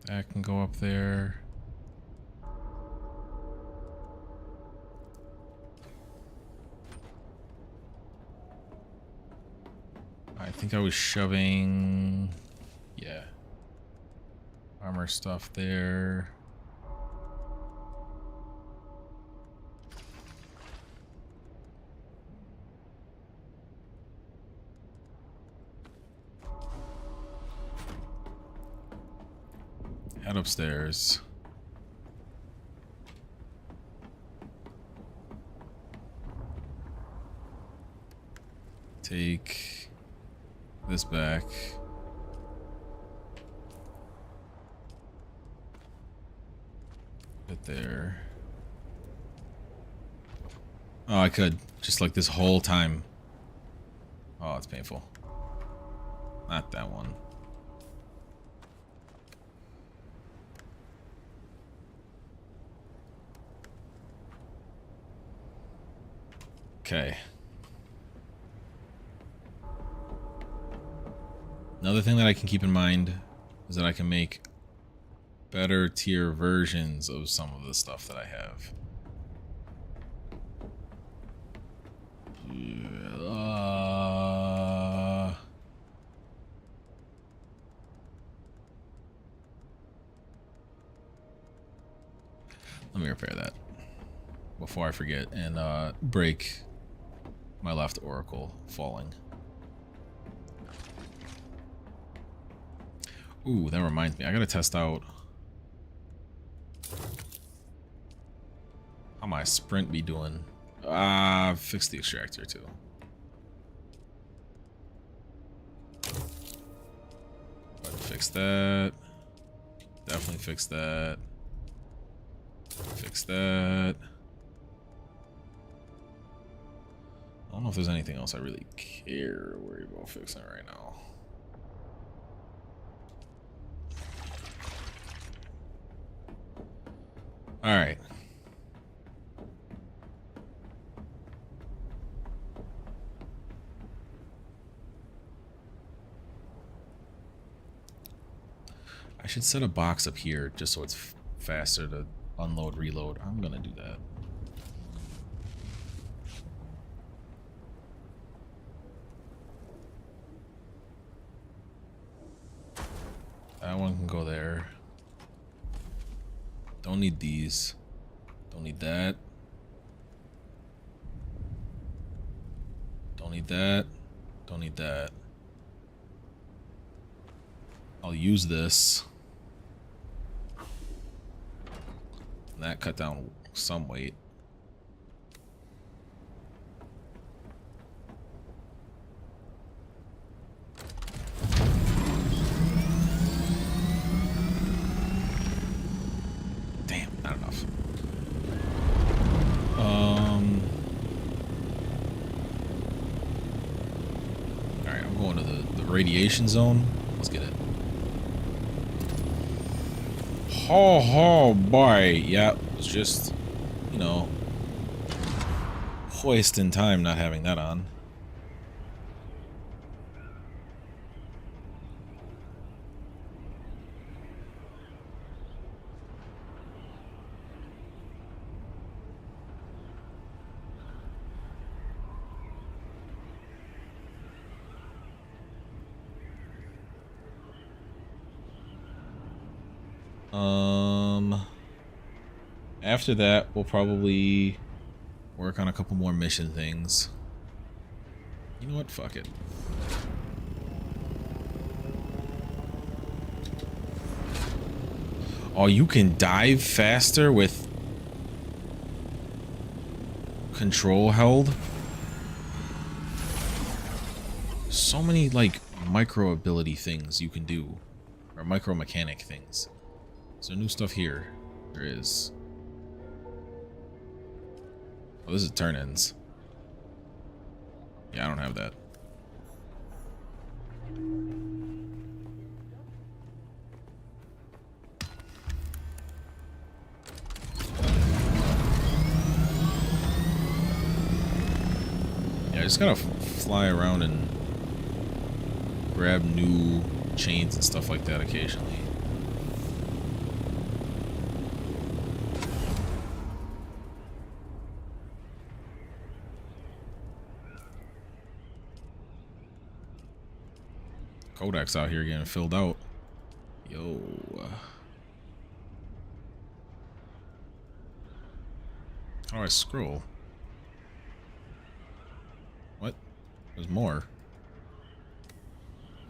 That can go up there. I think I was shoving, yeah, armor stuff there. Head upstairs. Take this back. Put it there. Oh, I could. Just like this whole time. Oh, it's painful. Not that one. Okay. Another thing that I can keep in mind is that I can make better tier versions of some of the stuff that I have. Let me repair that before I forget and break my left oracle falling. Ooh, that reminds me. I gotta test out how my sprint be doing. Fix the extractor too. Fix that. Definitely fix that. Fix that. I don't know if there's anything else I really care to worry about fixing right now. All right. I should set a box up here just so it's faster to unload, reload. I'm gonna do that. That one can go there. Don't need these. Don't need that. Don't need that. Don't need that. I'll use this. And that cut down some weight. Damn, not enough. Alright, I'm going to the radiation zone. Let's get it. Oh boy. Yeah, it's just, you know, wasting time not having that on. After that, we'll probably work on a couple more mission things. You know what? Fuck it. Oh, you can dive faster with control held? So many, like, micro ability things you can do. Or micro mechanic things. Is there new stuff here? There is. Oh, this is turn-ins. Yeah, I don't have that. Yeah, I just gotta fly around and grab new chains and stuff like that occasionally. Kodak's out here getting filled out. Yo. How do I scroll? What? There's more.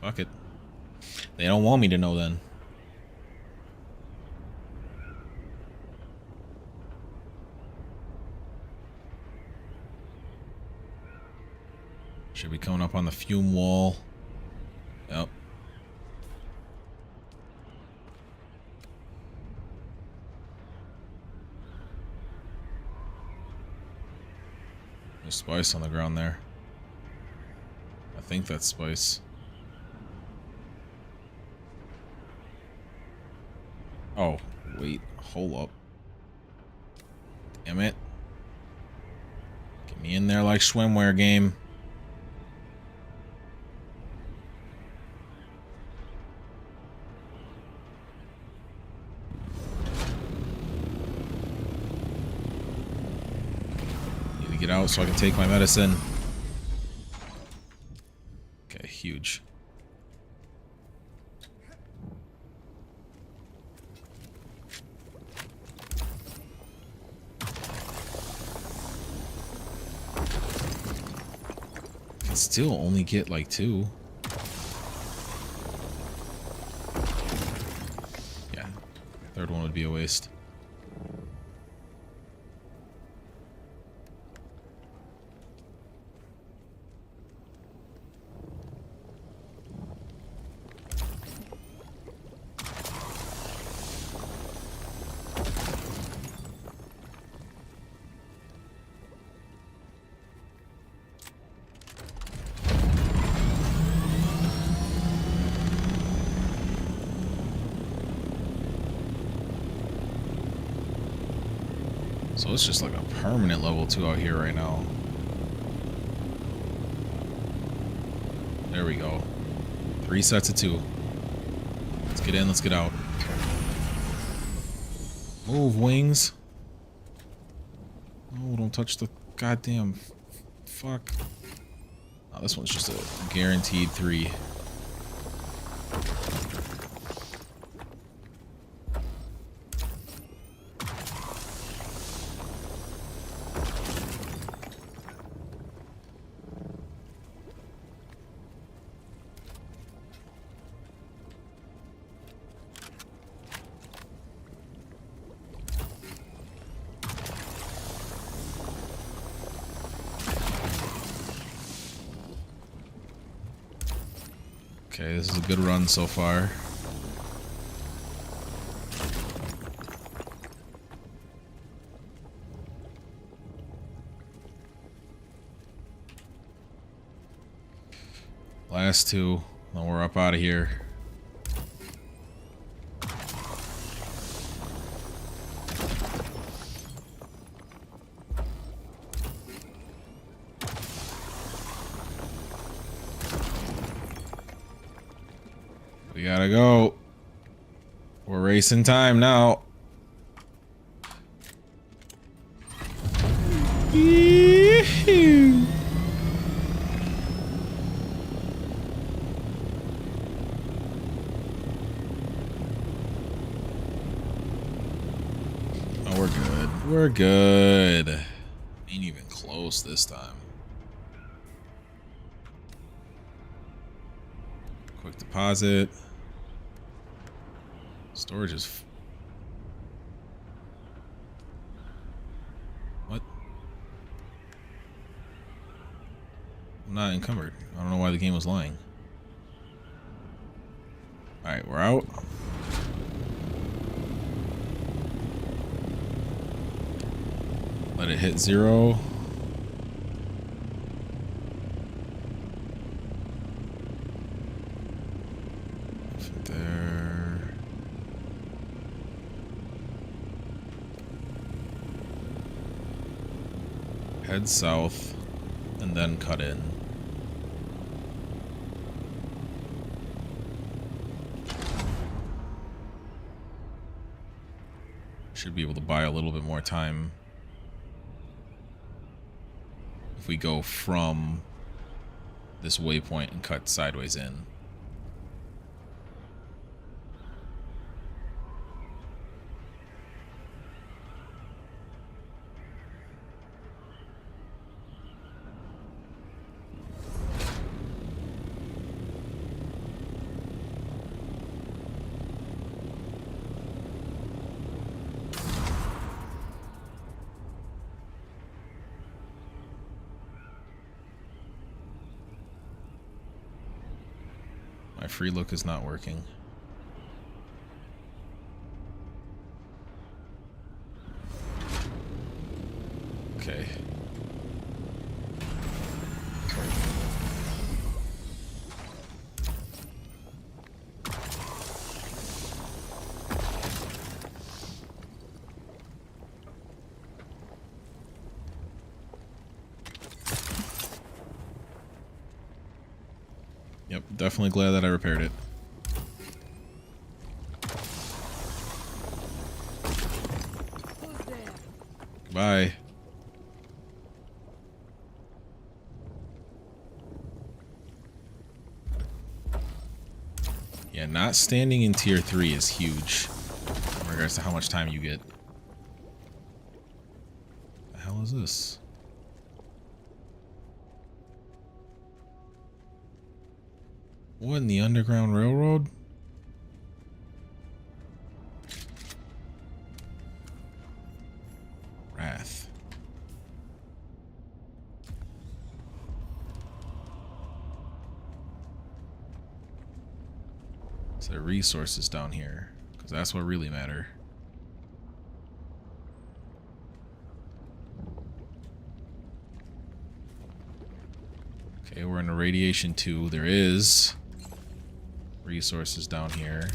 Fuck it. They don't want me to know then. Should be coming up on the fume wall. Yep. There's spice on the ground there. I think that's spice. Oh, wait. Hold up. Damn it. Get me in there like swimwear game. Get out so I can take my medicine. Okay, huge. Can still only get like 2. Yeah, third one would be a waste. So it's just like a permanent level 2 out here right now. There we go. 3 sets of 2. Let's get in, let's get out. Move, wings. Oh, don't touch the goddamn fuck. Oh, this one's just a guaranteed 3. Okay, this is a good run so far. Last two, then we're up out of here. We gotta go. We're racing time now. Yee-hoo. Oh, we're good. We're good. Ain't even close this time. Quick deposit. Storage is... What? I'm not encumbered. I don't know why the game was lying. Alright, we're out. Let it hit 0. There. Head south and then cut in. Should be able to buy a little bit more time if we go from this waypoint and cut sideways in. My free look is not working. Okay. Yep, definitely glad that I repaired it. Goodbye. Yeah, not standing in tier 3 is huge in regards to how much time you get. The hell is this? What in the Underground Railroad? Wrath. Is there resources down here? Because that's what really matter. Okay, we're in Irradiation 2. There is resources down here.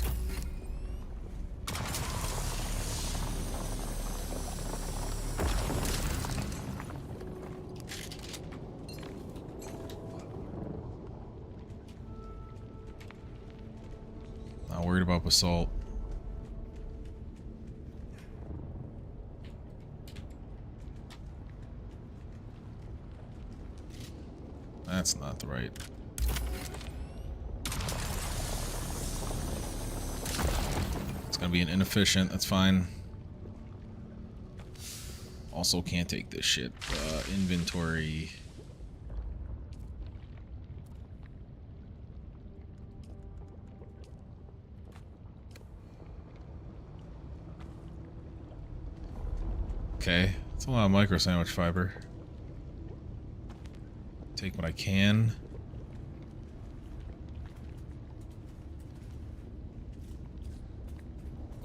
Not worried about basalt. That's not the right. It's gonna be an inefficient, that's fine. Also can't take this shit. Inventory. Okay, it's a lot of micro sandwich fiber. Take what I can.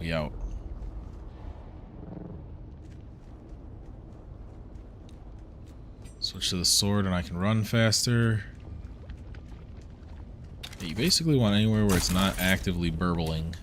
We out. Switch to the sword and I can run faster. Yeah, you basically want anywhere where it's not actively burbling.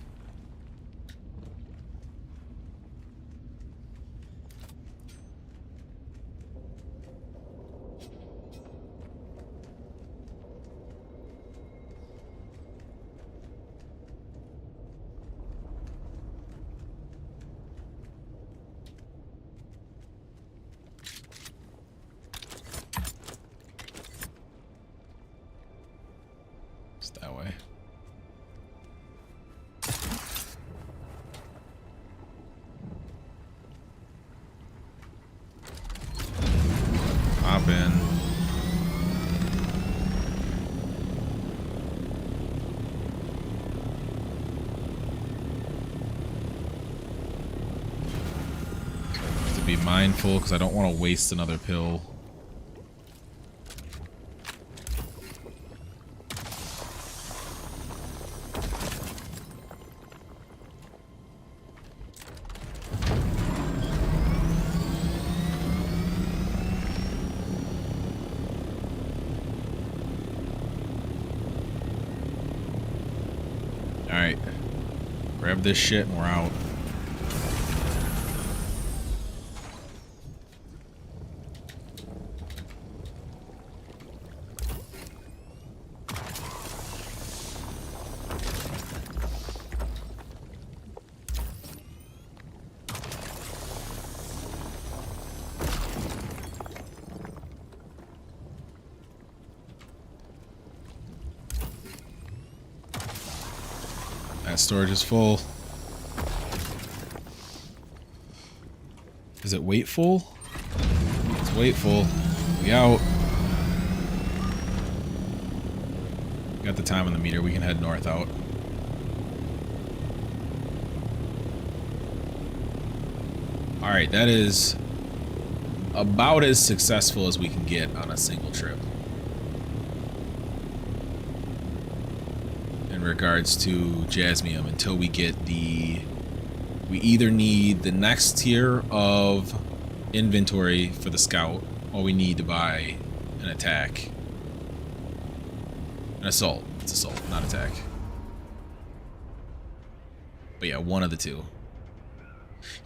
That way. Hop in. Have to be mindful because I don't want to waste another pill. Alright. Grab this shit and we're out. That storage is full. Is it weight full? It's weight full. We out. Got the time on the meter. We can head north out. Alright, that is about as successful as we can get on a single trip. In regards to jasmium, until we get the... We either need the next tier of inventory for the scout, or we need to buy an attack. An assault. It's assault, not attack. But yeah, one of the two.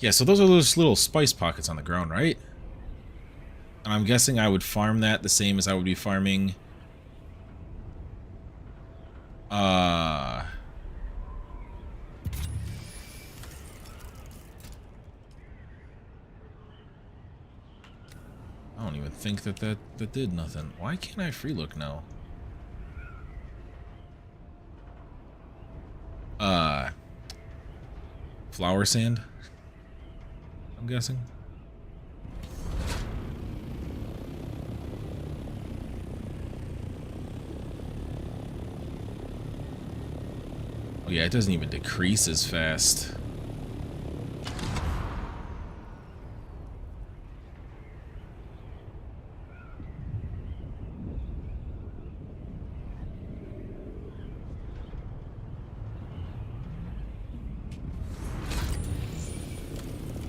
Yeah, so those are those little spice pockets on the ground, right? And I'm guessing I would farm that the same as I would be farming... I don't even think that did nothing. Why can't I free look now? Flower sand? I'm guessing. Oh yeah, it doesn't even decrease as fast.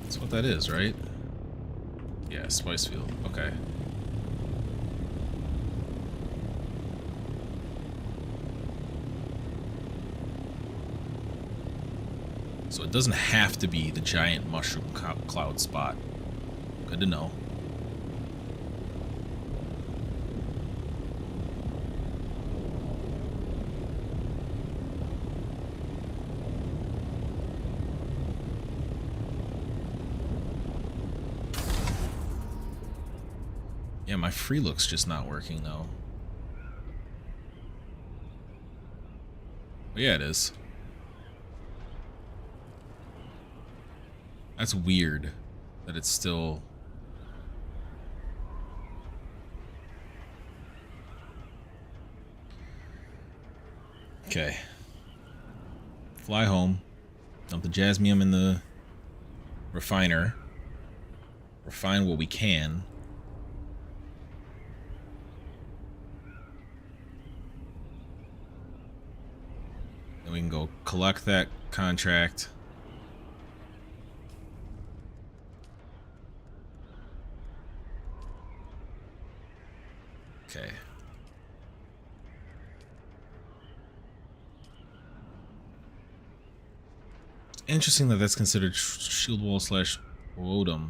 That's what that is, right? Yeah, spice field. Okay. So it doesn't have to be the giant mushroom cloud spot. Good to know. Yeah, my free look's just not working though. Oh, yeah, it is. That's weird that it's still... Okay. Fly home. Dump the jasmium in the refiner. Refine what we can. Then we can go collect that contract. Okay. Interesting that that's considered shield wall slash rotom.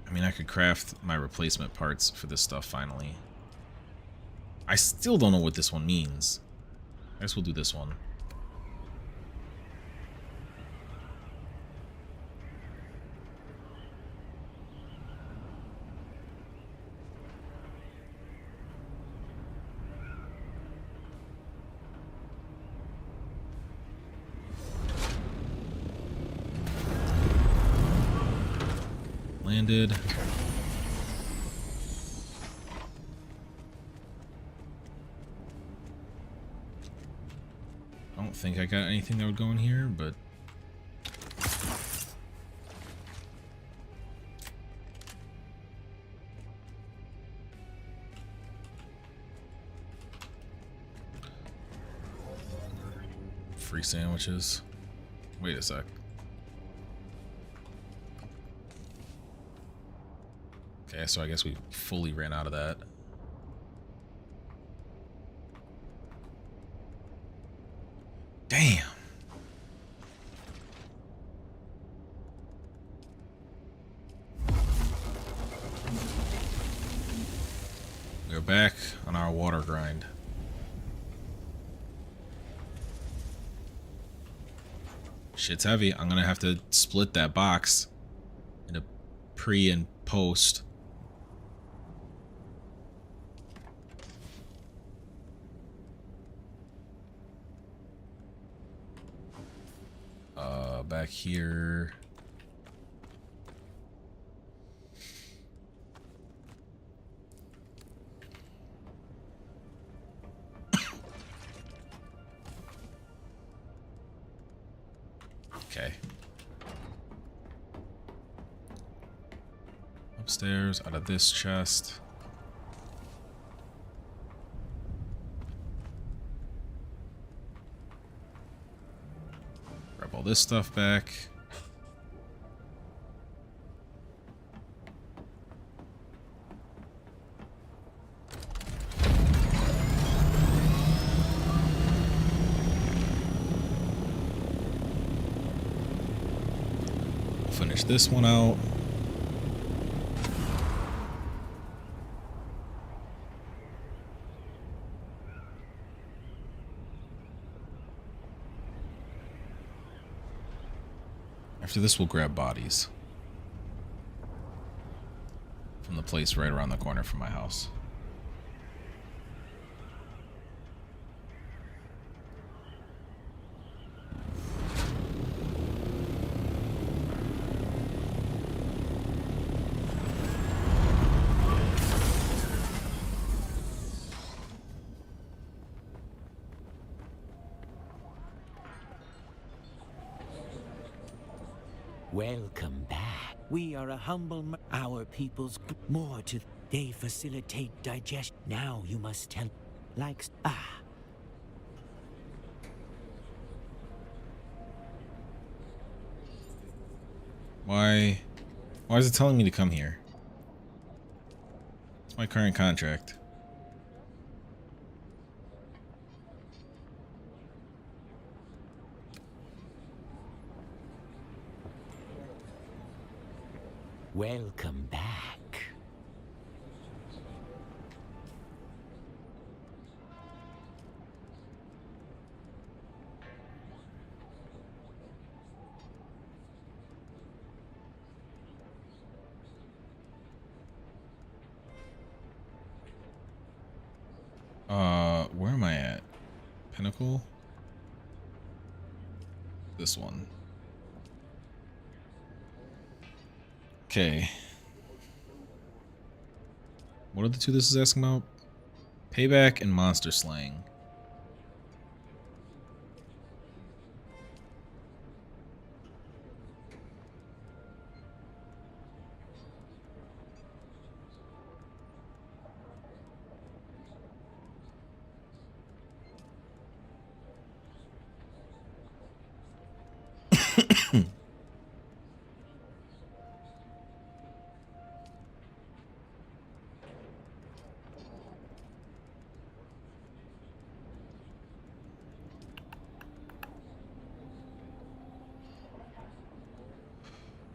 I mean, I could craft my replacement parts for this stuff finally. I still don't know what this one means. I guess we'll do this one. Landed. I don't think I got anything that would go in here, but free sandwiches. Wait a sec. Okay, so I guess we fully ran out of that. Damn. We're back on our water grind. Shit's heavy. I'm gonna have to split that box into pre and post. Back here. Okay. Upstairs, out of this chest. Grab all this stuff back. Finish this one out. After this, we'll grab bodies from the place right around the corner from my house. Welcome back. We are a humble our people's more to they facilitate digestion. Now you must tell Why is it telling me to come here? It's my current contract. Welcome back. Where am I at? Pinnacle? This one. Okay. What are the two this is asking about? Payback and monster slaying. I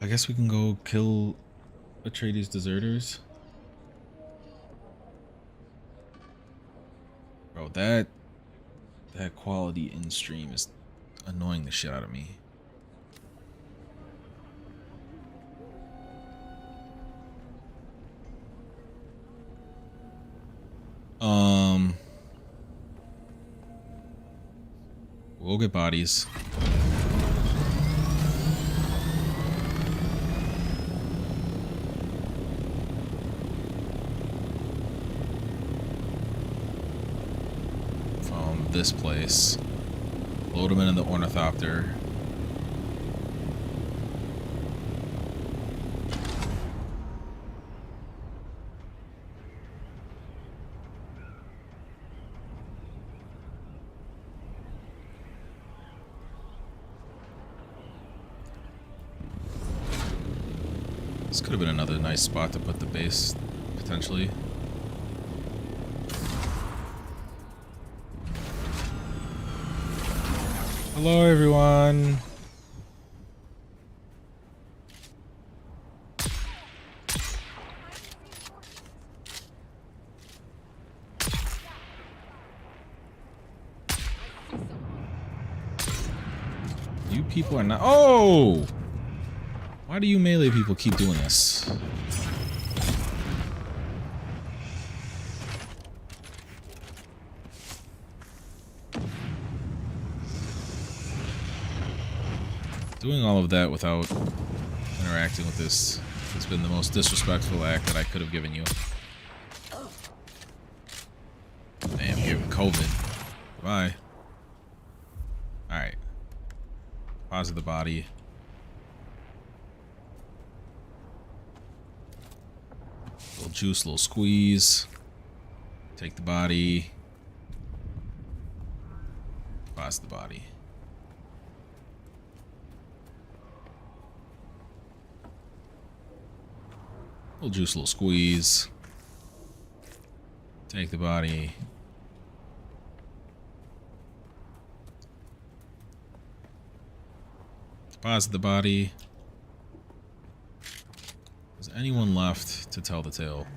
guess we can go kill Atreides deserters. Bro, that quality in stream is annoying the shit out of me. We'll get bodies. From this place. Load them in the ornithopter. This could have been another nice spot to put the base, potentially. Hello, everyone. You people are not. Oh! Why do you melee people keep doing this? Doing all of that without interacting with this has been the most disrespectful act that I could have given you. Damn, giving COVID. Bye. Alright. Deposit the body. Little juice, little squeeze. Take the body. Deposit the body. Little juice, little squeeze. Take the body. Deposit the body. Is anyone left to tell the tale?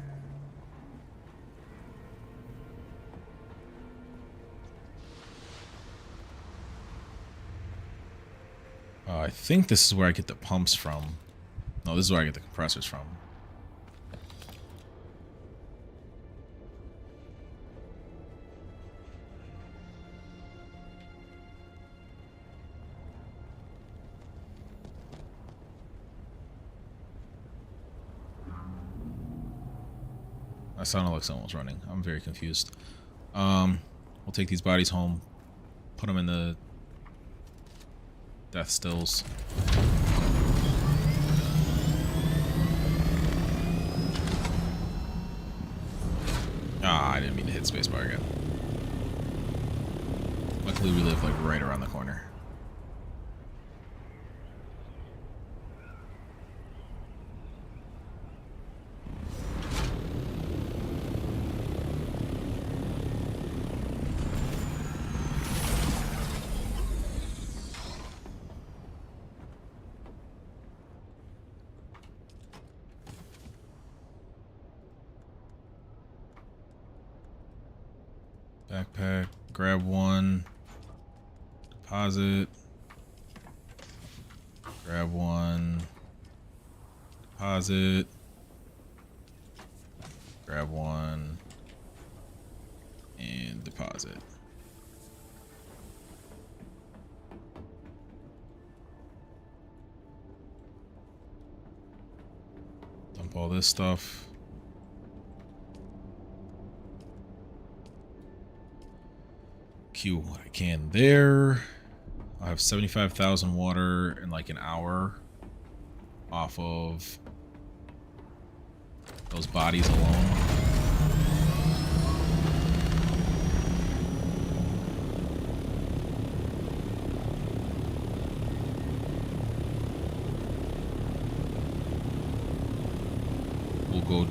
I think this is where I get the pumps from. No, this is where I get the compressors from. That sounded like someone was running. I'm very confused. We'll take these bodies home, put them in the death stills. Ah, I didn't mean to hit spacebar again. Luckily, we live like right around the corner. Backpack, grab one, deposit, grab one, deposit, grab one, and deposit. Dump all this stuff. Queue what I can there. I'll have 75,000 water in like an hour off of those bodies alone.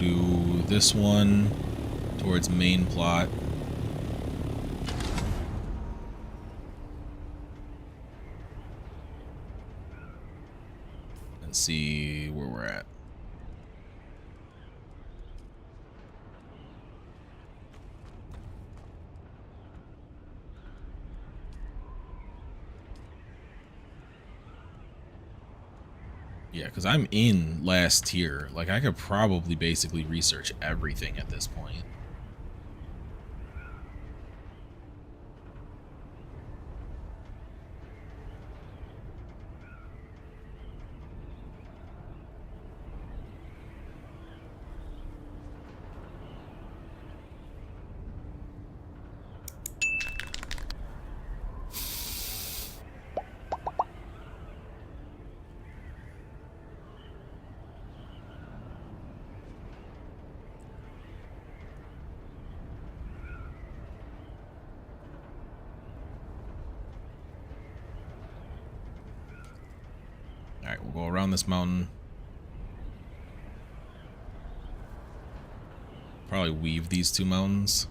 do this one towards main plot. And see where we're at. Yeah, because I'm in last tier. Like, I could probably basically research everything at this point. Alright, we'll go around this mountain. Probably weave these two mountains.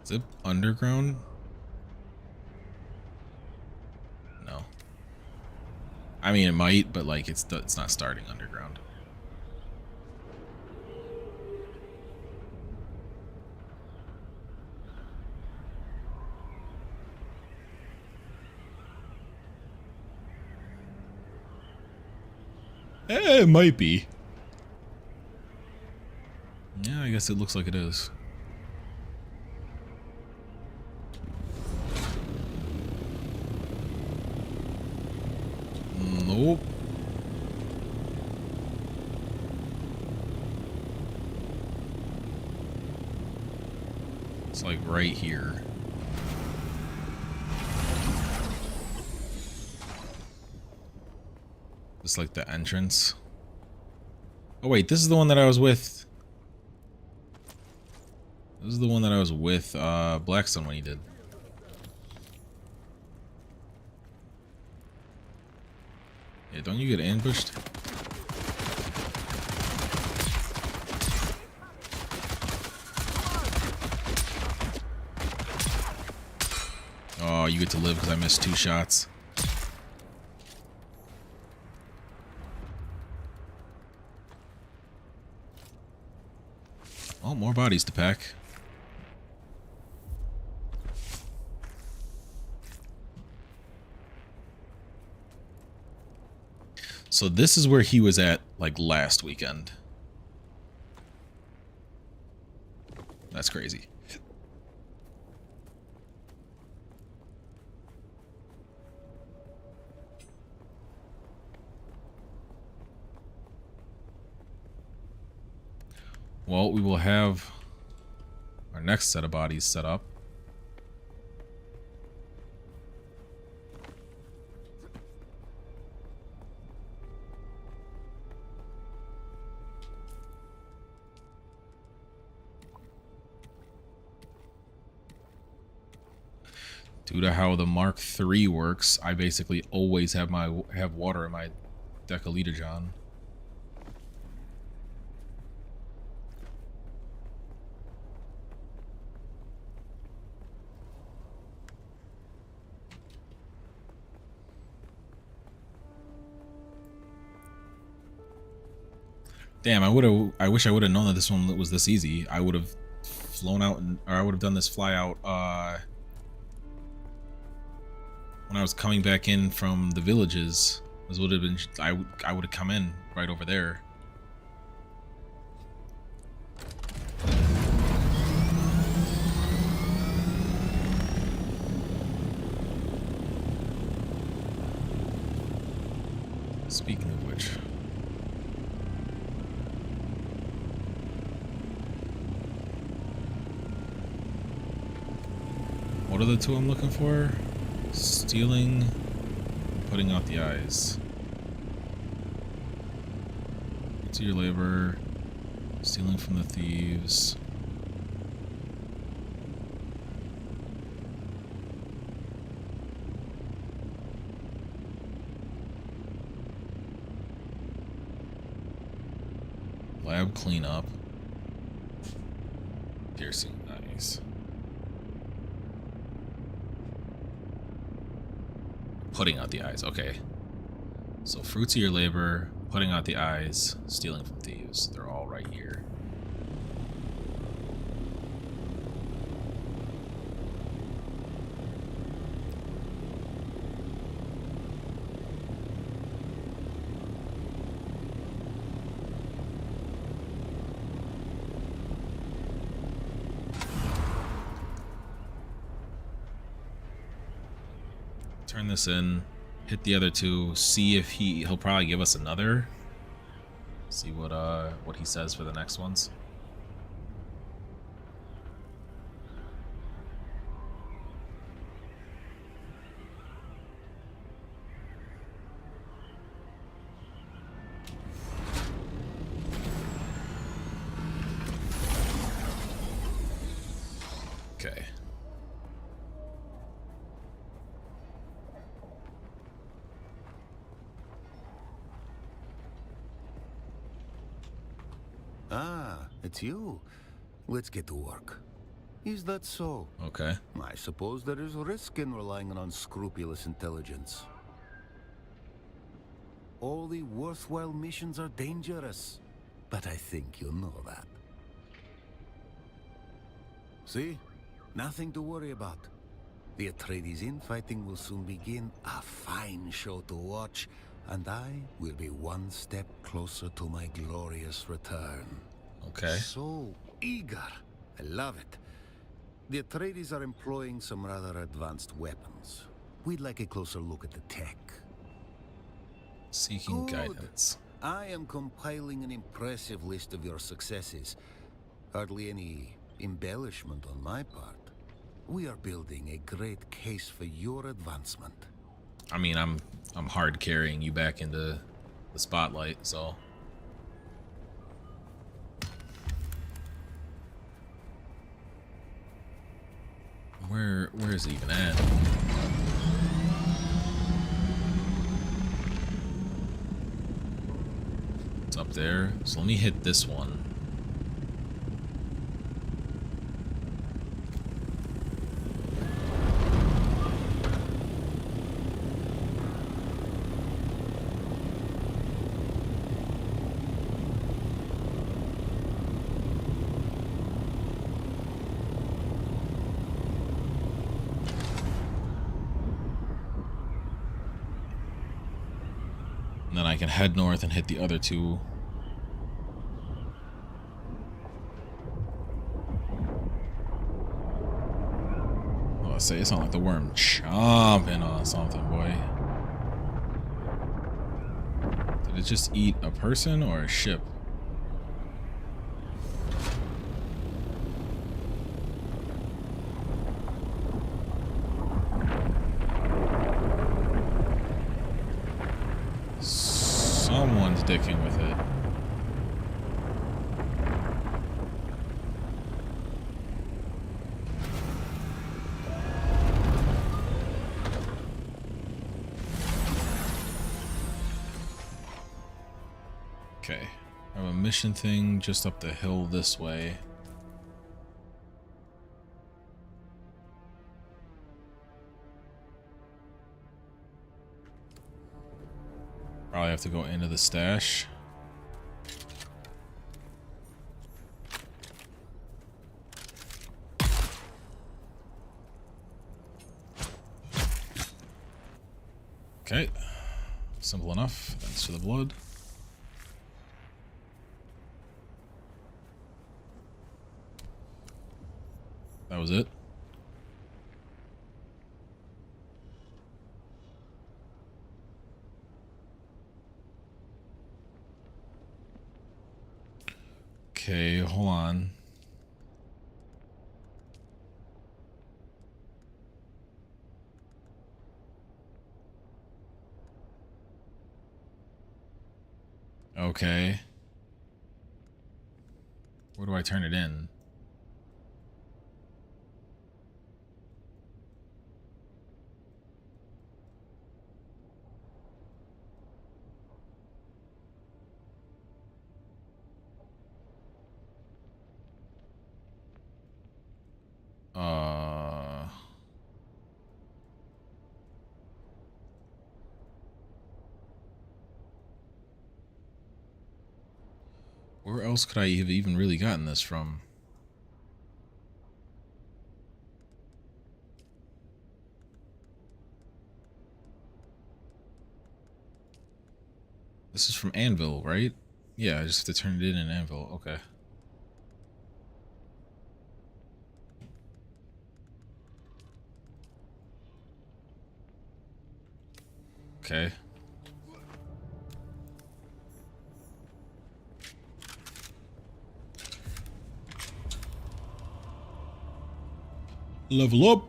Is it underground? No. I mean, it might, but like it's not starting underground. It might be. Yeah, I guess it looks like it is. Nope. It's like right here. It's like the entrance. Oh wait, this is the one that I was with. This is the one that I was with Blackstone when he did. Yeah, don't you get ambushed? Oh, you get to live because I missed 2 shots. Oh, more bodies to pack. So this is where he was at, like, last weekend. That's crazy. Well, we will have our next set of bodies set up. Due to how the Mark III works, I basically always have water in my Decalitajon. Damn, I wish I would have known that this one was this easy. I would have flown out or I would have done this fly out when I was coming back in from the villages. This would have been I would have come in right over there. Speaking of which, what are the 2 I'm looking for? Stealing, putting out the eyes. To your labor. Stealing from the thieves. Lab cleanup. Piercing, nice. Putting out the eyes, okay. So fruits of your labor, putting out the eyes, stealing from thieves. They're all right here. Turn this in, hit the other two, see if he'll probably give us another. See what he says for the next ones. Okay. Ah, it's you. Let's get to work. Is that so? Okay. I suppose there is risk in relying on unscrupulous intelligence. All the worthwhile missions are dangerous, but I think you know that. See? Nothing to worry about. The Atreides infighting will soon begin. A fine show to watch, and I will be one step closer to my glorious return. Okay. So eager. I love it. The Atreides are employing some rather advanced weapons. We'd like a closer look at the tech. Seeking Good. guidance. I am compiling an impressive list of your successes. Hardly any embellishment on my part. We are building a great case for your advancement. I mean, I'm hard carrying you back into the spotlight, so. Where is it even at? It's up there. So let me hit this one. And then I can head north and hit the other two. Oh, I say it sounds like the worm chomping on something, boy. Did it just eat a person or a ship? Someone's dicking with it. Okay. I have a mission thing just up the hill this way. Probably have to go into the stash. Okay. Simple enough. Thanks for the blood. That was it. Okay, hold on. Okay. do I turn it in? Where else could I have even really gotten this from? This is from Anvil, right? Yeah, I just have to turn it in Anvil. Okay. Okay. Level up.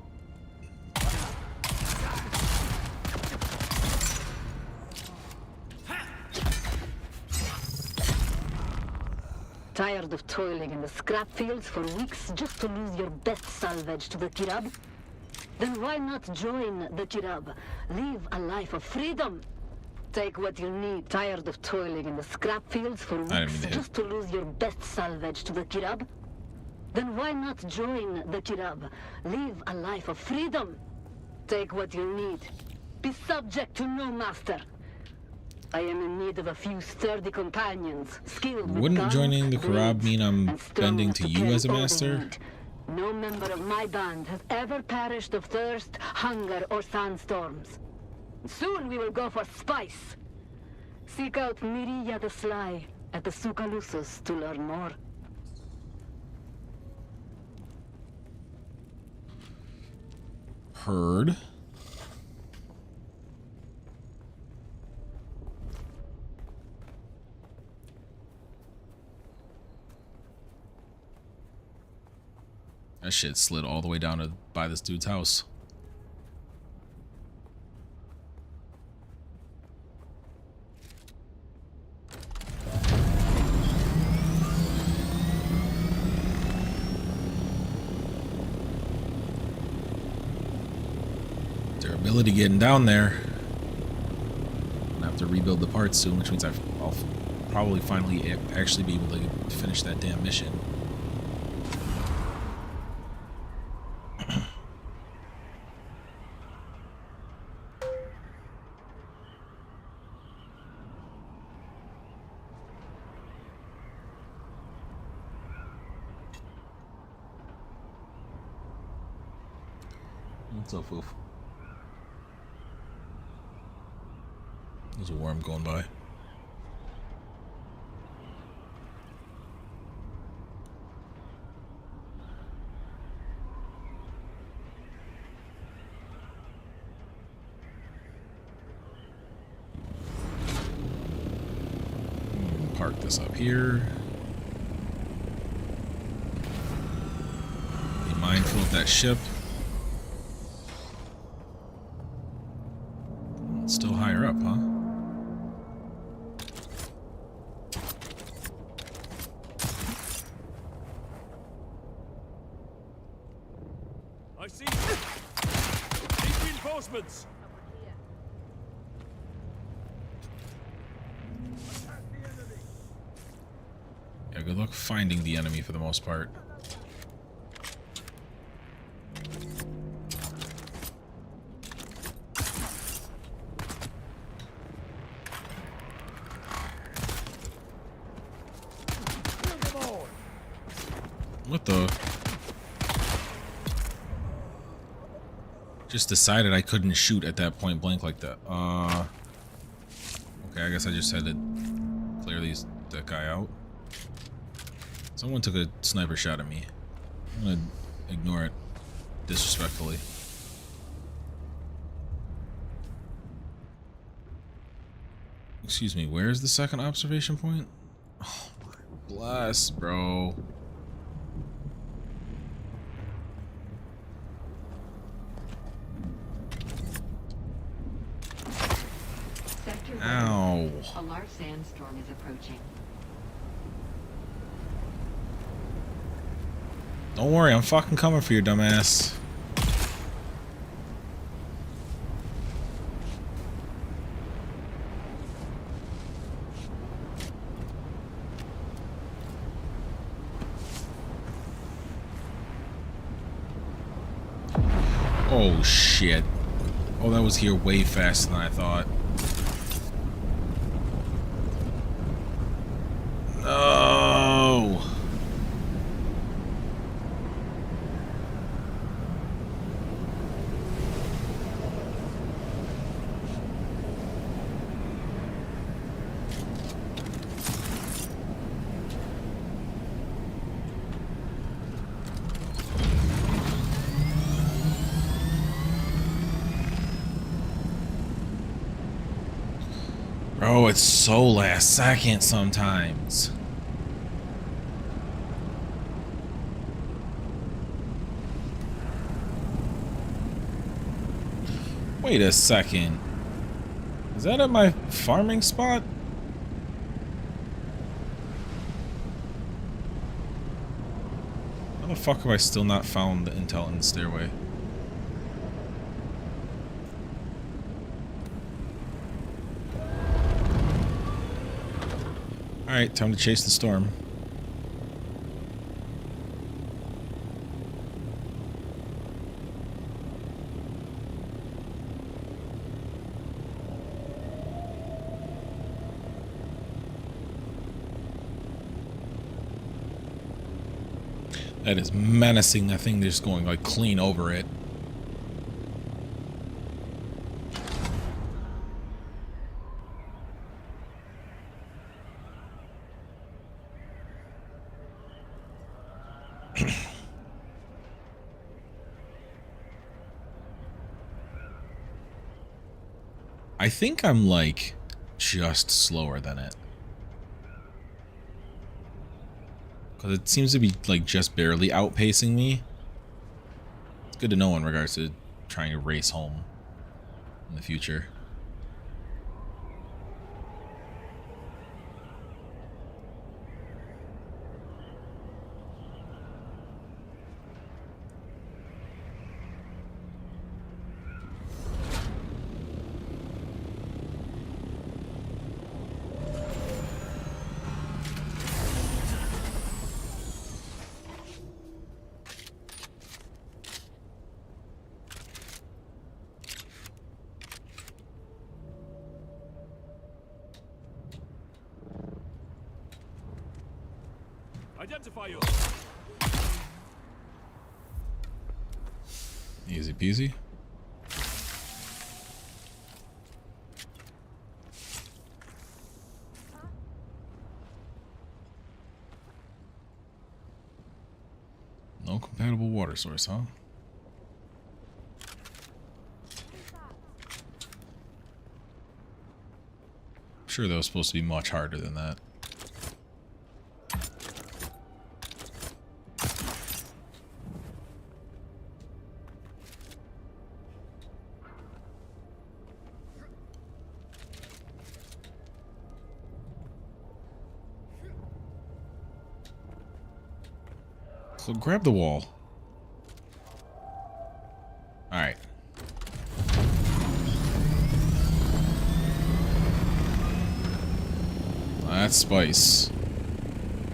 Tired of toiling in the scrap fields for weeks just to lose your best salvage to the Kirab? Then why not join the Kirab? Live a life of freedom. Take what you need. Tired of toiling in the scrap fields for weeks just to lose your best salvage to the Kirab? Then why not join the Kirab? Live a life of freedom. Take what you need. Be subject to no master. I am in need of a few sturdy companions, skilled with Wouldn't guns, joining the Kirab mean I'm bending to you as a master? No member of my band has ever perished of thirst, hunger, or sandstorms. Soon we will go for spice. Seek out Miriya the Sly at the Sukalusus to learn more. Heard. That shit slid all the way down to by this dude's house. Durability getting down there. I'm gonna have to rebuild the parts soon, which means I'll probably finally actually be able to finish that damn mission. What's up, Foof? There's a worm going by. Park this up here. Be mindful of that ship. It's still higher up, huh? I see. Need reinforcements. Yeah, good luck finding the enemy for the most part. What the? Just decided I couldn't shoot at that point blank like that. Okay, I guess I just had to clear that guy out. Someone took a sniper shot at me. I'm gonna ignore it disrespectfully. Excuse me, where's the second observation point? Oh my bless, bro. Ow. A large sandstorm is approaching. Don't worry, I'm fucking coming for your dumbass. Oh shit. Oh, that was here way faster than I thought. No. Bro, it's so last second sometimes. Wait a second. Is that at my farming spot? How the fuck have I still not found the intel in the stairway? Alright, time to chase the storm. That is menacing. That thing just going like clean over it. I think I'm like just slower than it. Because it seems to be like just barely outpacing me. It's good to know in regards to trying to race home in the future. Identify you. Easy peasy. No compatible water source, huh? I'm sure that was supposed to be much harder than that. So grab the wall. Alright. That's spice.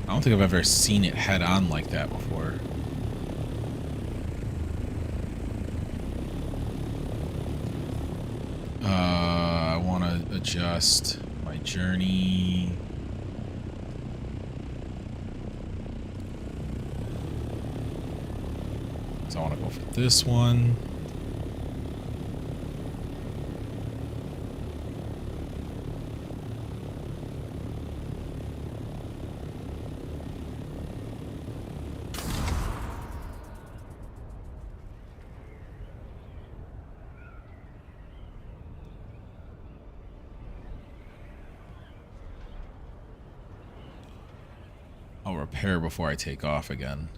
I don't think I've ever seen it head on like that before. I want to adjust my journey. So I want to go for this one. I'll repair before I take off again.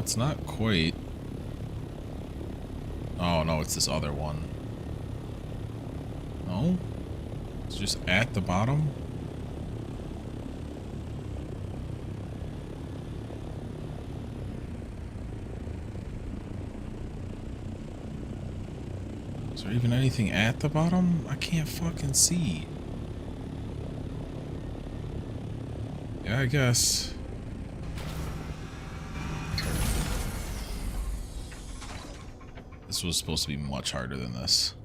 it's not quite. Oh, no, it's this other one. No? It's just at the bottom? Is there even anything at the bottom? I can't fucking see. Yeah, I guess. This was supposed to be much harder than this.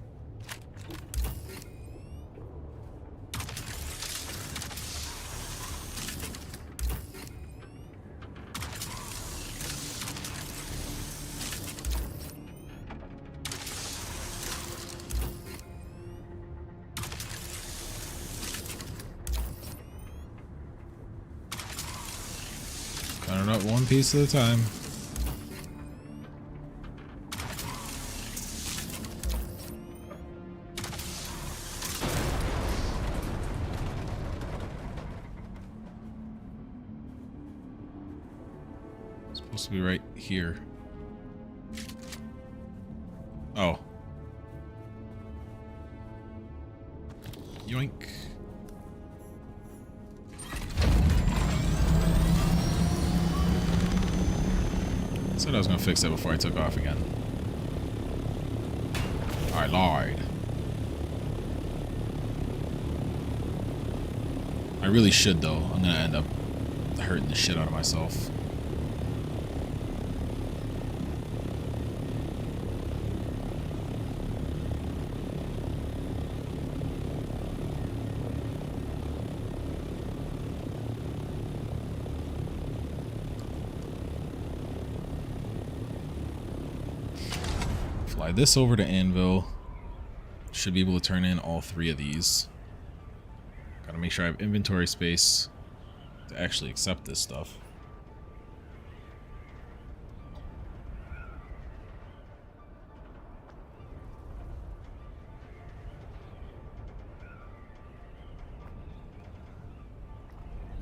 Cut it up one piece at a time. It's supposed to be right here. Oh. Yoink. Said I was gonna fix that before I took off again. I lied. I really should though. I'm gonna end up hurting the shit out of myself. Fly this over to Anvil. Should be able to turn in all 3 of these. Gotta make sure I have inventory space to actually accept this stuff.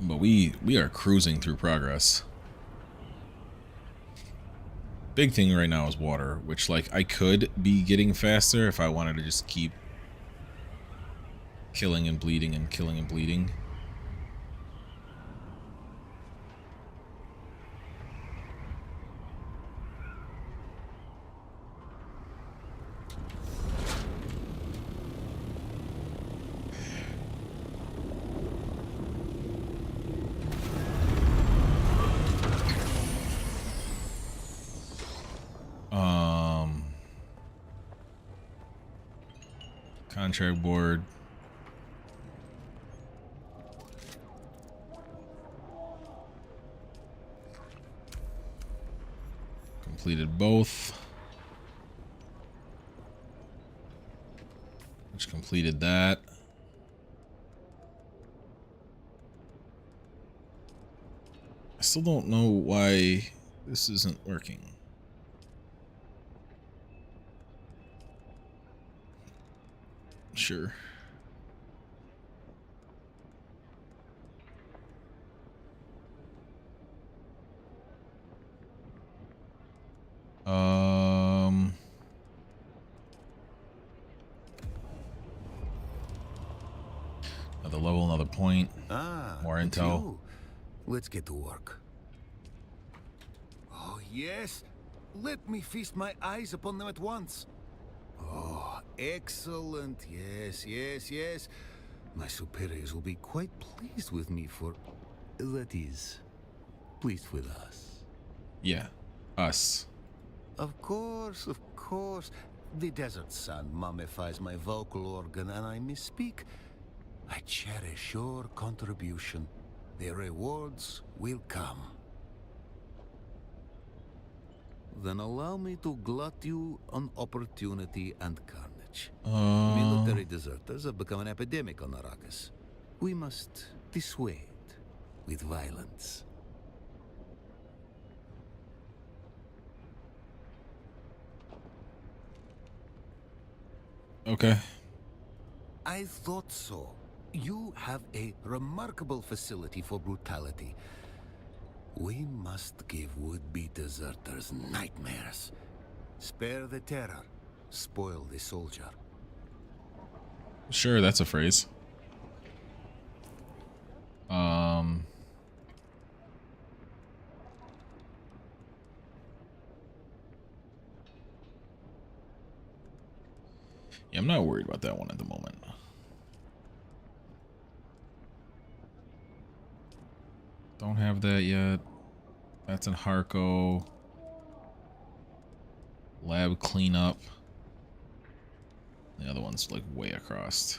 But we are cruising through progress. Big thing right now is water, which like I could be getting faster if I wanted to just keep killing and bleeding and killing and bleeding. Contract board. Completed both. Which completed that. I still don't know why this isn't working. Sure. Another level, another point. More intel. You. Let's get to work. Oh, yes. Let me feast my eyes upon them at once. Oh, excellent. Yes, yes, yes. My superiors will be quite pleased with me for... That is, pleased with us. Yeah, us. Of course, of course. The desert sand mummifies my vocal organ and I misspeak. I cherish your contribution. The rewards will come. Then allow me to glut you on opportunity and carnage. Military deserters have become an epidemic on Arrakis. We must dissuade with violence. Okay. I thought so. You have a remarkable facility for brutality. We must give would-be deserters nightmares. Spare the terror, spoil the soldier. Sure, that's a phrase. Yeah, I'm not worried about that one at the moment. Don't have that yet. That's in Harco. Lab cleanup. The other one's like way across.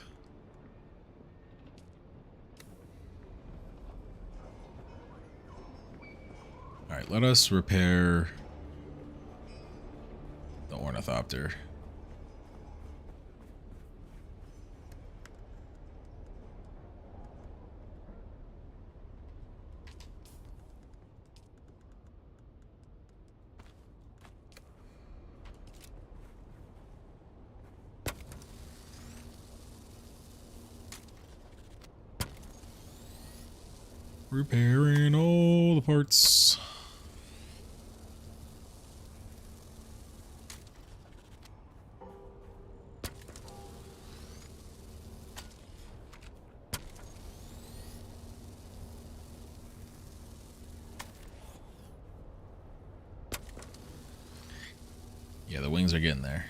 Alright, let us repair the ornithopter. Repairing all the parts. Yeah, the wings are getting there.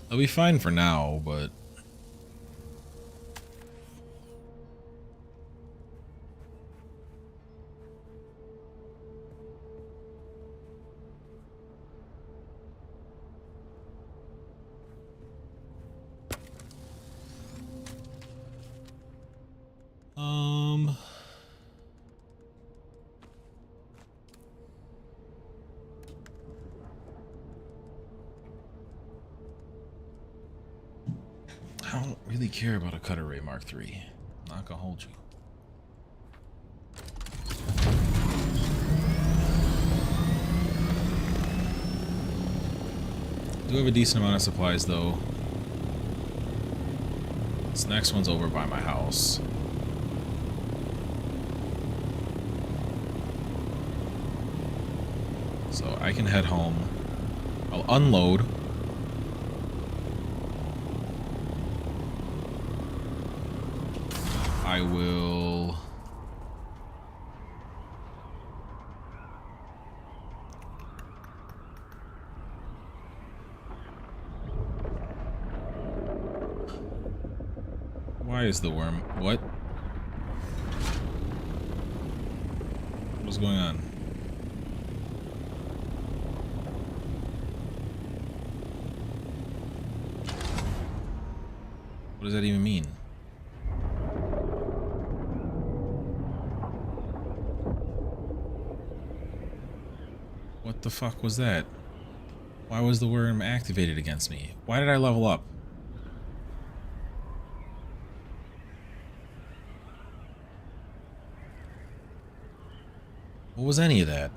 They'll be fine for now, but I don't really care about a Cutter Ray Mark III. I'm not gonna hold you. Do have a decent amount of supplies though. This next one's over by my house. So I can head home. I'll unload. I will Why is the worm? What? What's going on? What does that even mean? What the fuck was that? Why was the worm activated against me? Why did I level up? What was any of that?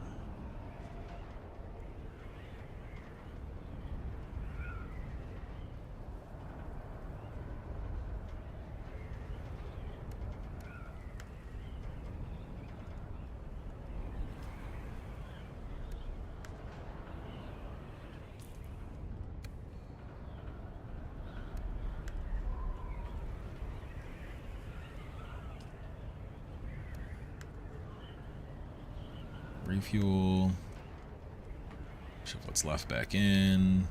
Refuel. Shift what's left back in.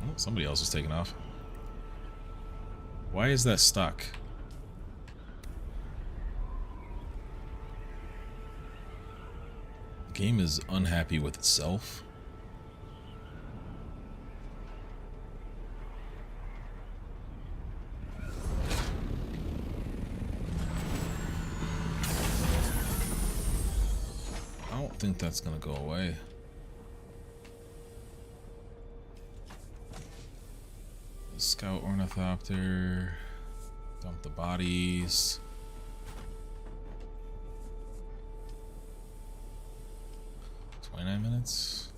Oh, somebody else is taking off. Why is that stuck? The game is unhappy with itself. I don't think that's gonna go away. Scout ornithopter. Dump the bodies. "29 minutes.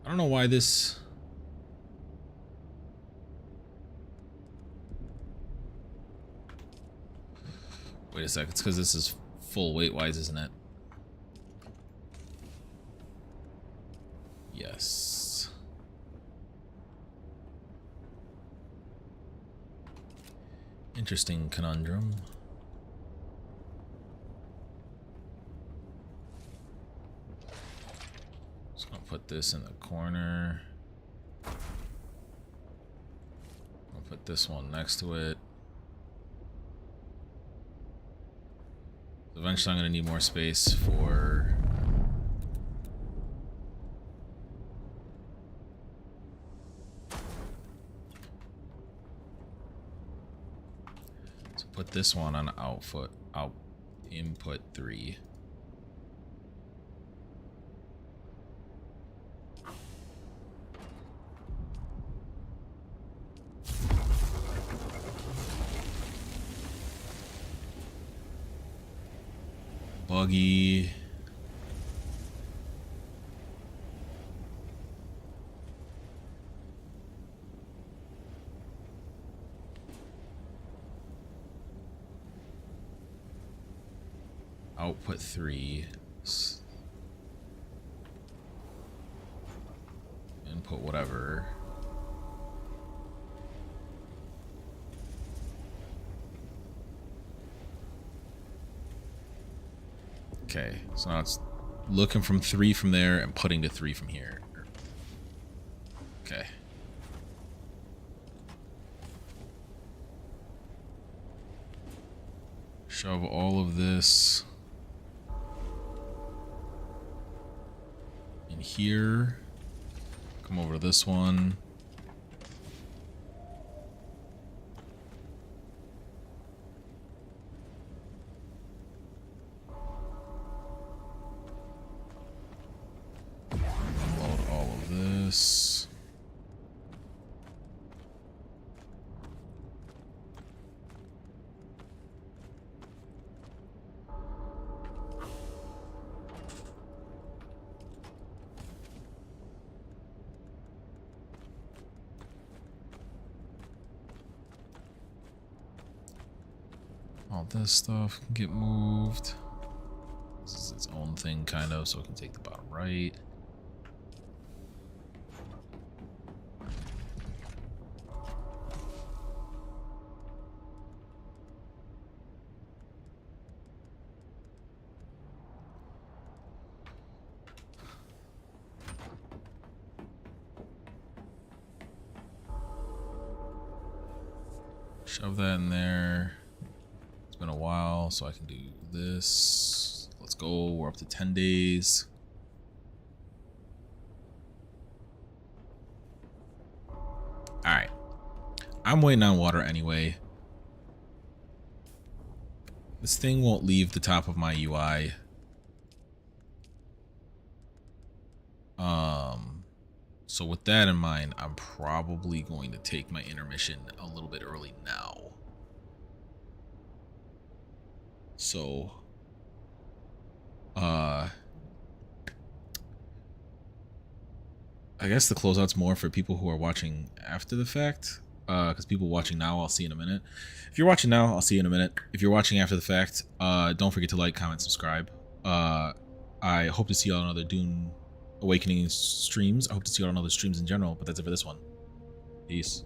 I don't know why this. Wait a sec, it's because this is full weight-wise, isn't it? Yes. Interesting conundrum. Just gonna put this in the corner. I'll put this one next to it. Eventually I'm going to need more space for so put this one on input 3. Buggy. Output 3. Input whatever. Okay, so now it's looking from 3 from there and putting to 3 from here. Okay. Shove all of this in here. Come over to this one. All this stuff can get moved. This is its own thing, kind of, so it can take the bottom right. Shove that in there. It's been a while, so I can do this. Let's go. We're up to 10 days. Alright. I'm waiting on water anyway. This thing won't leave the top of my UI. So with that in mind, I'm probably going to take my intermission a little bit early now. So, I guess the closeout's more for people who are watching after the fact. Because people watching now, I'll see in a minute. If you're watching now, I'll see you in a minute. If you're watching after the fact, don't forget to like, comment, subscribe. I hope to see you on another Dune Awakening streams. I hope to see you on other streams in general, but that's it for this one. Peace.